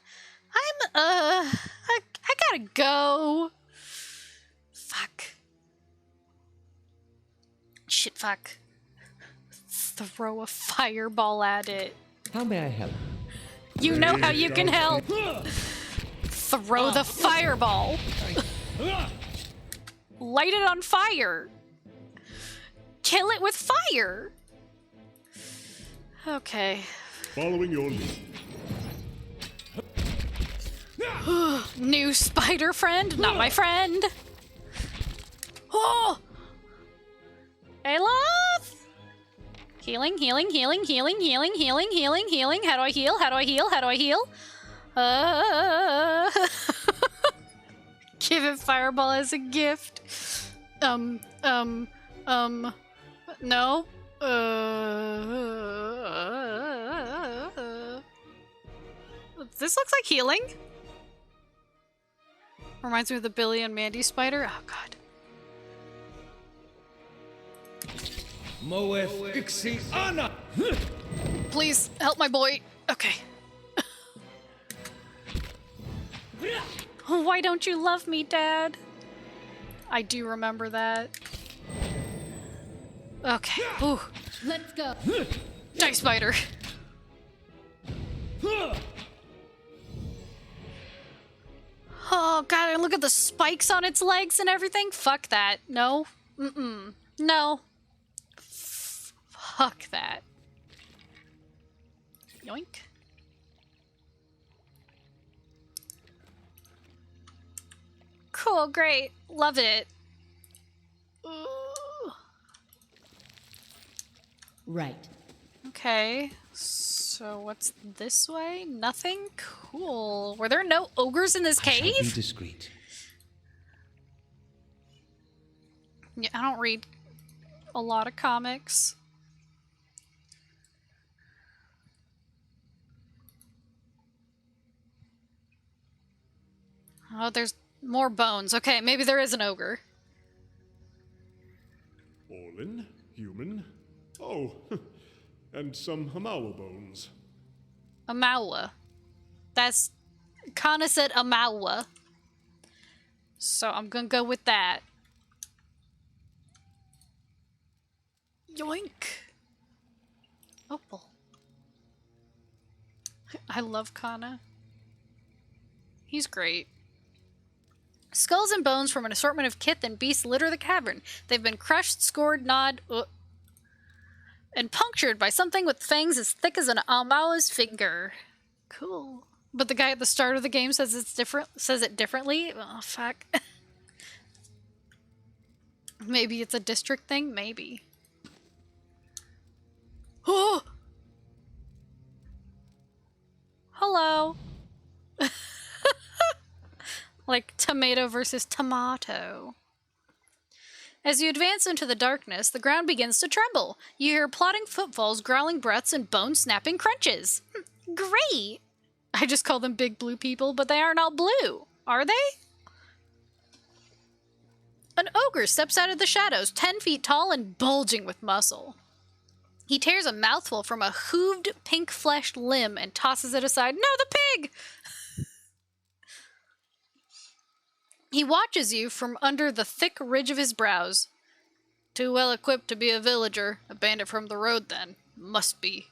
gotta go. Fuck. Shit, fuck. Throw a fireball at it. How may I help? You know how you can help. Throw the fireball. Light it on fire. Kill it with fire. Okay. Following your lead. New spider friend, not my friend. Oh! Aloth! Healing, healing, healing, healing, healing, healing, healing, healing. How do I heal? How do I heal? How do I heal? Give it fireball as a gift. No. This looks like healing. Reminds me of the Billy and Mandy spider. Oh god. Moeth Ixi Anna! Please help my boy. Okay. Why don't you love me, Dad? I do remember that. Okay. Ooh. Let's go. Die spider. Oh god, and look at the spikes on its legs and everything. Fuck that. No. Mm-mm. No. Fuck that. Yoink. Cool, great. Love it. Ooh. Right. Okay. So what's this way? Nothing? Cool. Were there no ogres in this I shall be cave? discreet. Yeah, I don't read a lot of comics. Oh, there's more bones. Okay, maybe there is an ogre. Orlin, human. Oh, and some Hamawa bones. A Maua. That's... Kana said a Maua. So I'm gonna go with that. Yoink. Opal. I love Kana. He's great. Skulls and bones from an assortment of kith and beasts litter the cavern. They've been crushed, scored, gnawed, and punctured by something with fangs as thick as an Almao's finger. Cool. But the guy at the start of the game says it's different. Says it differently. Oh fuck. Maybe it's a district thing. Maybe. Oh. Hello. Like tomato versus tomato. As you advance into the darkness, the ground begins to tremble. You hear plodding footfalls, growling breaths, and bone-snapping crunches. Great! I just call them big blue people, but they aren't all blue, are they? An ogre steps out of the shadows, 10 feet tall and bulging with muscle. He tears a mouthful from a hooved, pink-fleshed limb and tosses it aside. No, the pig! He watches you from under the thick ridge of his brows. Too well equipped to be a villager. A bandit from the road, then. Must be.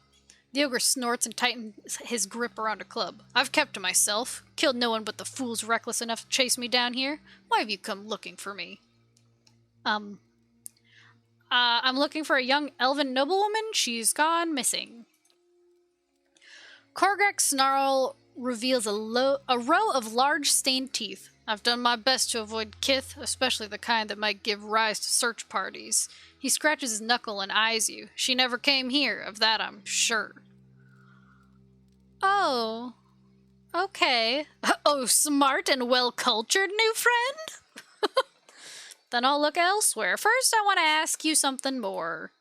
The ogre snorts and tightens his grip around a club. I've kept to myself. Killed no one but the fools reckless enough to chase me down here. Why have you come looking for me? I'm looking for a young elven noblewoman. She's gone missing. Korgrek's snarl reveals a row of large stained teeth. I've done my best to avoid kith, especially the kind that might give rise to search parties. He scratches his knuckle and eyes you. She never came here, of that I'm sure. Oh. Okay. Oh, smart and well-cultured new friend? Then I'll look elsewhere. First, I want to ask you something more.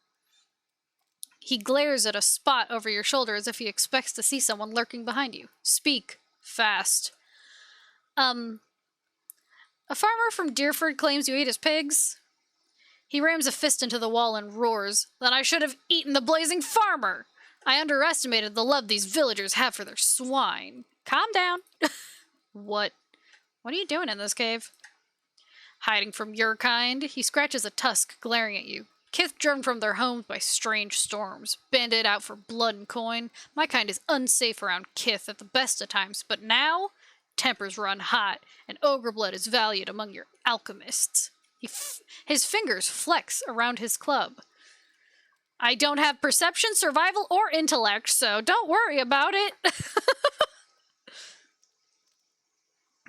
He glares at a spot over your shoulder as if he expects to see someone lurking behind you. Speak. Fast. A farmer from Deerford claims you ate his pigs. He rams a fist into the wall and roars. Then I should have eaten the blazing farmer. I underestimated the love these villagers have for their swine. Calm down. What? What are you doing in this cave? Hiding from your kind. He scratches a tusk, glaring at you. Kith driven from their homes by strange storms. Banded out for blood and coin. My kind is unsafe around Kith at the best of times, but now... tempers run hot, and ogre blood is valued among your alchemists. His fingers flex around his club. I don't have perception, survival, or intellect, so don't worry about it.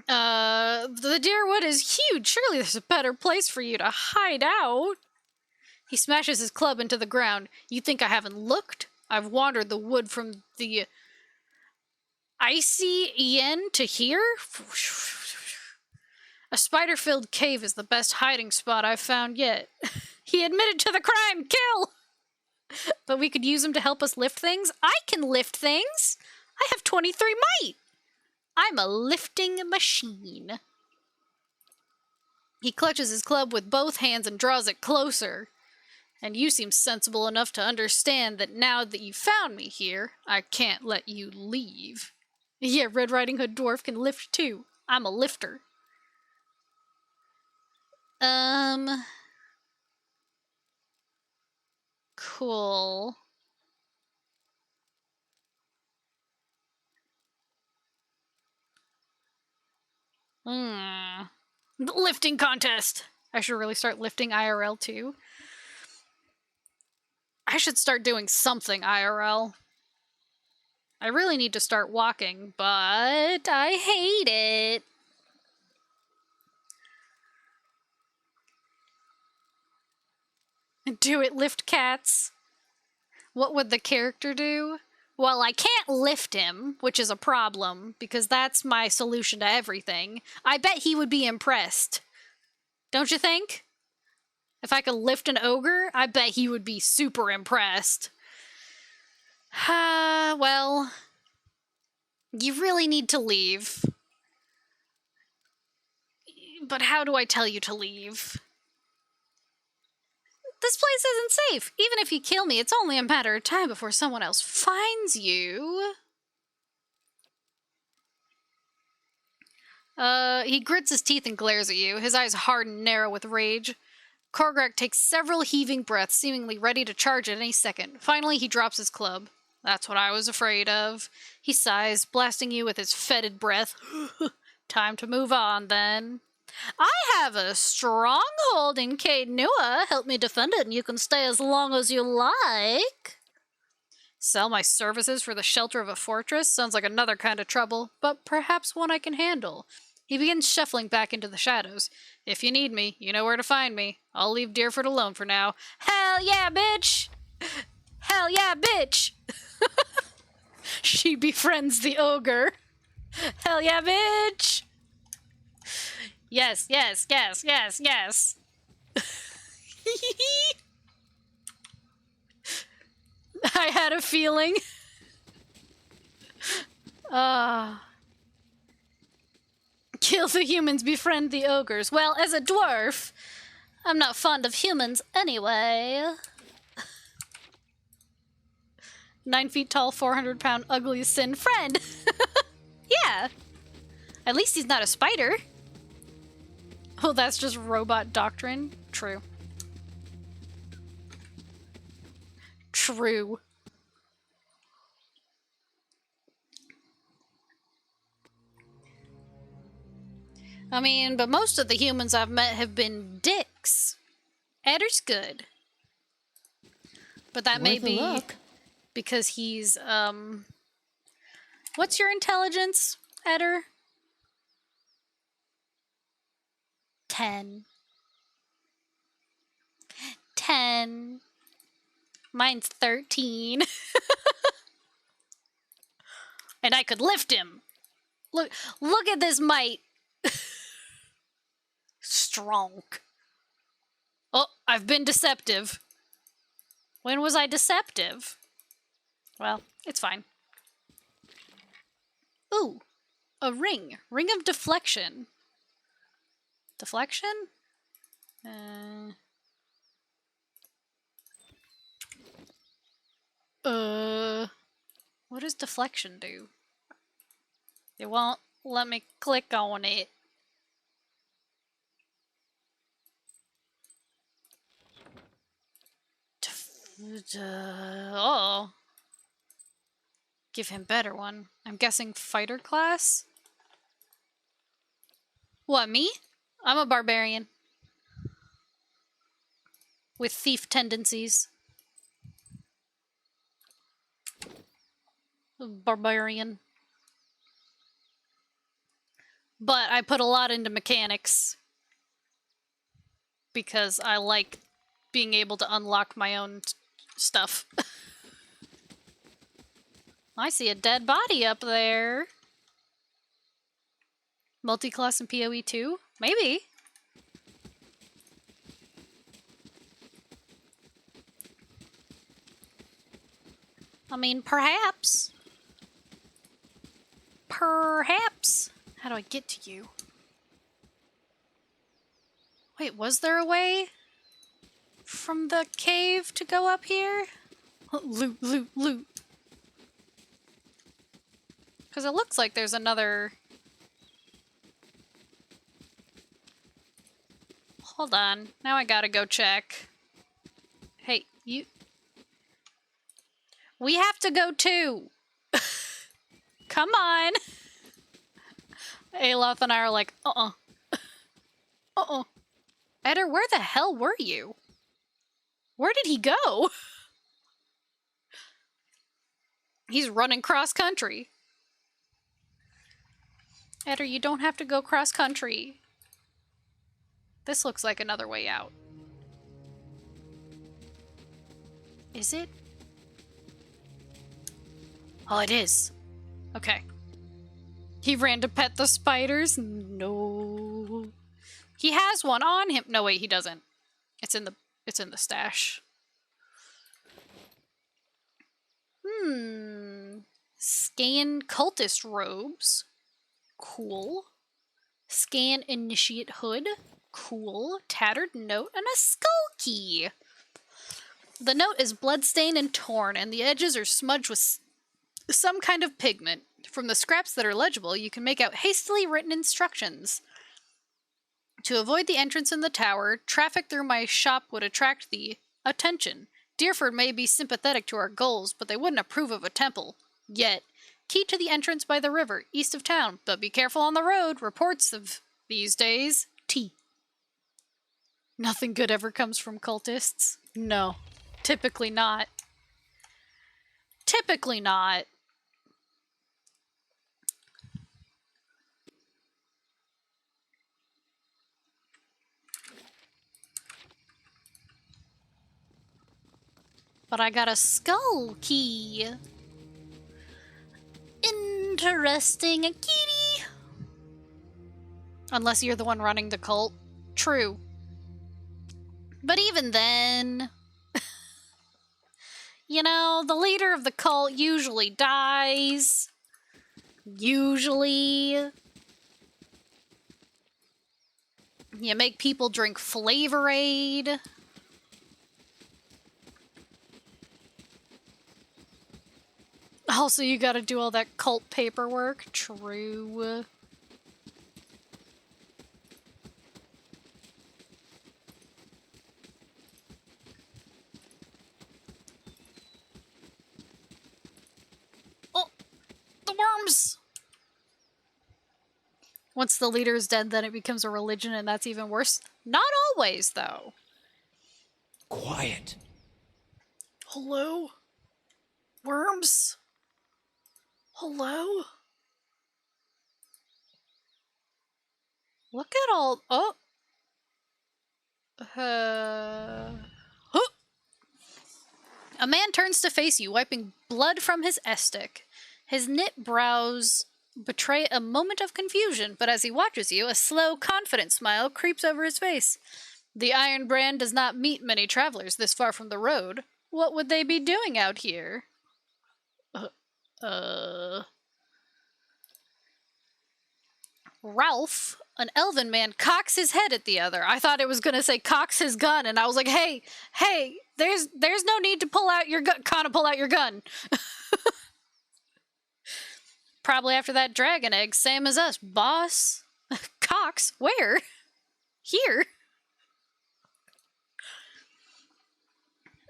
The Deerwood is huge. Surely there's a better place for you to hide out. He smashes his club into the ground. You think I haven't looked? I've wandered the wood from the icy yen to here. A spider-filled cave is the best hiding spot I've found yet. He admitted to the crime. Kill! But we could use him to help us lift things. I can lift things. I have 23 might. I'm a lifting machine. He clutches his club with both hands and draws it closer. And you seem sensible enough to understand that now that you found me here, I can't let you leave. Yeah, Red Riding Hood Dwarf can lift too. I'm a lifter. Cool. Lifting contest. I should really start lifting IRL too. I should start doing something IRL. I really need to start walking, but I hate it. Do it, lift cats. What would the character do? Well, I can't lift him, which is a problem, because that's my solution to everything. I bet he would be impressed. Don't you think? If I could lift an ogre, I bet he would be super impressed. Well, you really need to leave. But how do I tell you to leave? This place isn't safe. Even if you kill me, it's only a matter of time before someone else finds you. He grits his teeth and glares at you, his eyes hard and narrow with rage. Korgrak takes several heaving breaths, seemingly ready to charge at any second. Finally, he drops his club. That's what I was afraid of. He sighs, blasting you with his fetid breath. Time to move on, then. I have a stronghold in Caed Nua. Help me defend it, and you can stay as long as you like. Sell my services for the shelter of a fortress? Sounds like another kind of trouble, but perhaps one I can handle. He begins shuffling back into the shadows. If you need me, you know where to find me. I'll leave Deerford alone for now. Hell yeah, bitch! Hell yeah, bitch! She befriends the ogre. Hell yeah, bitch! Yes, yes, yes, yes, yes. I had a feeling. Kill the humans, befriend the ogres. Well, as a dwarf, I'm not fond of humans anyway. 9 feet tall, 400-pound, ugly sin friend. Yeah. At least he's not a spider. Oh, that's just robot doctrine? True. True. I mean, but most of the humans I've met have been dicks. Edder's good. But that may be because he's, what's your intelligence, Edder? 10. 10. Mine's 13. And I could lift him. Look at this might. Strong. Oh, I've been deceptive. When was I deceptive? Well, it's fine. Ooh, a ring. Ring of deflection. Deflection? What does deflection do? It won't let me click on it. Oh. Give him better one. I'm guessing fighter class? What, me? I'm a barbarian. With thief tendencies. Barbarian. But I put a lot into mechanics because I like being able to unlock my own stuff. I see a dead body up there. Multi-class and PoE 2? Maybe. I mean, perhaps. Perhaps. How do I get to you? Wait, was there a way from the cave to go up here? Loot, loot, loot. Because it looks like there's another... Hold on. Now I gotta go check. Hey, you... We have to go too! Come on! Aloth and I are like, uh-uh. Uh-uh. Eder, where the hell were you? Where did he go? He's running cross-country. Eder, you don't have to go cross-country. This looks like another way out. Is it? Oh, it is. Okay. He ran to pet the spiders? No. He has one on him. No, wait, he doesn't. It's in the stash. Scan cultist robes. Cool. Scan initiate hood. Cool. Tattered note and a skull key. The note is bloodstained and torn, and the edges are smudged with some kind of pigment. From the scraps that are legible, you can make out hastily written instructions. To avoid the entrance in the tower, traffic through my shop would attract the attention. Deerford may be sympathetic to our goals, but they wouldn't approve of a temple. Yet. Key to the entrance by the river, east of town. But be careful on the road. Reports of these days. T. Nothing good ever comes from cultists. No. Typically not. Typically not. But I got a skull key. Interesting, a kitty. Unless you're the one running the cult. True. But even then... you know, the leader of the cult usually dies. Usually. You make people drink Flavor Aid. Also, you gotta do all that cult paperwork. True. Oh! The worms! Once the leader is dead, then it becomes a religion, and that's even worse. Not always, though. Quiet. Hello? Worms? Hello? Look at all... Oh! Huh. A man turns to face you, wiping blood from his estic. His knit brows betray a moment of confusion, but as he watches you, a slow, confident smile creeps over his face. The Iron Brand does not meet many travelers this far from the road. What would they be doing out here? Ralph, an elven man, cocks his head at the other. I thought it was gonna say cocks his gun, and I was like, hey, there's no need to pull out your gun. Kinda pull out your gun. Probably after that dragon egg, same as us, boss. Cox? Where? Here?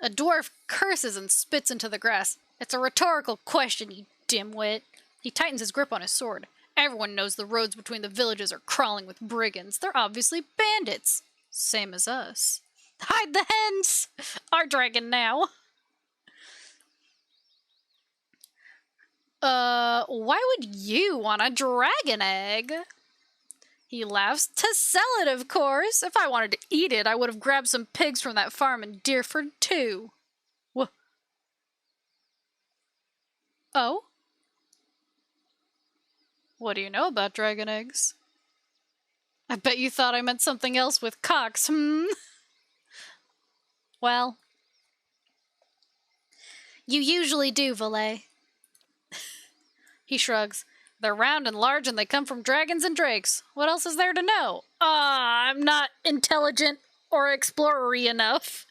A dwarf curses and spits into the grass. It's a rhetorical question, you dimwit. He tightens his grip on his sword. Everyone knows the roads between the villages are crawling with brigands. They're obviously bandits. Same as us. Hide the hens! Our dragon now. Why would you want a dragon egg? He laughs. To sell it, of course. If I wanted to eat it, I would have grabbed some pigs from that farm in Deerford, too. Wha- Oh? What do you know about dragon eggs? I bet you thought I meant something else with cocks, Well, you usually do, Valet. He shrugs. They're round and large and they come from dragons and drakes. What else is there to know? I'm not intelligent or explorer-y enough.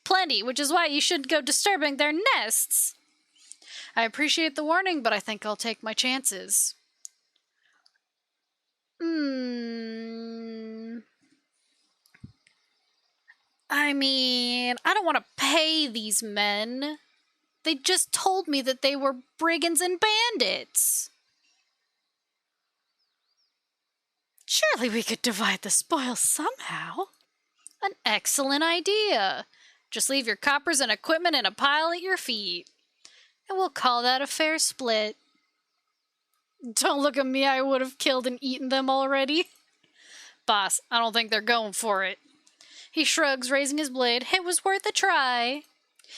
Plenty, which is why you shouldn't go disturbing their nests. I appreciate the warning, but I think I'll take my chances. I mean, I don't want to pay these men. They just told me that they were brigands and bandits. Surely we could divide the spoils somehow. An excellent idea. Just leave your coppers and equipment in a pile at your feet. And we'll call that a fair split. Don't look at me, I would have killed and eaten them already. Boss, I don't think they're going for it. He shrugs, raising his blade. It was worth a try.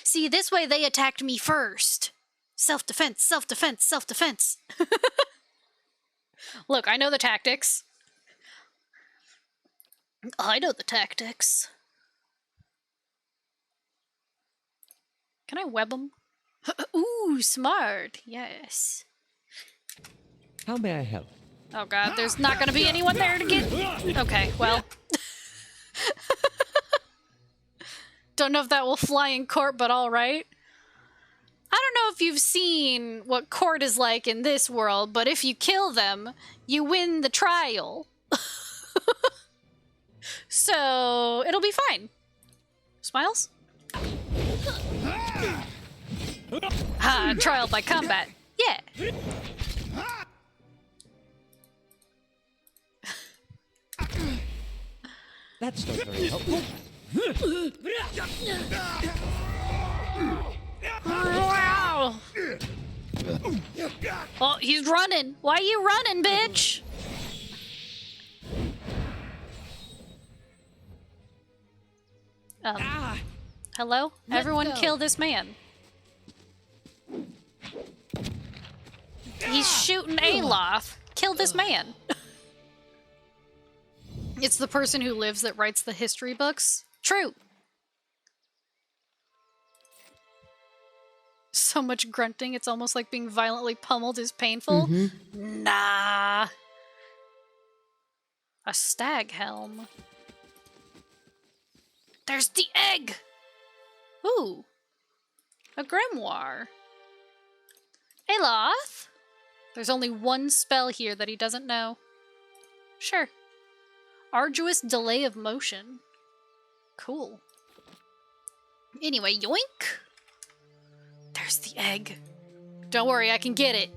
See, this way they attacked me first. Self-defense, self-defense, self-defense. Look, I know the tactics. I know the tactics. Can I web them? Ooh, smart. Yes. How may I help? Oh god, there's not gonna be anyone there to get... Okay, well. Don't know if that will fly in court, but alright. I don't know if you've seen what court is like in this world, but if you kill them, you win the trial. So, it'll be fine. Smiles? Trial by combat. Yeah. That's not very helpful. Wow. Oh, he's running. Why are you running, bitch? Hello? Everyone kill this man. He's shooting Aloth. Kill this man. It's the person who lives that writes the history books. True. So much grunting, it's almost like being violently pummeled is painful. Nah. A stag helm. There's the egg! Ooh. A grimoire. Aloth? There's only one spell here that he doesn't know. Sure. Arduous delay of motion. Cool. Anyway, yoink! There's the egg. Don't worry, I can get it.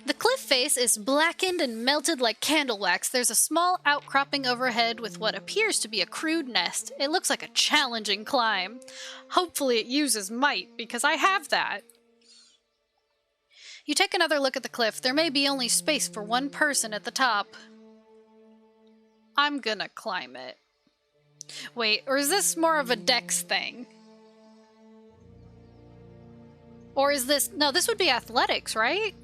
The cliff face is blackened and melted like candle wax. There's a small outcropping overhead with what appears to be a crude nest. It looks like a challenging climb. Hopefully it uses might, because I have that. You take another look at the cliff. There may be only space for one person at the top. I'm gonna climb it. Wait, or is this more of a dex thing? Or is this... No, this would be athletics, right?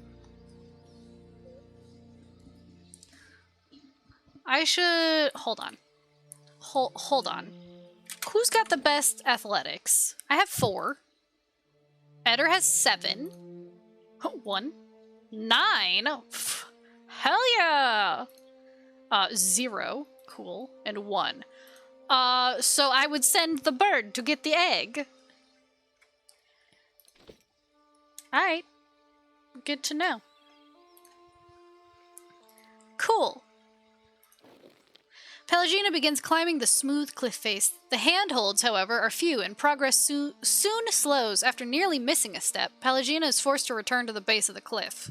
I should... Hold on. Hold on. Who's got the best athletics? I have 4. Eder has 7. 1. 9. Hell yeah! 0. Cool. And 1. So I would send the bird to get the egg. Alright. Good to know. Cool. Pelagina begins climbing the smooth cliff face. The handholds, however, are few, and progress soon slows. After nearly missing a step, Pelagina is forced to return to the base of the cliff.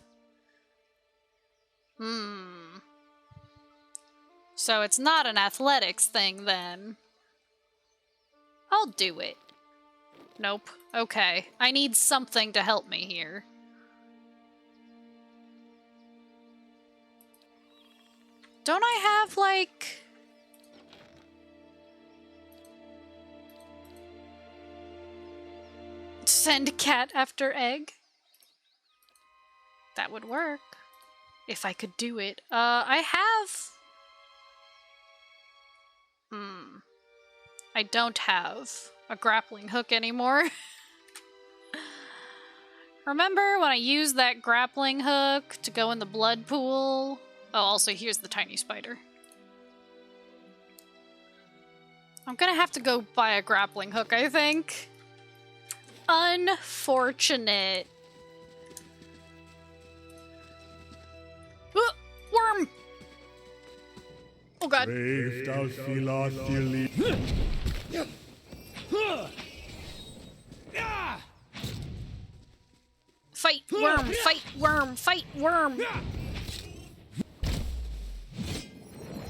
So it's not an athletics thing, then. I'll do it. Nope. Okay. I need something to help me here. Don't I have, like... Send cat after egg? That would work. If I could do it. I have... I don't have a grappling hook anymore. Remember when I used that grappling hook to go in the blood pool? Oh, also here's the tiny spider. I'm gonna have to go buy a grappling hook, I think. Unfortunate. Worm! Oh god. Fight worm, fight worm, fight worm.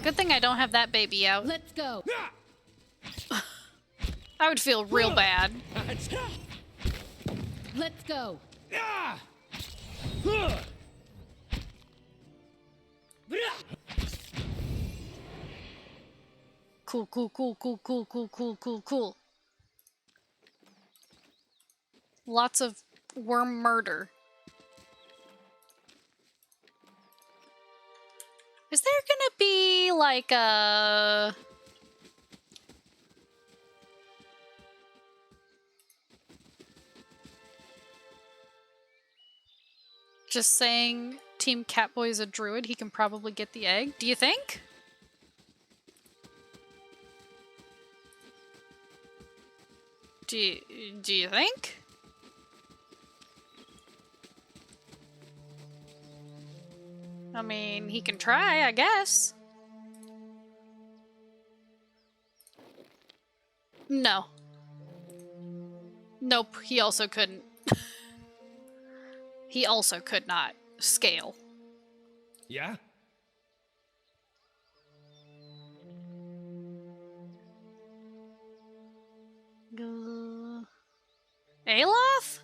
Good thing I don't have that baby out. Let's go. I would feel real bad. Let's go. Cool, cool, cool, cool, cool, cool, cool, cool, cool. Lots of worm murder. Is there gonna be like a... Just saying Team Catboy is a druid, he can probably get the egg. Do you think? Do you think? I mean, he can try, I guess. No. Nope, he also couldn't. He also could not scale. Yeah? Aloth?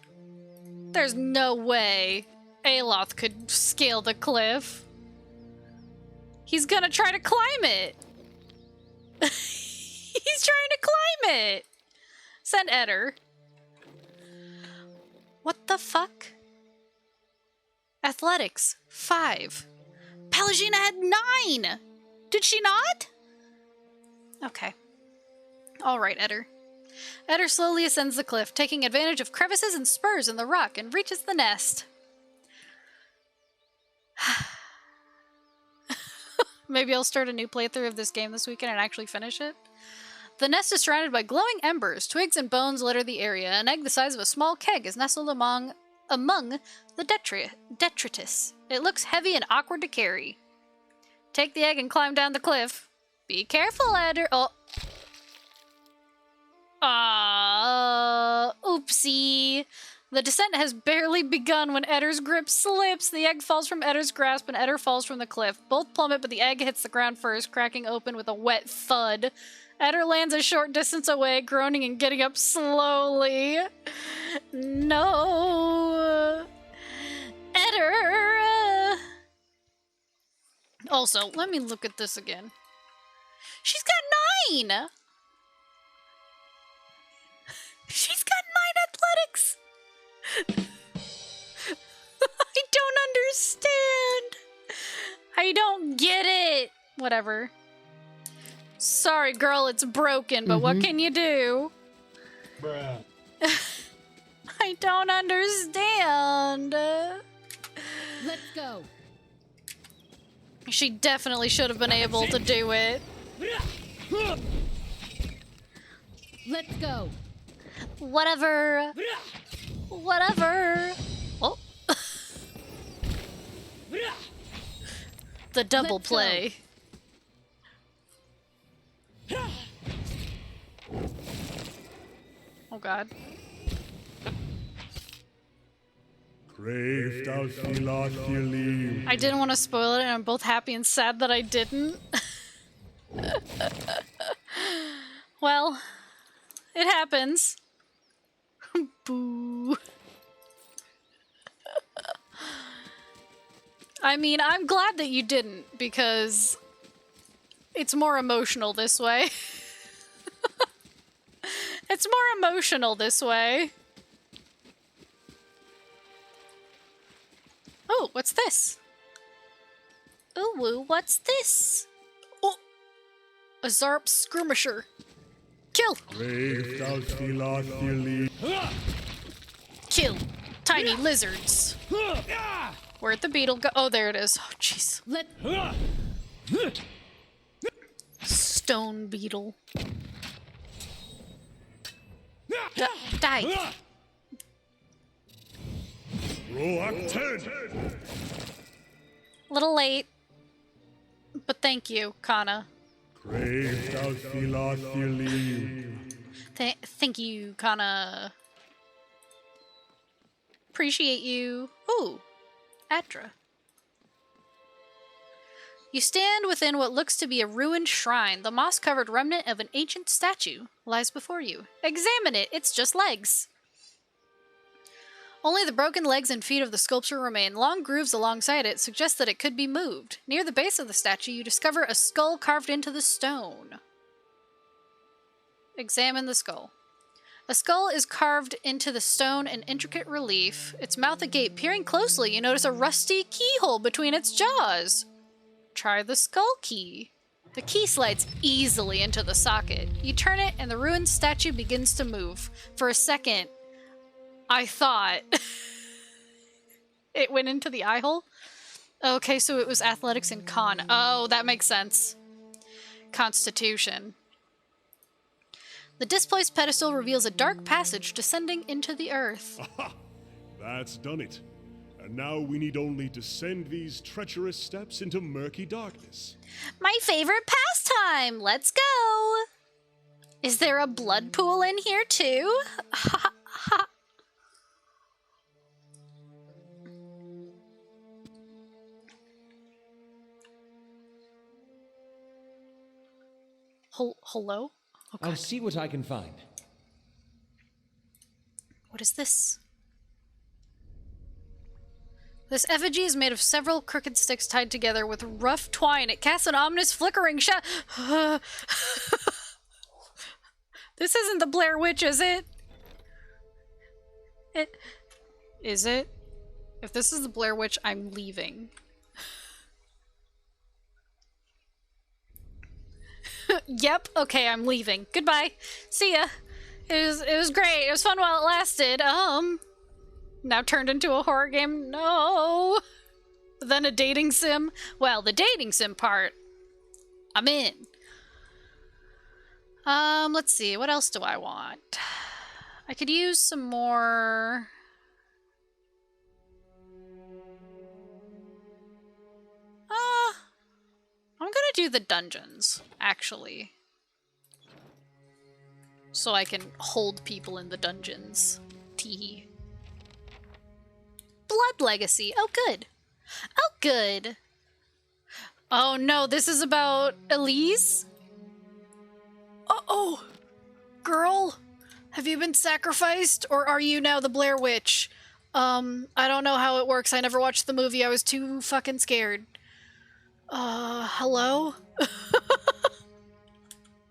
There's no way Aloth could scale the cliff. He's gonna try to climb it. He's trying to climb it. Send Eder. What the fuck? Athletics, 5. Pelagina had 9! Did she not? Okay. Alright, Eder. Eder slowly ascends the cliff, taking advantage of crevices and spurs in the rock, and reaches the nest. Maybe I'll start a new playthrough of this game this weekend and actually finish it. The nest is surrounded by glowing embers. Twigs and bones litter the area. An egg the size of a small keg is nestled among the detritus. It looks heavy and awkward to carry. Take the egg and climb down the cliff. Be careful, Eder. Oh. Oopsie. The descent has barely begun when Eder's grip slips. The egg falls from Eder's grasp and Eder falls from the cliff. Both plummet, but the egg hits the ground first, cracking open with a wet thud. Eder lands a short distance away, groaning and getting up slowly. No. Eder. Also, let me look at this again. She's got 9! She's got 9 athletics! I don't understand! I don't get it! Whatever. Sorry, girl, it's broken, but what can you do? Bruh. I don't understand. Let's go. She definitely should have been able to do it. Let's go. Whatever. Whatever. Oh. The double Let's go. play. Oh god. I didn't want to spoil it, and I'm both happy and sad that I didn't. Well, it happens. Boo. I mean, I'm glad that you didn't, because It's more emotional this way. It's more emotional this way. Oh, what's this? Ooh, woo, what's this? Oh, a Zarp skirmisher. Kill! Kill! Tiny lizards. Where'd the beetle go? Oh, there it is. Oh, jeez. Stone beetle. Die. Roak 10. Little late. But thank you, Kana. Thank you, Kana. Appreciate you. Ooh, Adra. You stand within what looks to be a ruined shrine. The moss-covered remnant of an ancient statue lies before you. Examine it. It's just legs. Only the broken legs and feet of the sculpture remain. Long grooves alongside it suggest that it could be moved. Near the base of the statue, you discover a skull carved into the stone. Examine the skull. A skull is carved into the stone in intricate relief, its mouth agape. Peering closely, you notice a rusty keyhole between its jaws. Try the skull key. The key slides easily into the socket. You turn it and the ruined statue begins to move. For a second, I thought it went into the eye hole. Okay, so it was athletics and con. Oh, that makes sense. Constitution. The displaced pedestal reveals a dark passage descending into the earth. Aha! That's done it. And now we need only descend these treacherous steps into murky darkness. My favorite pastime! Let's go! Is there a blood pool in here too? Ha ha. Hello? Oh, I'll see what I can find. What is this? This effigy is made of several crooked sticks tied together with rough twine. It casts an ominous flickering shadow. This isn't the Blair Witch, is it? Is it? If this is the Blair Witch, I'm leaving. Yep, okay, I'm leaving. Goodbye. See ya. It was great. It was fun while it lasted. Now turned into a horror game? No. Then a dating sim? Well, the dating sim part, I'm in. Let's see. What else do I want? I could use some more... I'm gonna do the dungeons, actually. So I can hold people in the dungeons. Teehee. Blood Legacy. Oh, good. Oh, good. Oh, no. This is about Elise? Uh-oh. Girl, have you been sacrificed, or are you now the Blair Witch? I don't know how it works. I never watched the movie. I was too fucking scared. Hello?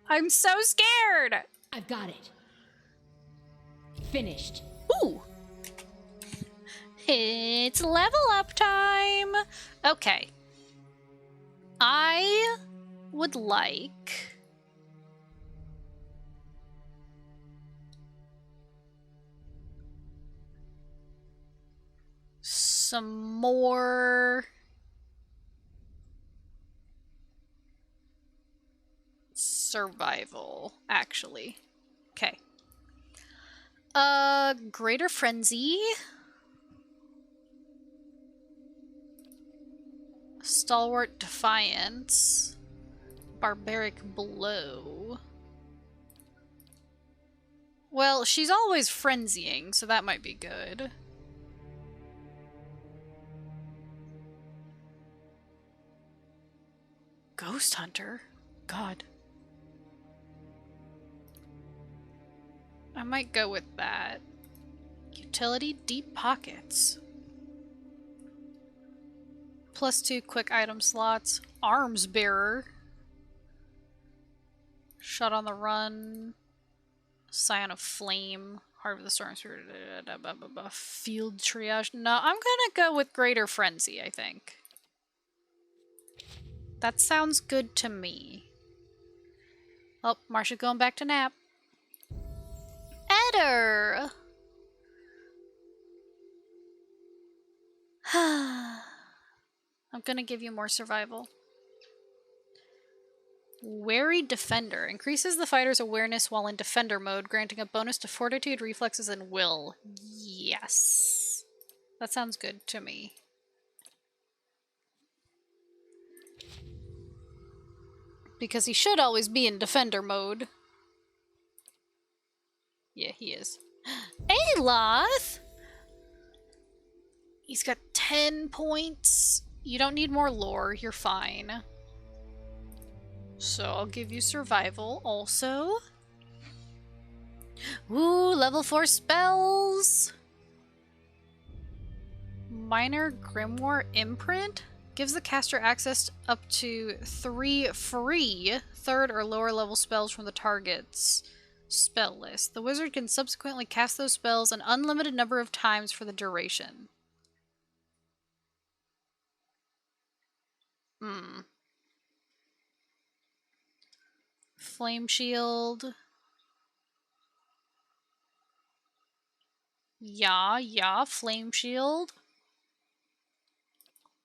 I'm so scared! I've got it. Finished. Ooh! It's level up time! Okay. I would like... some more... survival, actually. Okay. Greater Frenzy. Stalwart Defiance. Barbaric Blow. Well, she's always frenzying, so that might be good. Ghost Hunter? God. I might go with that. Utility, Deep Pockets. +2 quick item slots. Arms Bearer. Shot on the run. Scion of Flame. Heart of the Storm Spirit. Field Triage. No, I'm gonna go with Greater Frenzy, I think. That sounds good to me. Oh, Marsha going back to nap. Eder! I'm gonna give you more survival. Wary Defender. Increases the fighter's awareness while in defender mode, granting a bonus to fortitude, reflexes, and will. Yes. That sounds good to me. Because he should always be in defender mode. Yeah, he is. Aloth! He's got 10 points. You don't need more lore, you're fine. So I'll give you survival also. Ooh, level 4 spells! Minor Grimoire Imprint gives the caster access up to 3 free 3rd or lower level spells from the target's spell list. The wizard can subsequently cast those spells an unlimited number of times for the duration. Flame Shield. Yeah, Flame Shield.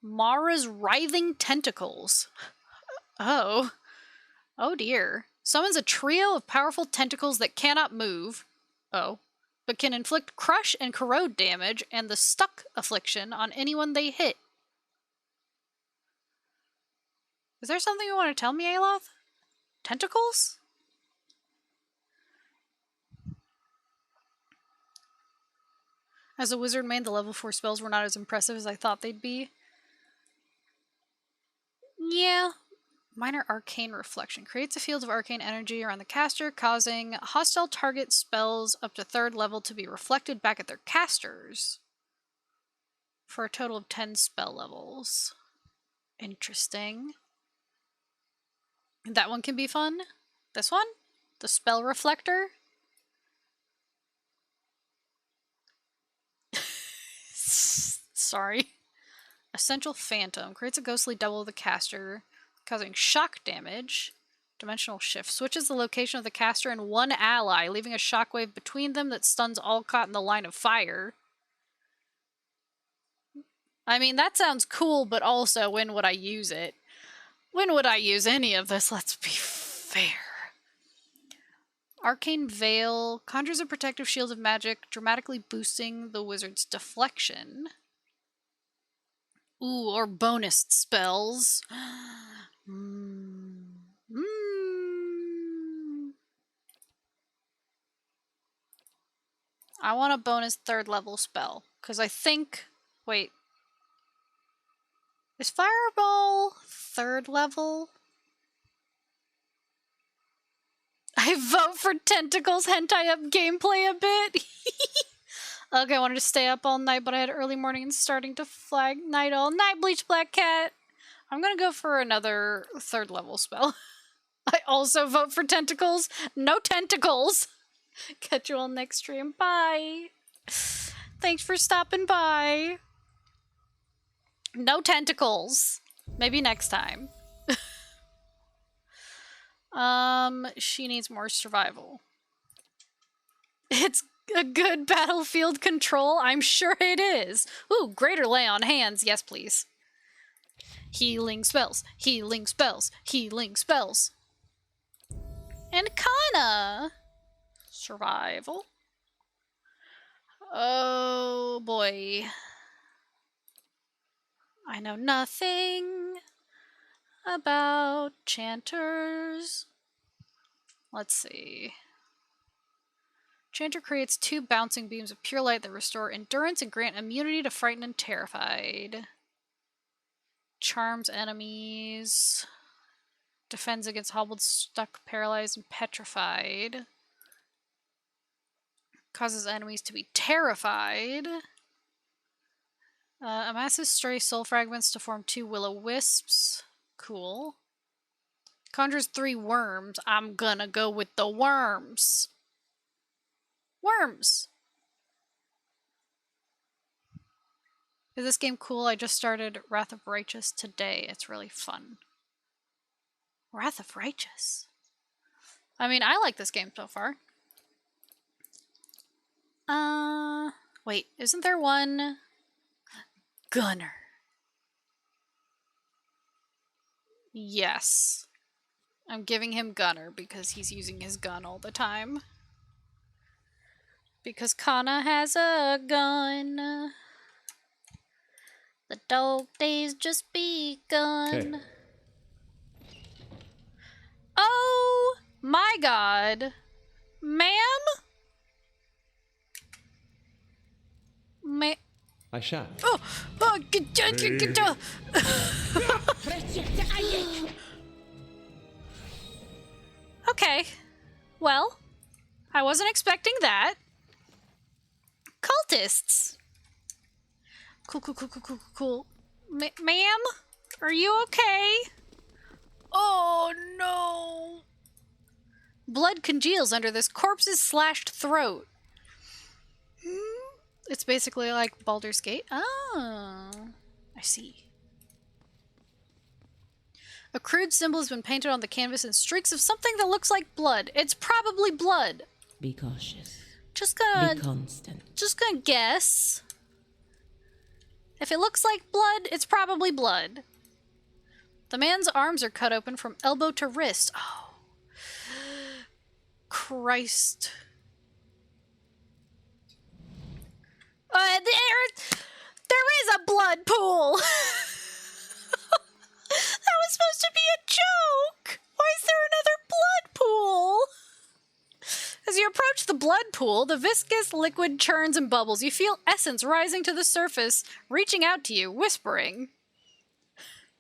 Mara's Writhing Tentacles. Oh dear. Summons a trio of powerful tentacles that cannot move. Oh. But can inflict crush and corrode damage and the stuck affliction on anyone they hit. Is there something you want to tell me, Aloth? Tentacles? As a wizard main, the level 4 spells were not as impressive as I thought they'd be. Yeah. Minor Arcane Reflection. Creates a field of arcane energy around the caster, causing hostile target spells up to 3rd level to be reflected back at their casters. For a total of 10 spell levels. Interesting. That one can be fun. This one? The Spell Reflector? Sorry. Essential Phantom. Creates a ghostly double of the caster, causing shock damage. Dimensional Shift. Switches the location of the caster and one ally, leaving a shockwave between them that stuns all caught in the line of fire. I mean, that sounds cool, but also, when would I use it? When would I use any of this? Let's be fair. Arcane Veil. Conjures a protective shield of magic, dramatically boosting the wizard's deflection. Ooh, or bonus spells. I want a bonus 3rd level spell. Because I think... Wait. Is Fireball 3rd level? I vote for Tentacles hentai up gameplay a bit. Okay, I wanted to stay up all night, but I had early morning and starting to flag night all night. Bleach Black Cat. I'm gonna go for another 3rd level spell. I also vote for Tentacles. No tentacles. Catch you all next stream. Bye. Thanks for stopping by. No tentacles. Maybe next time. She needs more survival. It's a good battlefield control. I'm sure it is. Ooh, greater lay on hands. Yes, please. Healing spells. Healing spells. Healing spells. And Kana. Survival. Oh boy. I know nothing about chanters. Let's see. Chanter creates 2 bouncing beams of pure light that restore endurance and grant immunity to frightened and terrified. Charms enemies. Defends against hobbled, stuck, paralyzed, and petrified. Causes enemies to be terrified. Amasses stray soul fragments to form 2 will-o-wisps. Cool. Conjures 3 worms. I'm gonna go with the worms. Worms! Is this game cool? I just started Wrath of Righteous today. It's really fun. Wrath of Righteous. I mean, I like this game so far. Wait, isn't there one? Gunner. Yes. I'm giving him Gunner because he's using his gun all the time. Because Kana has a gun. The dog days just begun. Hey. Oh my god. Ma'am? I shall. Okay. Well, I wasn't expecting that. Cultists. Cool. Ma'am? Are you okay? Oh no. Blood congeals under this corpse's slashed throat. It's basically like Baldur's Gate. Oh, I see. A crude symbol has been painted on the canvas in streaks of something that looks like blood. It's probably blood. Be cautious. Be constant. Just gonna guess. If it looks like blood, it's probably blood. The man's arms are cut open from elbow to wrist. Oh. Christ. There is a blood pool! That was supposed to be a joke! Why is there another blood pool? As you approach the blood pool, the viscous liquid churns and bubbles. You feel essence rising to the surface, reaching out to you, whispering.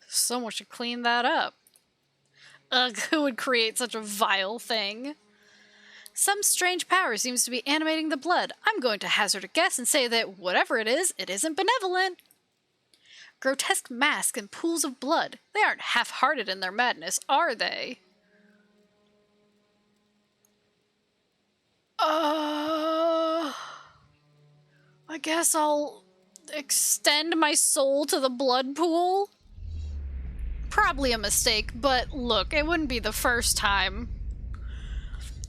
Someone should clean that up. Ugh, who would create such a vile thing? Some strange power seems to be animating the blood. I'm going to hazard a guess and say that whatever it isn't benevolent. Grotesque masks and pools of blood. They aren't half-hearted in their madness, are they? I guess I'll extend my soul to the blood pool? Probably a mistake, but look, it wouldn't be the first time.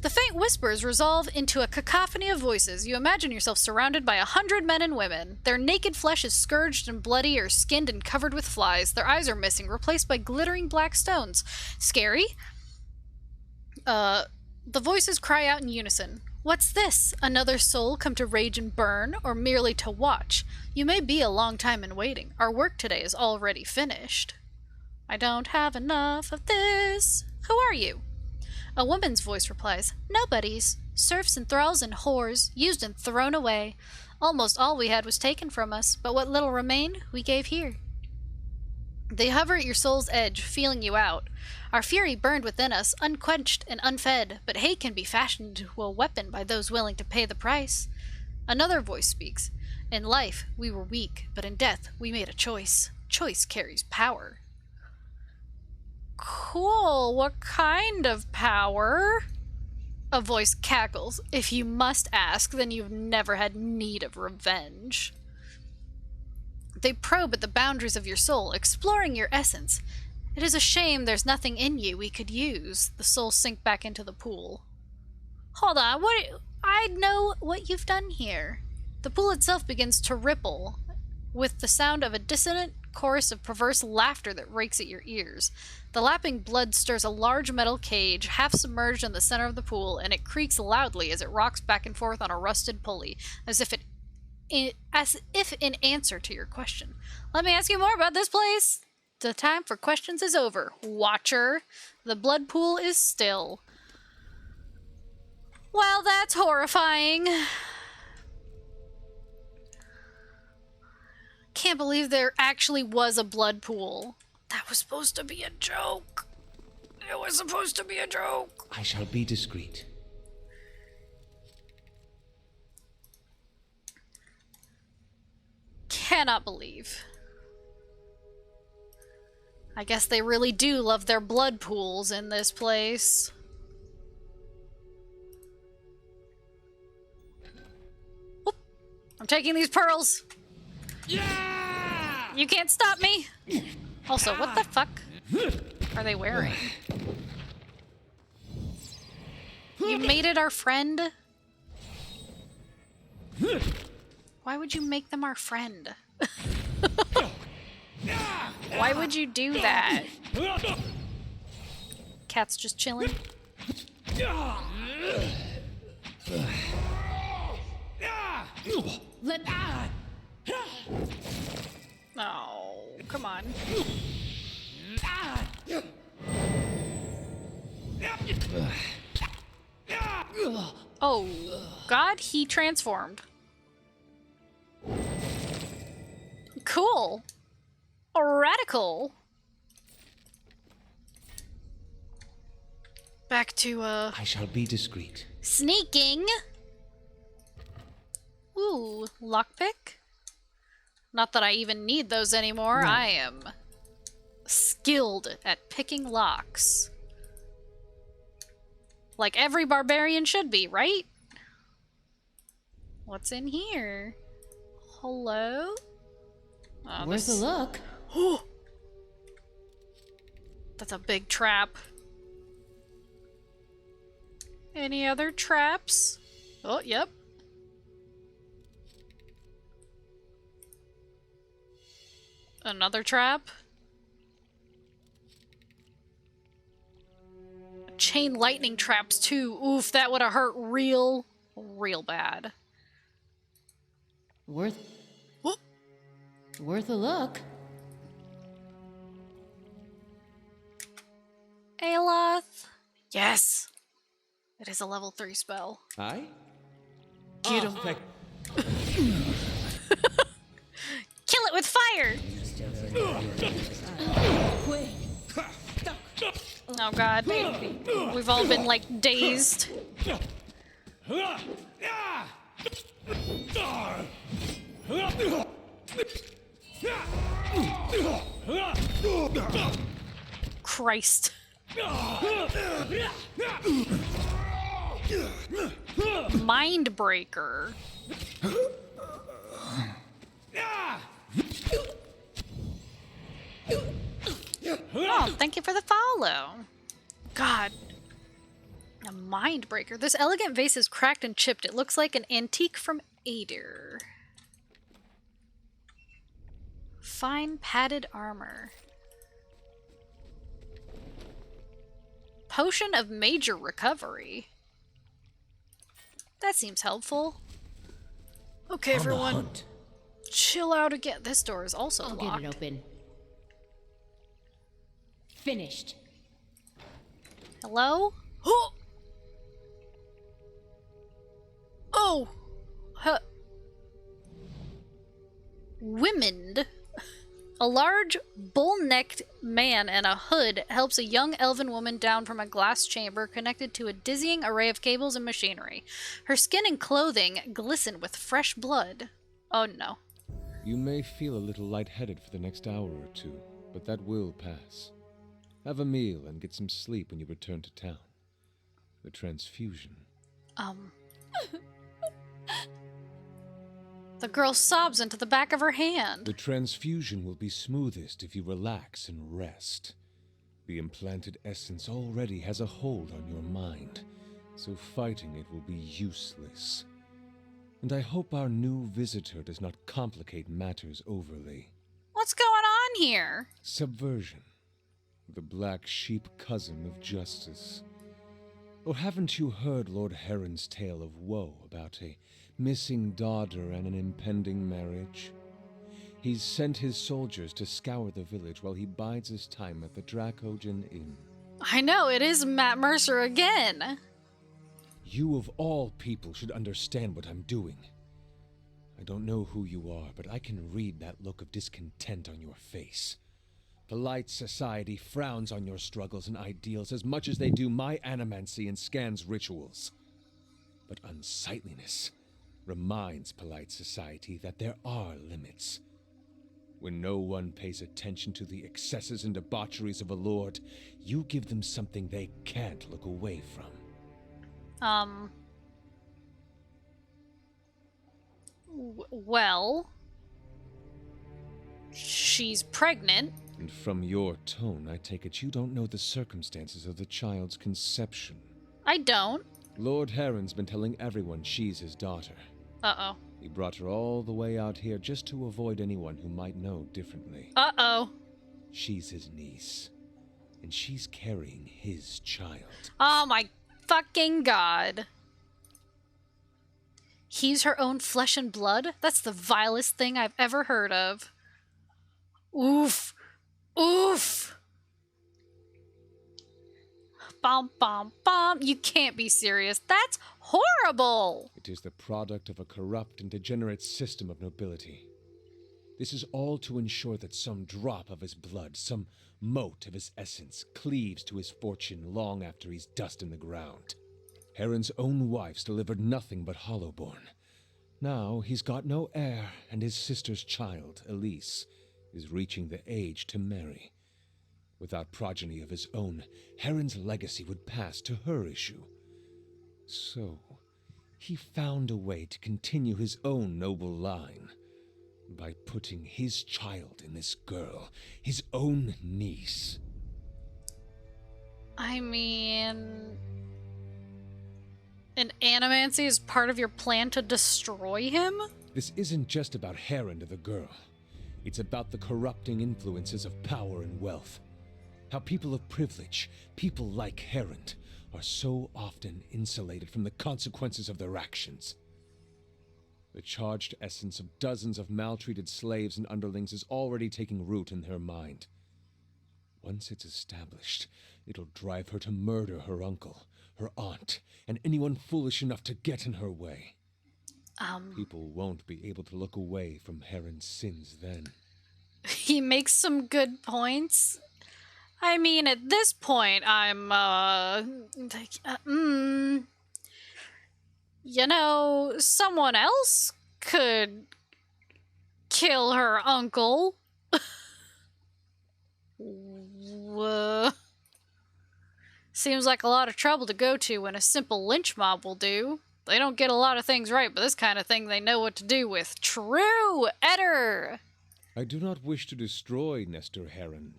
The faint whispers resolve into a cacophony of voices. You imagine yourself surrounded by 100 men and women. Their naked flesh is scourged and bloody or skinned and covered with flies. Their eyes are missing, replaced by glittering black stones. Scary? The voices cry out in unison. What's this? Another soul come to rage and burn, or merely to watch? You may be a long time in waiting. Our work today is already finished. I don't have enough of this. Who are you? A woman's voice replies, Nobody's. Serfs and thralls and whores, used and thrown away. Almost all we had was taken from us, but what little remained, we gave here. They hover at your soul's edge, feeling you out. Our fury burned within us, unquenched and unfed, but hate can be fashioned into a weapon by those willing to pay the price. Another voice speaks. In life, we were weak, but in death, we made a choice. Choice carries power. Cool, what kind of power? A voice cackles. If you must ask, then you've never had need of revenge. They probe at the boundaries of your soul, exploring your essence. It is a shame there's nothing in you we could use. The souls sink back into the pool. Hold on, I know what you've done here. The pool itself begins to ripple, with the sound of a dissonant chorus of perverse laughter that rakes at your ears. The lapping blood stirs a large metal cage, half submerged in the center of the pool, and it creaks loudly as it rocks back and forth on a rusted pulley, as if in answer to your question. Let me ask you more about this place. The time for questions is over, Watcher. The blood pool is still. Well, that's horrifying. Can't believe there actually was a blood pool. That was supposed to be a joke. It was supposed to be a joke. I shall be discreet. Cannot believe. I guess they really do love their blood pools in this place. Whoop. I'm taking these pearls. Yeah! You can't stop me. Also, what the fuck are they wearing? You made it our friend? Why would you make them our friend? Why would you do that? Cat's just chilling. Oh, come on. Oh, God, he transformed. Cool. Radical. Back to, I shall be discreet. sneaking. Ooh, lockpick? Not that I even need those anymore. No. I am skilled at picking locks. Like every barbarian should be, right? What's in here? Hello? Oh, Worth a look. That's a big trap. Any other traps? Oh, yep. Another trap. Chain lightning traps too. Oof, that would have hurt real bad. Worth Whoop. a look. Aloth. Yes. It is a level 3 spell. Aye? Get him. Thank Kill it with fire! Oh god. We've all been like dazed. Christ. Mind breaker. Oh, thank you for the follow. God. A mind breaker. This elegant vase is cracked and chipped. It looks like an antique from Adir. Fine padded armor. Potion of major recovery. That seems helpful. Okay, everyone. Chill out again. This door is also I'll locked. get it open. Finished. Hello? Oh! Oh! Huh. Women. A large, bull-necked man in a hood helps a young elven woman down from a glass chamber connected to a dizzying array of cables and machinery. Her skin and clothing glisten with fresh blood. Oh no. You may feel a little lightheaded for the next hour or two, but that will pass. Have a meal and get some sleep when you return to town. The transfusion. The girl sobs into the back of her hand. The transfusion will be smoothest if you relax and rest. The implanted essence already has a hold on your mind, so fighting it will be useless. And I hope our new visitor does not complicate matters overly. What's going on here? Subversion. The black sheep cousin of justice. Or haven't you heard Lord Heron's tale of woe about a missing daughter and an impending marriage? He's sent his soldiers to scour the village while he bides his time at the Dracogen Inn. I know, it is Matt Mercer again. You of all people should understand what I'm doing. I don't know who you are, but I can read that look of discontent on your face. Polite society frowns on your struggles and ideals as much as they do my animancy and Scan's rituals. But unsightliness reminds polite society that there are limits. When no one pays attention to the excesses and debaucheries of a lord, you give them something they can't look away from. Well, she's pregnant. And from your tone, I take it you don't know the circumstances of the child's conception. I don't. Lord Heron's been telling everyone she's his daughter. Uh-oh. He brought her all the way out here just to avoid anyone who might know differently. Uh-oh. She's his niece, and she's carrying his child. Oh my fucking god. He's her own flesh and blood? That's the vilest thing I've ever heard of. Oof. Oof. Bom, bom, bom. You can't be serious. That's horrible. It is the product of a corrupt and degenerate system of nobility. This is all to ensure that some drop of his blood, some mote of his essence, cleaves to his fortune long after he's dust in the ground. Heron's own wife's delivered nothing but hollowborn. Now he's got no heir, and his sister's child, Elise, is reaching the age to marry. Without progeny of his own, Heron's legacy would pass to her issue. So, he found a way to continue his own noble line by putting his child in this girl, his own niece. I mean... And animancy is part of your plan to destroy him? This isn't just about Heron to the girl. It's about the corrupting influences of power and wealth. How people of privilege, people like Heron, are so often insulated from the consequences of their actions. The charged essence of dozens of maltreated slaves and underlings is already taking root in her mind. Once it's established, it'll drive her to murder her uncle, her aunt, and anyone foolish enough to get in her way. People won't be able to look away from Heron's sins then. He makes some good points. I mean, at this point, I'm, you know, someone else could kill her uncle. Seems like a lot of trouble to go to when a simple lynch mob will do. They don't get a lot of things right, but this kind of thing they know what to do with. True, Eder! I do not wish to destroy Nestor Heron.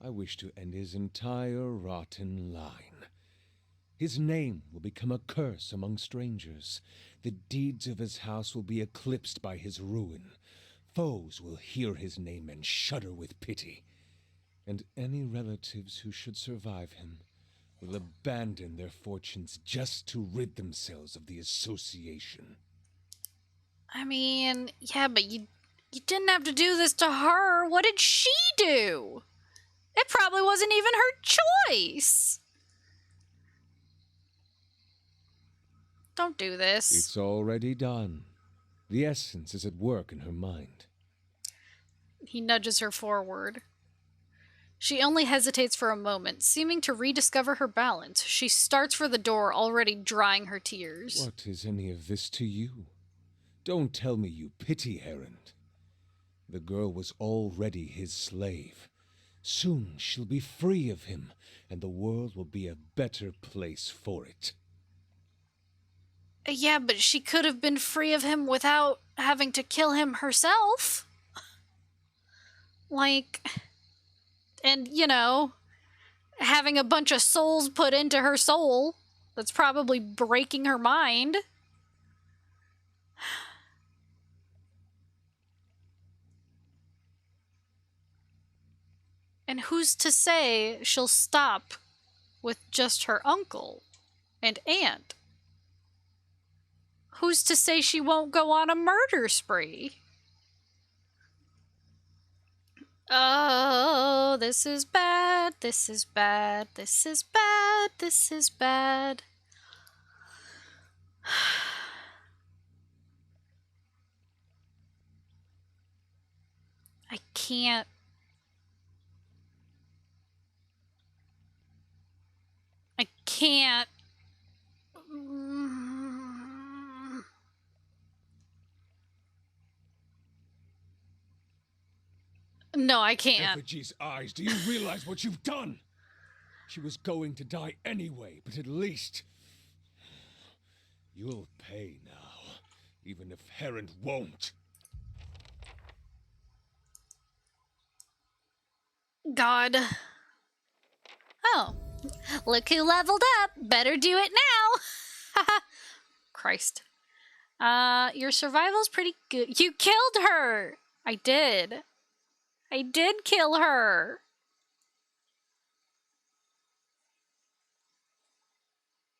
I wish to end his entire rotten line. His name will become a curse among strangers. The deeds of his house will be eclipsed by his ruin. Foes will hear his name and shudder with pity. And any relatives who should survive him will abandon their fortunes just to rid themselves of the association. I mean, yeah, but you didn't have to do this to her. What did she do? It probably wasn't even her choice. Don't do this. It's already done. The essence is at work in her mind. He nudges her forward. She only hesitates for a moment, seeming to rediscover her balance. She starts for the door, already drying her tears. What is any of this to you? Don't tell me you pity Heron. The girl was already his slave. Soon she'll be free of him, and the world will be a better place for it. Yeah, but she could have been free of him without having to kill him herself. Like, and, you know, having a bunch of souls put into her soul that's probably breaking her mind. And who's to say she'll stop with just her uncle and aunt? Who's to say she won't go on a murder spree? Oh, this is bad, this is bad, this is bad, this is bad. I can't. I can't. No, I can't. Effigy's eyes, do you realize what you've done? She was going to die anyway, but at least... you'll pay now, even if Heron won't. God. Oh. Look who leveled up. Better do it now. Christ. Your survival's pretty good. You killed her! I did. I did kill her.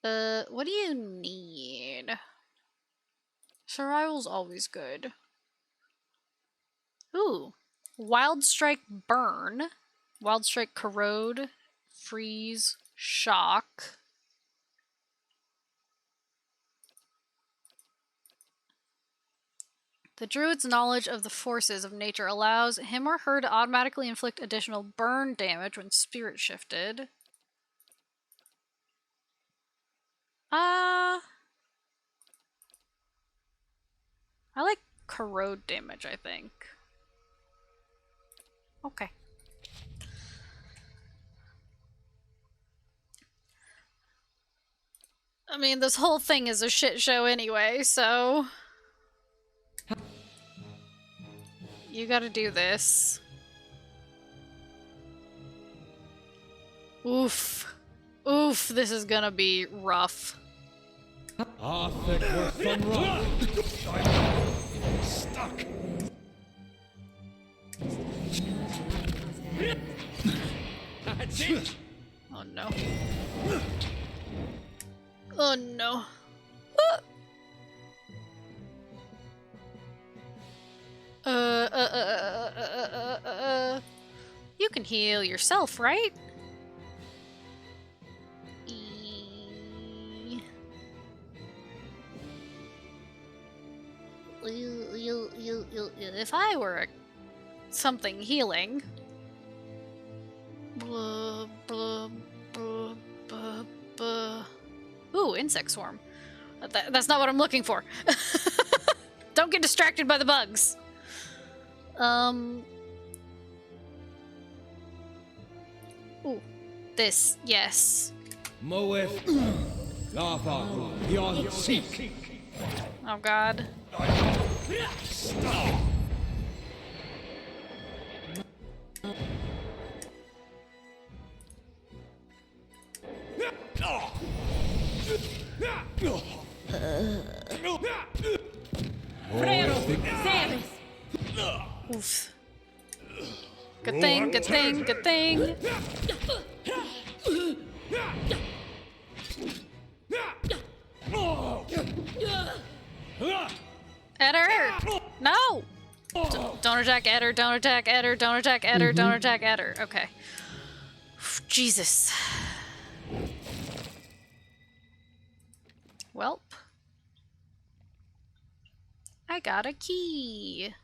What do you need? Survival's always good. Ooh. Wild Strike Burn. Wild Strike Corrode. Freeze. Shock. The Druid's knowledge of the forces of nature allows him or her to automatically inflict additional burn damage when spirit shifted. I like corrode damage, I think. Okay. I mean, this whole thing is a shit show anyway, so... You gotta do this. Oof. Oof, this is gonna be rough. Thick we're fun run. Stuck. That's it. Oh no. Oh no. You can heal yourself, right? If I were something healing. Blah, blah, blah, blah, blah. Ooh, insect swarm. That's not what I'm looking for. Don't get distracted by the bugs. Ooh, this, yes. Moeth, Lava, beyond seek. Oh God. Oof. Good thing, good thing, good thing. Edder! No! Don't attack Edder, don't attack Edder, don't attack Edder, don't attack Edder. Okay. Jesus. Welp. I got a key.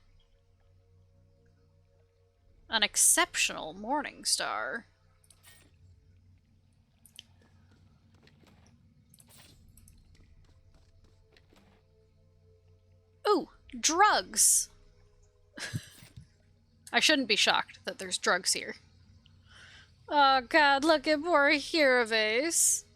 An exceptional morning star. Ooh, drugs. I shouldn't be shocked that there's drugs here. Oh God, look at poor Hiraves.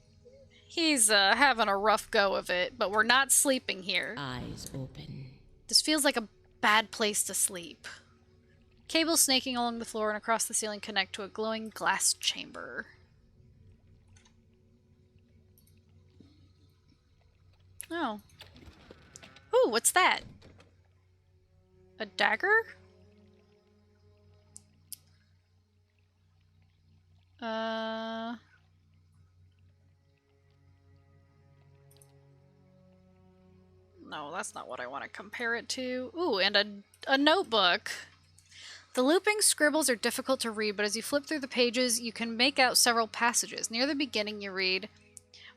He's having a rough go of it, but we're not sleeping here. Eyes open. This feels like a bad place to sleep. Cables snaking along the floor and across the ceiling connect to a glowing glass chamber. Oh. Ooh, what's that? A dagger? No, that's not what I want to compare it to. Ooh, and a notebook. The looping scribbles are difficult to read, but as you flip through the pages, you can make out several passages. Near the beginning, you read,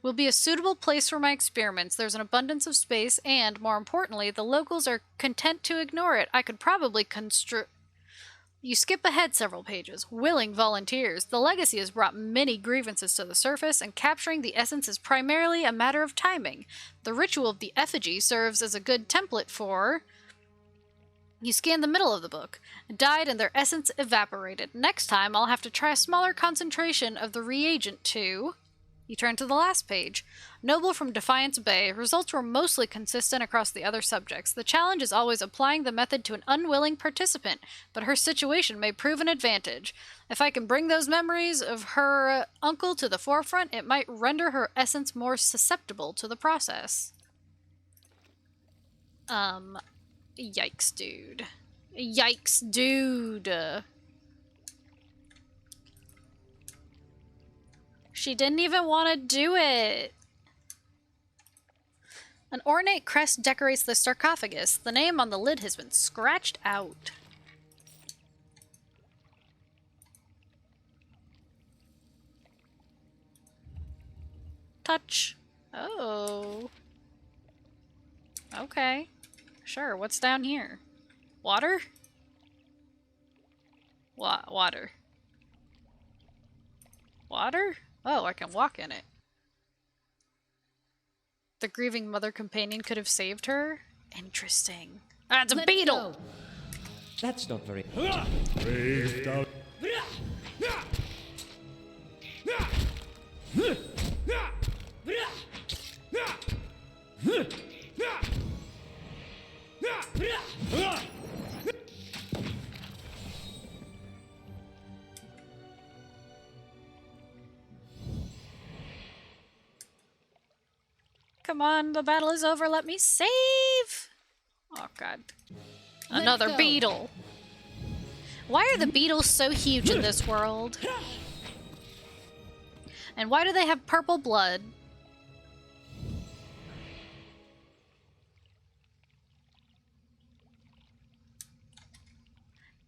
"Will be a suitable place for my experiments. There's an abundance of space, and, more importantly, the locals are content to ignore it. I could probably You skip ahead several pages. Willing volunteers. The legacy has brought many grievances to the surface, and capturing the essence is primarily a matter of timing. The ritual of the effigy serves as a good template for You scan the middle of the book. Died and their essence evaporated. Next time, I'll have to try a smaller concentration of the reagent to... You turn to the last page. Noble from Defiance Bay. Results were mostly consistent across the other subjects. The challenge is always applying the method to an unwilling participant, but her situation may prove an advantage. If I can bring those memories of her uncle to the forefront, it might render her essence more susceptible to the process. Yikes, dude. Yikes, dude. She didn't even want to do it. An ornate crest decorates the sarcophagus. The name on the lid has been scratched out. Touch. Oh. Okay. Sure, what's down here? Water? Water. Water? Oh, I can walk in it. The grieving mother companion could have saved her? Interesting. Ah, it's a beetle! Go. That's not very... Brave down. Come on, the battle is over. Let me save! Oh, God. Another go. beetle. Why are the beetles so huge in this world? And why do they have purple blood?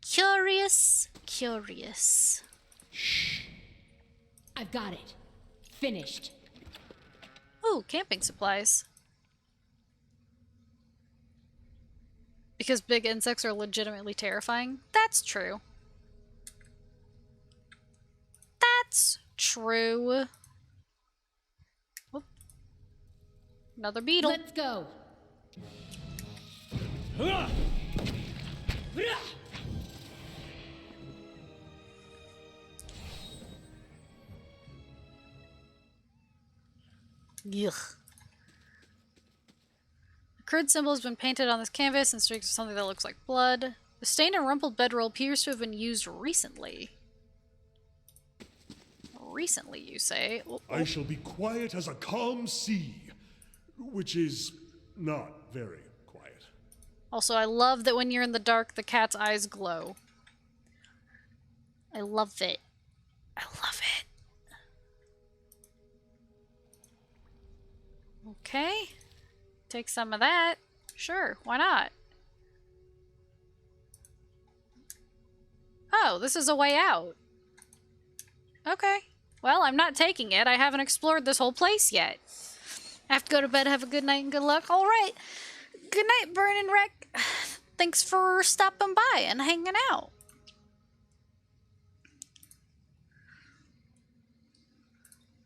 Curious. Curious. I've got it. Finished. Ooh, camping supplies. Because big insects are legitimately terrifying? That's true. That's true. Whoop. Another beetle. Let's go. Yuck. A crude symbol has been painted on this canvas and streaks of something that looks like blood. The stained and rumpled bedroll appears to have been used recently. Recently, you say? Oh, I shall be quiet as a calm sea, which is not very quiet. Also, I love that when you're in the dark, the cat's eyes glow. I love it. I love it. Okay. Take some of that. Sure, why not? Oh, this is a way out. Okay. Well, I'm not taking it. I haven't explored this whole place yet. I have to go to bed, have a good night, and good luck. All right. Good night, Burnin' Wreck. Thanks for stopping by and hanging out.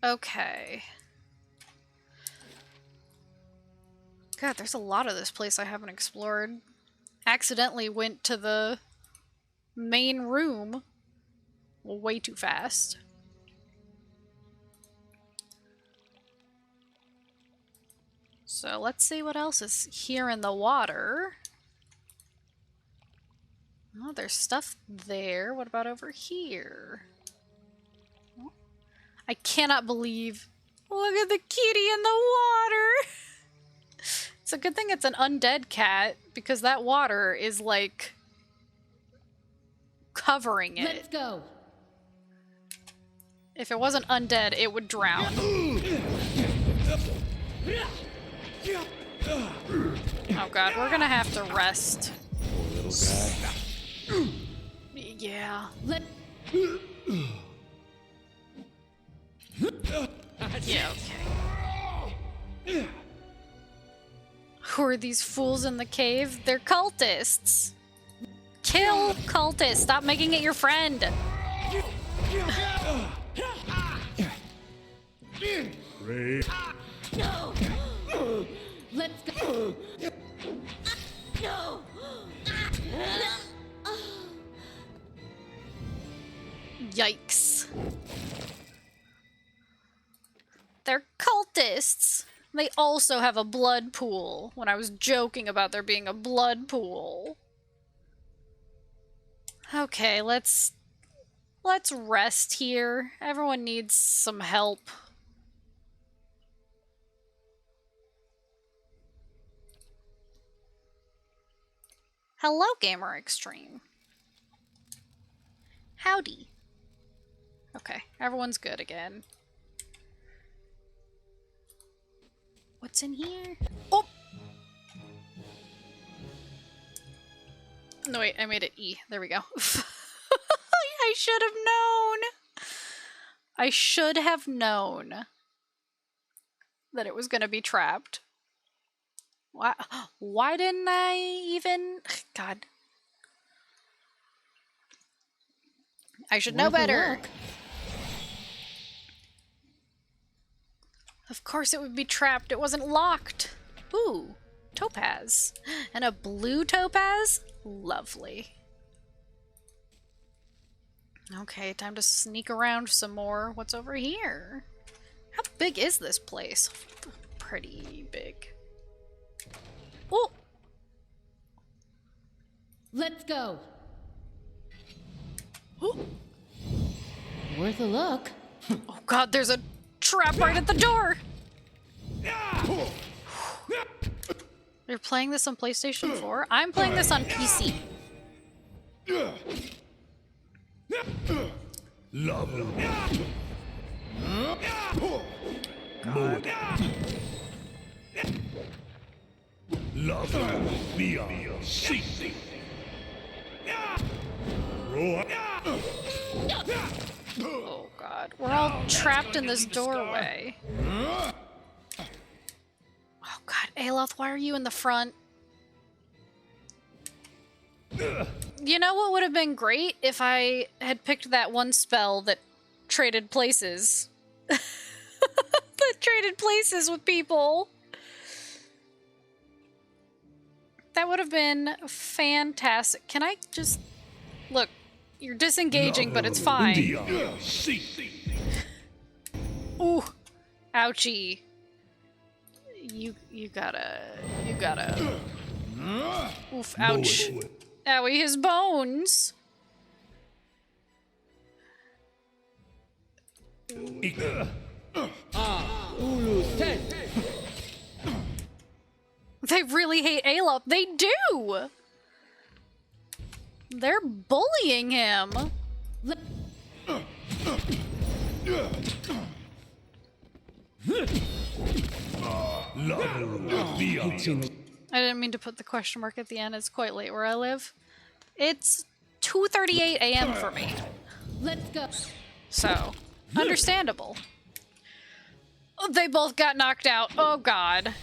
Okay. God, there's a lot of this place I haven't explored. Accidentally went to the main room way too fast. So let's see what else is here in the water. Oh, there's stuff there. What about over here? Oh, I cannot believe... Look at the kitty in the water! It's a good thing it's an undead cat, because that water is, like, covering it. Let's go. If it wasn't undead, it would drown. Oh god, we're gonna have to rest. Poor little guy. Yeah. Yeah, okay. Who are these fools in the cave? They're cultists. Kill cultists. Stop making it your friend. Brave. No. Let's go. No. They also have a blood pool, when I was joking about there being a blood pool. Okay, let's rest here. Everyone needs some help. Hello, Gamer Extreme. Howdy. Okay, everyone's good again. What's in here? Oh! No, wait, I made it E. There we go. I should have known! I should have known that it was gonna be trapped. Why didn't I even... God. I should know better. Of course it would be trapped. It wasn't locked. Ooh, topaz. And a blue topaz? Lovely. Okay, time to sneak around some more. What's over here? How big is this place? Pretty big. Oh! Let's go. Ooh. Worth a look. Oh god, there's a trap right at the door! You're playing this on PlayStation 4? I'm playing this on PC. Oh god, we're all trapped in this doorway. Oh god, Aloth, why are you in the front? You know what would have been great if I had picked that one spell that traded places. That traded places with people. That would have been fantastic. Can I just... Look, you're disengaging, but it's fine. Ooh. Ouchie. You gotta... Oof, ouch. Owie, his bones. They really hate Aloth. They do! They're bullying him. I didn't mean to put the question mark at the end. It's quite late where I live. It's 2:38 a.m. for me. Let's go. So, understandable. Oh, they both got knocked out. Oh god.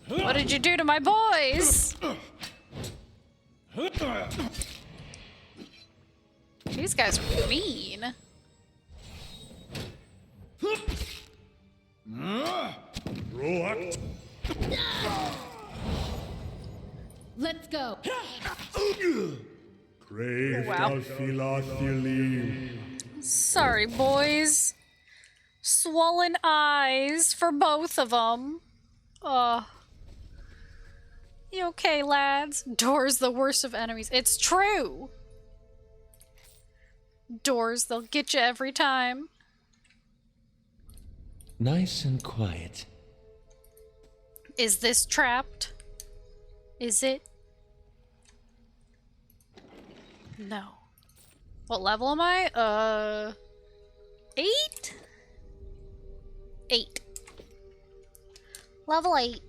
What did you do to my boys? These guys are mean. Let's go. Wow. Sorry, boys. Swollen eyes for both of them. You okay, lads? Doors the worst of enemies. It's true! Doors, they'll get you every time. Nice and quiet. Is this trapped? Is it? No. What level am I? 8? 8. Level 8.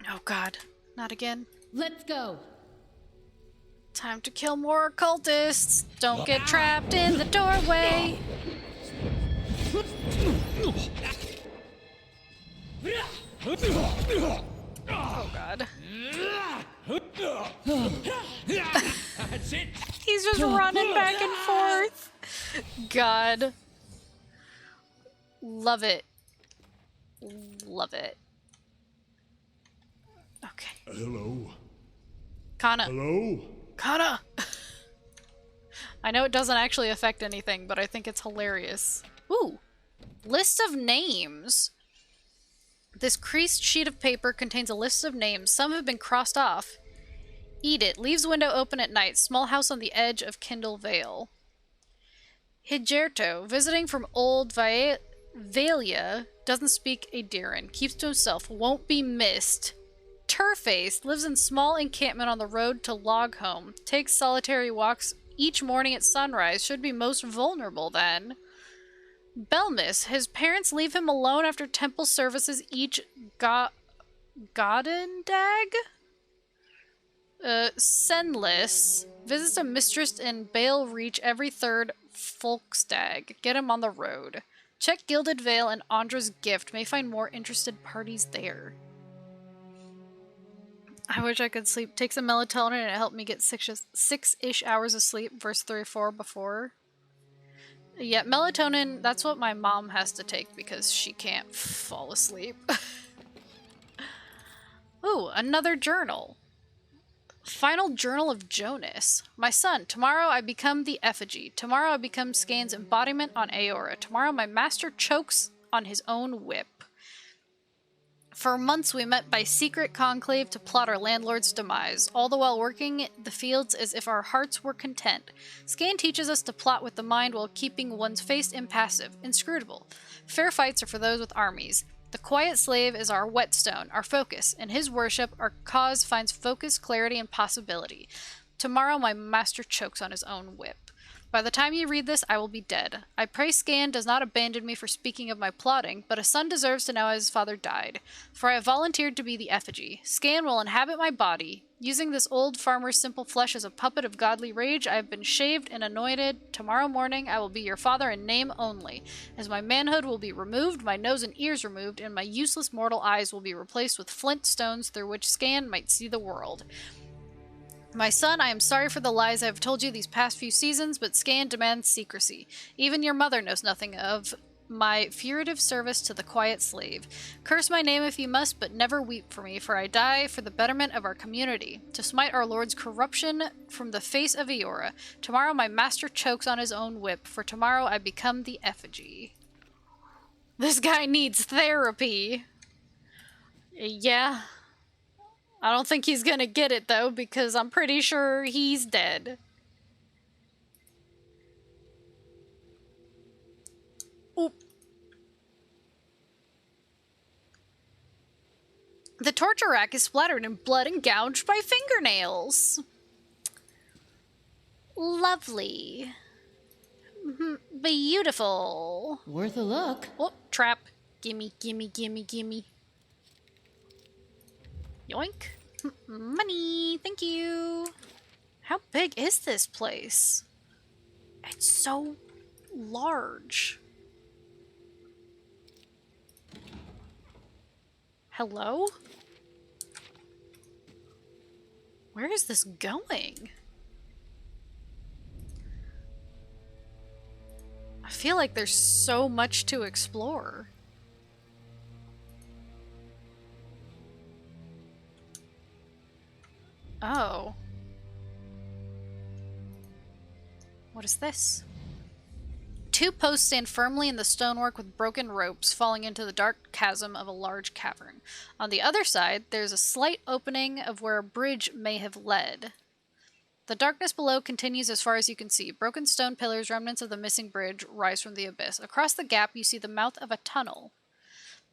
Oh god, not again. Let's go. Time to kill more cultists. Don't get trapped in the doorway. Oh god. That's it. He's just running back and forth. God. Love it. Love it. Okay. Hello. Kana. Hello? Kana! I know it doesn't actually affect anything, but I think it's hilarious. Ooh. List of names. This creased sheet of paper contains a list of names. Some have been crossed off. Eat it. Leaves window open at night. Small house on the edge of Kindle Vale. Higerto, visiting from old Valia, doesn't speak Adiran. Keeps to himself. Won't be missed. Turface lives in small encampment on the road to Logholm. Takes solitary walks each morning at sunrise. Should be most vulnerable then. Belmis, his parents leave him alone after temple services each Goddendag? Senless, visits a mistress in Bale Reach every third Folkstag. Get him on the road. Check Gilded Vale and Andra's Gift. May find more interested parties there. I wish I could sleep. Take some melatonin and it helped me get six-ish hours of sleep versus 3 or 4 before. Yeah, melatonin, that's what my mom has to take because she can't fall asleep. Ooh, another journal. Final Journal of Jonas. My son, tomorrow I become the effigy. Tomorrow I become Scan's embodiment on Aora. Tomorrow my master chokes on his own whip. For months we met by secret conclave to plot our landlord's demise, all the while working the fields as if our hearts were content. Scan teaches us to plot with the mind while keeping one's face impassive, inscrutable. Fair fights are for those with armies. The quiet slave is our whetstone, our focus. In his worship, our cause finds focus, clarity, and possibility. Tomorrow my master chokes on his own whip. By the time you read this, I will be dead. I pray Scan does not abandon me for speaking of my plotting, but a son deserves to know how his father died. For I have volunteered to be the effigy. Scan will inhabit my body. Using this old farmer's simple flesh as a puppet of godly rage, I have been shaved and anointed. Tomorrow morning, I will be your father in name only. As my manhood will be removed, my nose and ears removed, and my useless mortal eyes will be replaced with flint stones through which Scan might see the world. My son, I am sorry for the lies I have told you these past few seasons, but Scan demands secrecy. Even your mother knows nothing of my furtive service to the quiet slave. Curse my name if you must, but never weep for me, for I die for the betterment of our community, to smite our lord's corruption from the face of Eora. Tomorrow my master chokes on his own whip, for tomorrow I become the effigy. This guy needs therapy. Yeah. I don't think he's gonna get it, though, because I'm pretty sure he's dead. Oop. The torture rack is splattered in blood and gouged by fingernails. Lovely. Beautiful. Worth a look. Oh, trap. Gimme, gimme, gimme, gimme. Yoink. Money. Thank you. How big is this place? It's so large. Hello? Where is this going? I feel like there's so much to explore. Oh. What is this? 2 posts stand firmly in the stonework with broken ropes falling into the dark chasm of a large cavern. On the other side, there's a slight opening of where a bridge may have led. The darkness below continues as far as you can see. Broken stone pillars, remnants of the missing bridge, rise from the abyss. Across the gap, you see the mouth of a tunnel.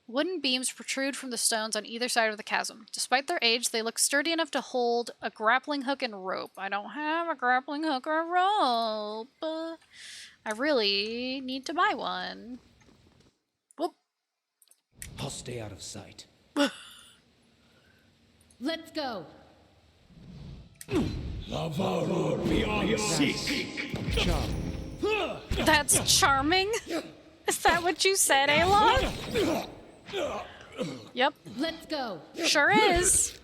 Wooden beams protrude from the stones on either side of the chasm. Despite their age, they look sturdy enough to hold a grappling hook and rope. I don't have a grappling hook or a rope. I really need to buy one. Whoop. I'll stay out of sight. Let's go. Beyond seek. That's charming. Is that what you said, Alon? Yep. Let's go. Sure is.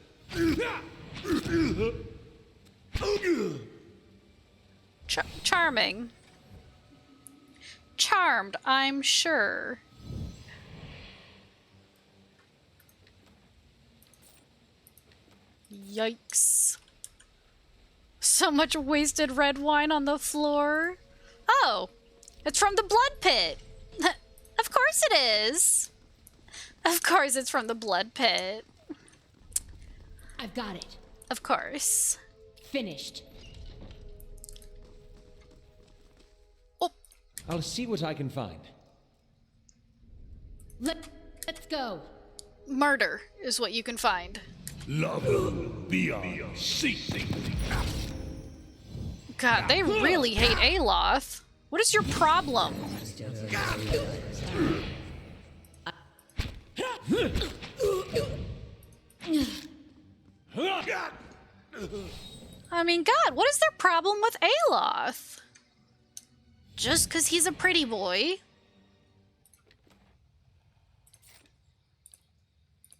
Charming. Charmed, I'm sure. Yikes. So much wasted red wine on the floor. Oh, it's from the blood pit. course it is. Of course it's from the blood pit. I've got it. Of course. Finished. Oh, I'll see what I can find. Let's go. murder is what you can find. Level beyond seek. God, they really hate Aloth. What is your problem? I mean, God, what is their problem with Aloth? Just because he's a pretty boy?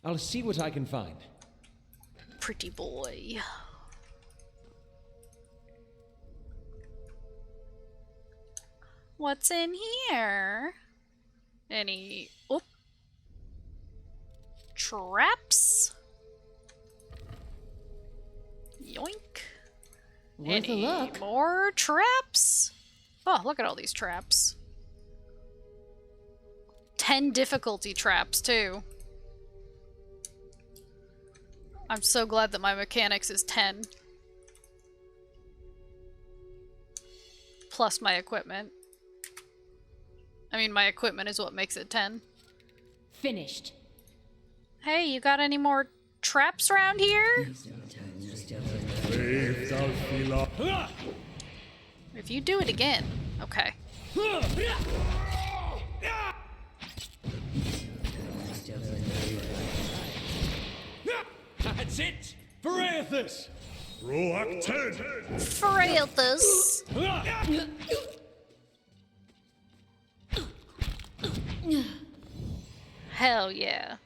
I'll see what I can find. Pretty boy. What's in here? Any... Oop. Traps? Yoink. Worth a Any look. more traps? Oh, look at all these traps. 10 difficulty traps, too. I'm so glad that my mechanics is 10. Plus my equipment. I mean, my equipment is what makes it 10. Finished. Hey, you got any more traps around here? If you do it again. Okay. That's it! Bereth! Roac 10. Frailthus. Hell yeah.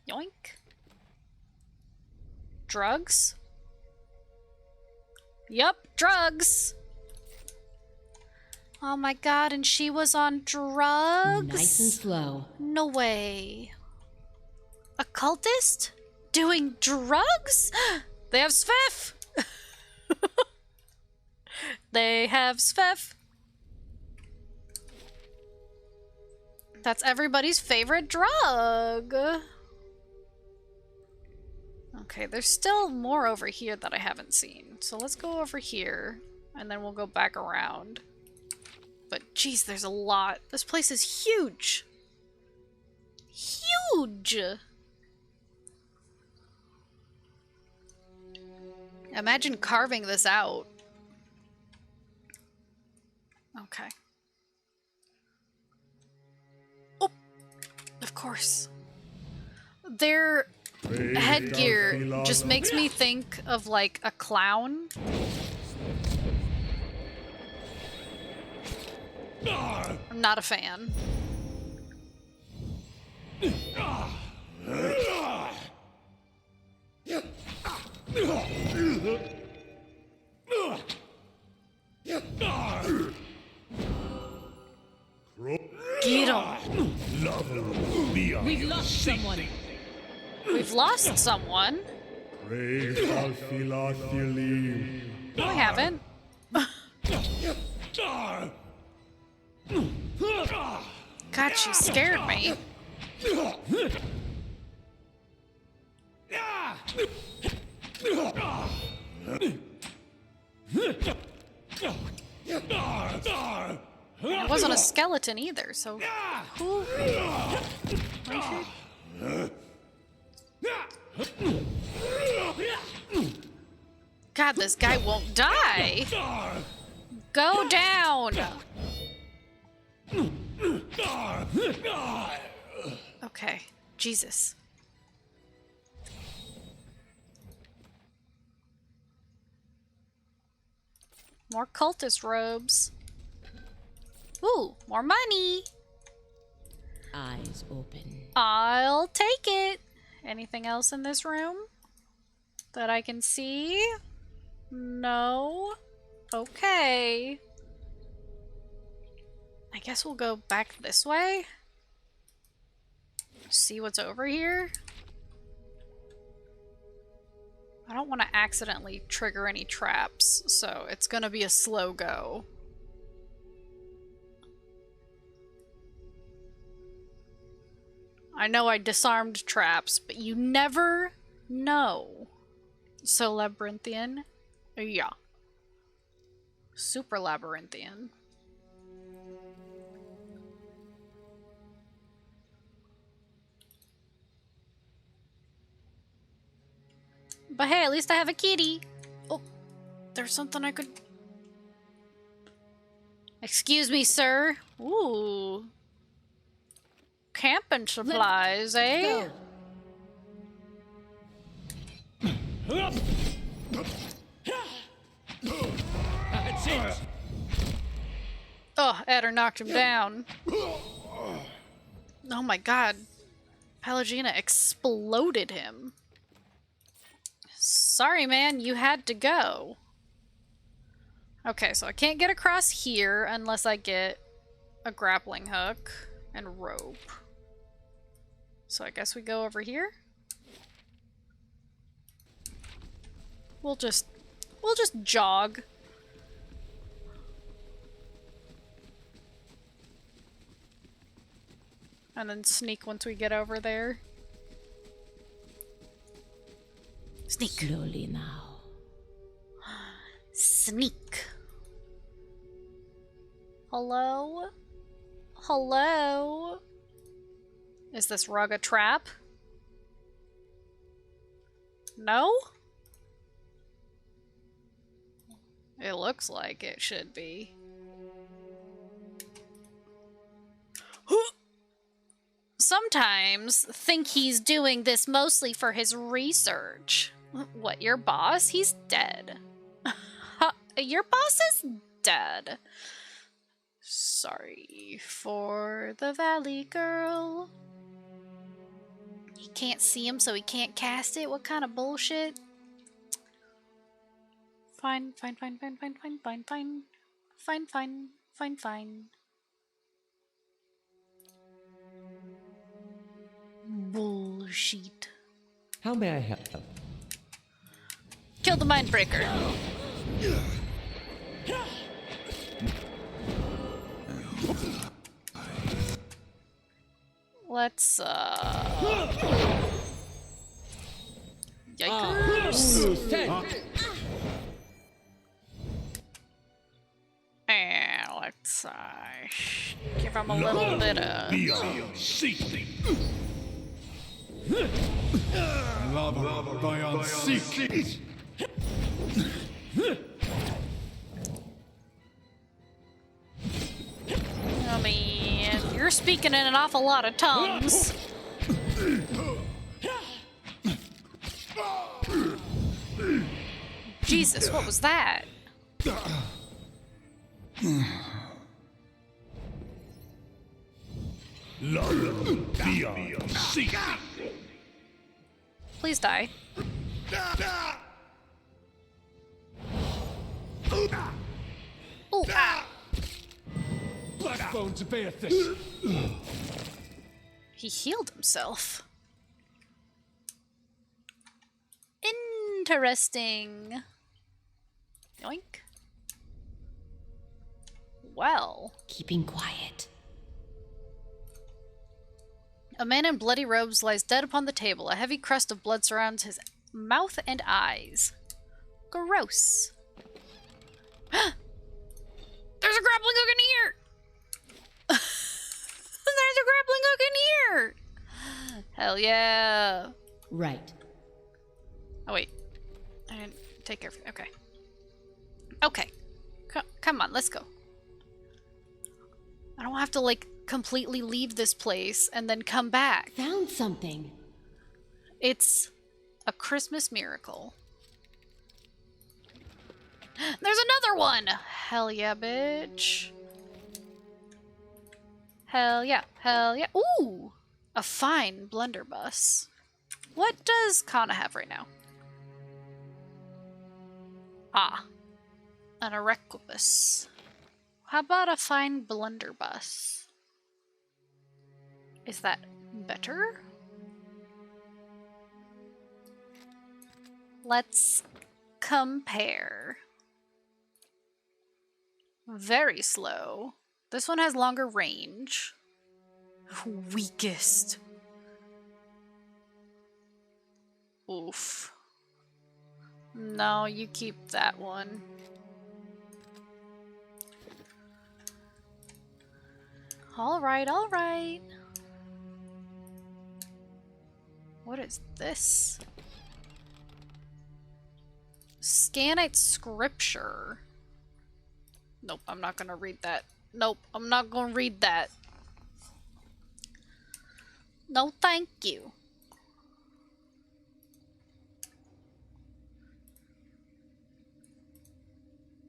Yoink. Drugs? Yup, drugs. Oh my god, and she was on drugs? Nice and slow. No way. A cultist? Doing drugs? They have Svef! They have Svef. That's everybody's favorite drug. Okay, there's still more over here that I haven't seen. So let's go over here, and then we'll go back around. But geez, there's a lot. This place is huge. Huge! Imagine carving this out. Okay. Oh! Of course. Their headgear just makes me think of, like, a clown. I'm not a fan. Get him. We've lost someone. We've lost someone. No, we haven't. God, she scared me. It wasn't a skeleton either, so who? God, this guy won't die. Go down. Okay, Jesus. More cultist robes. Ooh, more money. Eyes open. I'll take it. Anything else in this room that I can see? No. Okay. I guess we'll go back this way. See what's over here. I don't want to accidentally trigger any traps, so it's gonna be a slow go. I know I disarmed traps, but you never know. So labyrinthian? Yeah. Super labyrinthian. But hey, at least I have a kitty. Oh, there's something I could... Excuse me, sir. Ooh. Camping supplies, eh? That's it! Oh, Eder knocked him down. Oh my god. Pelagina exploded him. Sorry, man, you had to go. Okay, so I can't get across here unless I get a grappling hook and rope. So I guess we go over here. We'll just jog. And then sneak once we get over there. Sneak. Slowly now. Sneak. Hello? Hello? Is this rug a trap? No? It looks like it should be. Sometimes think he's doing this mostly for his research. What, your boss? He's dead. Your boss is dead. Sorry for the valley girl. He can't see him, so he can't cast it? What kind of bullshit? Fine. Bullshit. How may I help? Kill the Mindbreaker. Let's, Yikers. And let's, give him a little bit of... Lava beyond seek. I mean, you're speaking in an awful lot of tongues. Jesus, what was that? Lava beyond seek. Please die. Ooh, ah. Black bones of Bereth. He healed himself. Interesting. Yoink. Well. Keeping quiet. A man in bloody robes lies dead upon the table. A heavy crust of blood surrounds his mouth and eyes. Gross. There's a grappling hook in here! There's a grappling hook in here! Hell yeah. Right. Oh, wait. I didn't take care of it. Okay. Okay. Come on, let's go. I don't have to, like, completely leave this place and then come back. Found something. It's a Christmas miracle. There's another one! Hell yeah, bitch. Hell yeah, hell yeah. Ooh! A fine blunderbuss. What does Kana have right now? Ah. An Erequibus. How about a fine blunderbuss? Is that better? Let's compare. Very slow. This one has longer range. Weakest. Oof. No, you keep that one. Alright, alright. What is this? Scanite Scripture. Nope, I'm not gonna read that. Nope, I'm not gonna read that. No, thank you.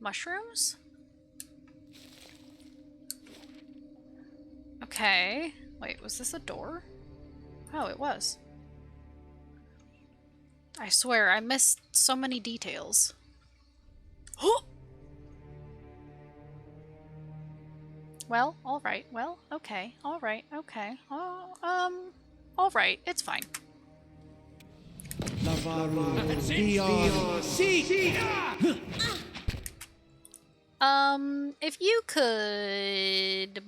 Mushrooms? Okay. Wait, was this a door? Oh, it was. I swear, I missed so many details. Oh! Well, alright, well, okay, alright, okay. Alright, it's fine. If you could...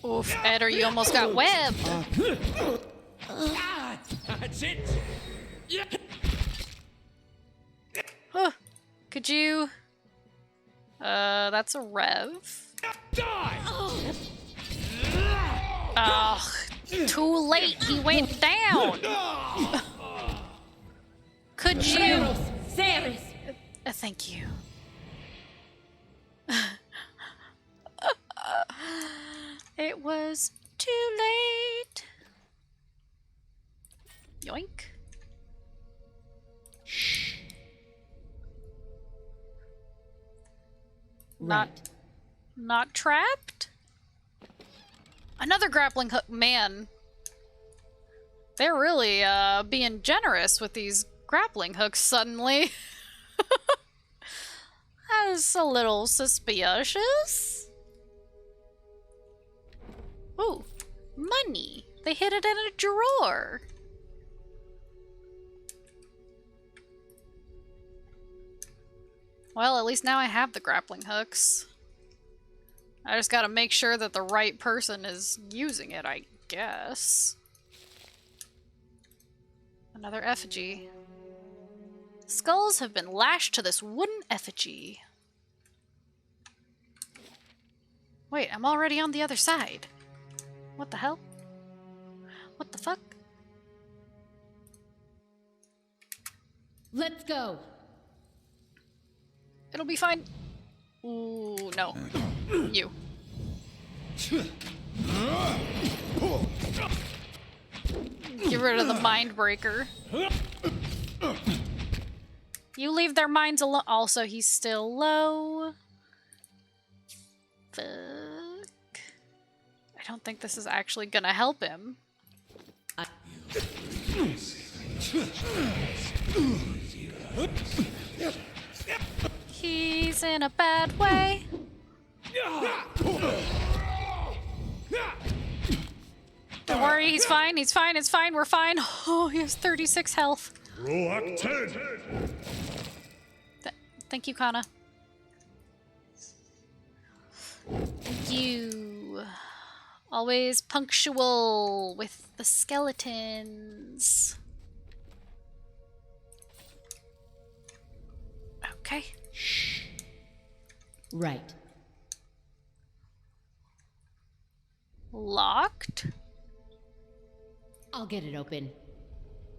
Oof, Eder, you almost got webbed. That's it. Huh. Could you... that's a rev. Die! Ugh, too late, he went down! Could you... Ceres! Thank you. It was too late. Yoink. Shh. Not trapped? Another grappling hook. Man. They're really being generous with these grappling hooks suddenly. That's a little suspicious. Ooh, money. They hid it in a drawer. Well, at least now I have the grappling hooks. I just gotta make sure that the right person is using it, I guess. Another effigy. Skulls have been lashed to this wooden effigy. Wait, I'm already on the other side. What the hell? What the fuck? Let's go. It'll be fine. Ooh, no. You. Get rid of the mind breaker. You leave their minds alone. Also, he's still low. Fuck. I don't think this is actually gonna help him. He's in a bad way. Don't worry, he's fine, he's fine, it's fine, we're fine. Oh, he has 36 health. Roac 10! Thank you, Kana. Thank you. Always punctual with the skeletons. Okay. Shh. Right. Locked. I'll get it open.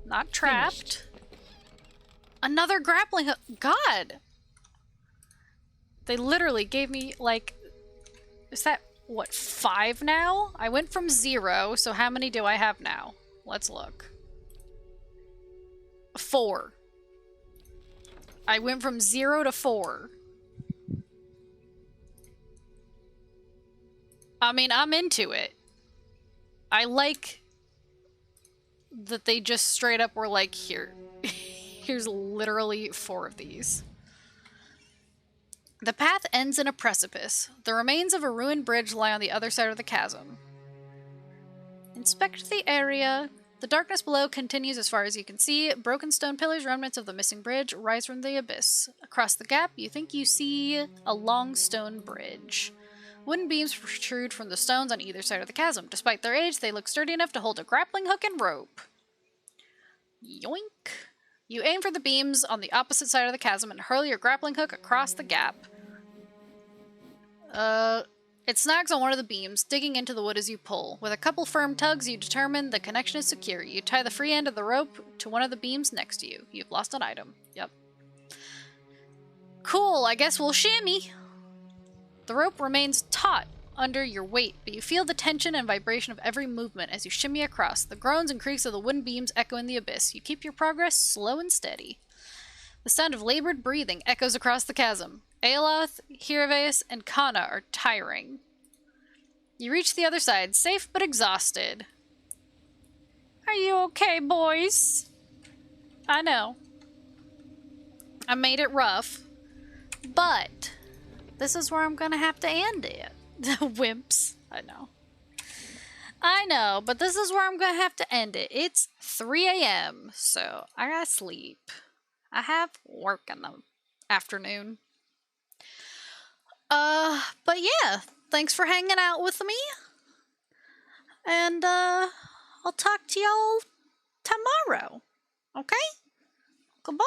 Not trapped. Another grappling hook. God! They literally gave me, like... Is that, what, 5 now? I went from 0, so how many do I have now? Let's look. 4. I went from 0 to 4. I mean, I'm into it. I like that they just straight up were like, here. Here's literally 4 of these. The path ends in a precipice. The remains of a ruined bridge lie on the other side of the chasm. Inspect the area. The darkness below continues as far as you can see. Broken stone pillars, remnants of the missing bridge, rise from the abyss. Across the gap, you think you see a long stone bridge. Wooden beams protrude from the stones on either side of the chasm. Despite their age, they look sturdy enough to hold a grappling hook and rope. Yoink. You aim for the beams on the opposite side of the chasm and hurl your grappling hook across the gap. It snags on one of the beams, digging into the wood as you pull. With a couple firm tugs, you determine the connection is secure. You tie the free end of the rope to one of the beams next to you. You've lost an item. Yep. Cool, I guess we'll shimmy. The rope remains taut under your weight, but you feel the tension and vibration of every movement as you shimmy across. The groans and creaks of the wooden beams echo in the abyss. You keep your progress slow and steady. The sound of labored breathing echoes across the chasm. Aeloth, Hiraveus, and Kana are tiring. You reach the other side, safe but exhausted. Are you okay, boys? I know. I made it rough, but this is where I'm gonna have to end it. Wimps. I know, but this is where I'm gonna have to end it. It's 3 a.m., so I gotta sleep. I have work in the afternoon. But yeah, thanks for hanging out with me. And, I'll talk to y'all tomorrow. Okay? Goodbye.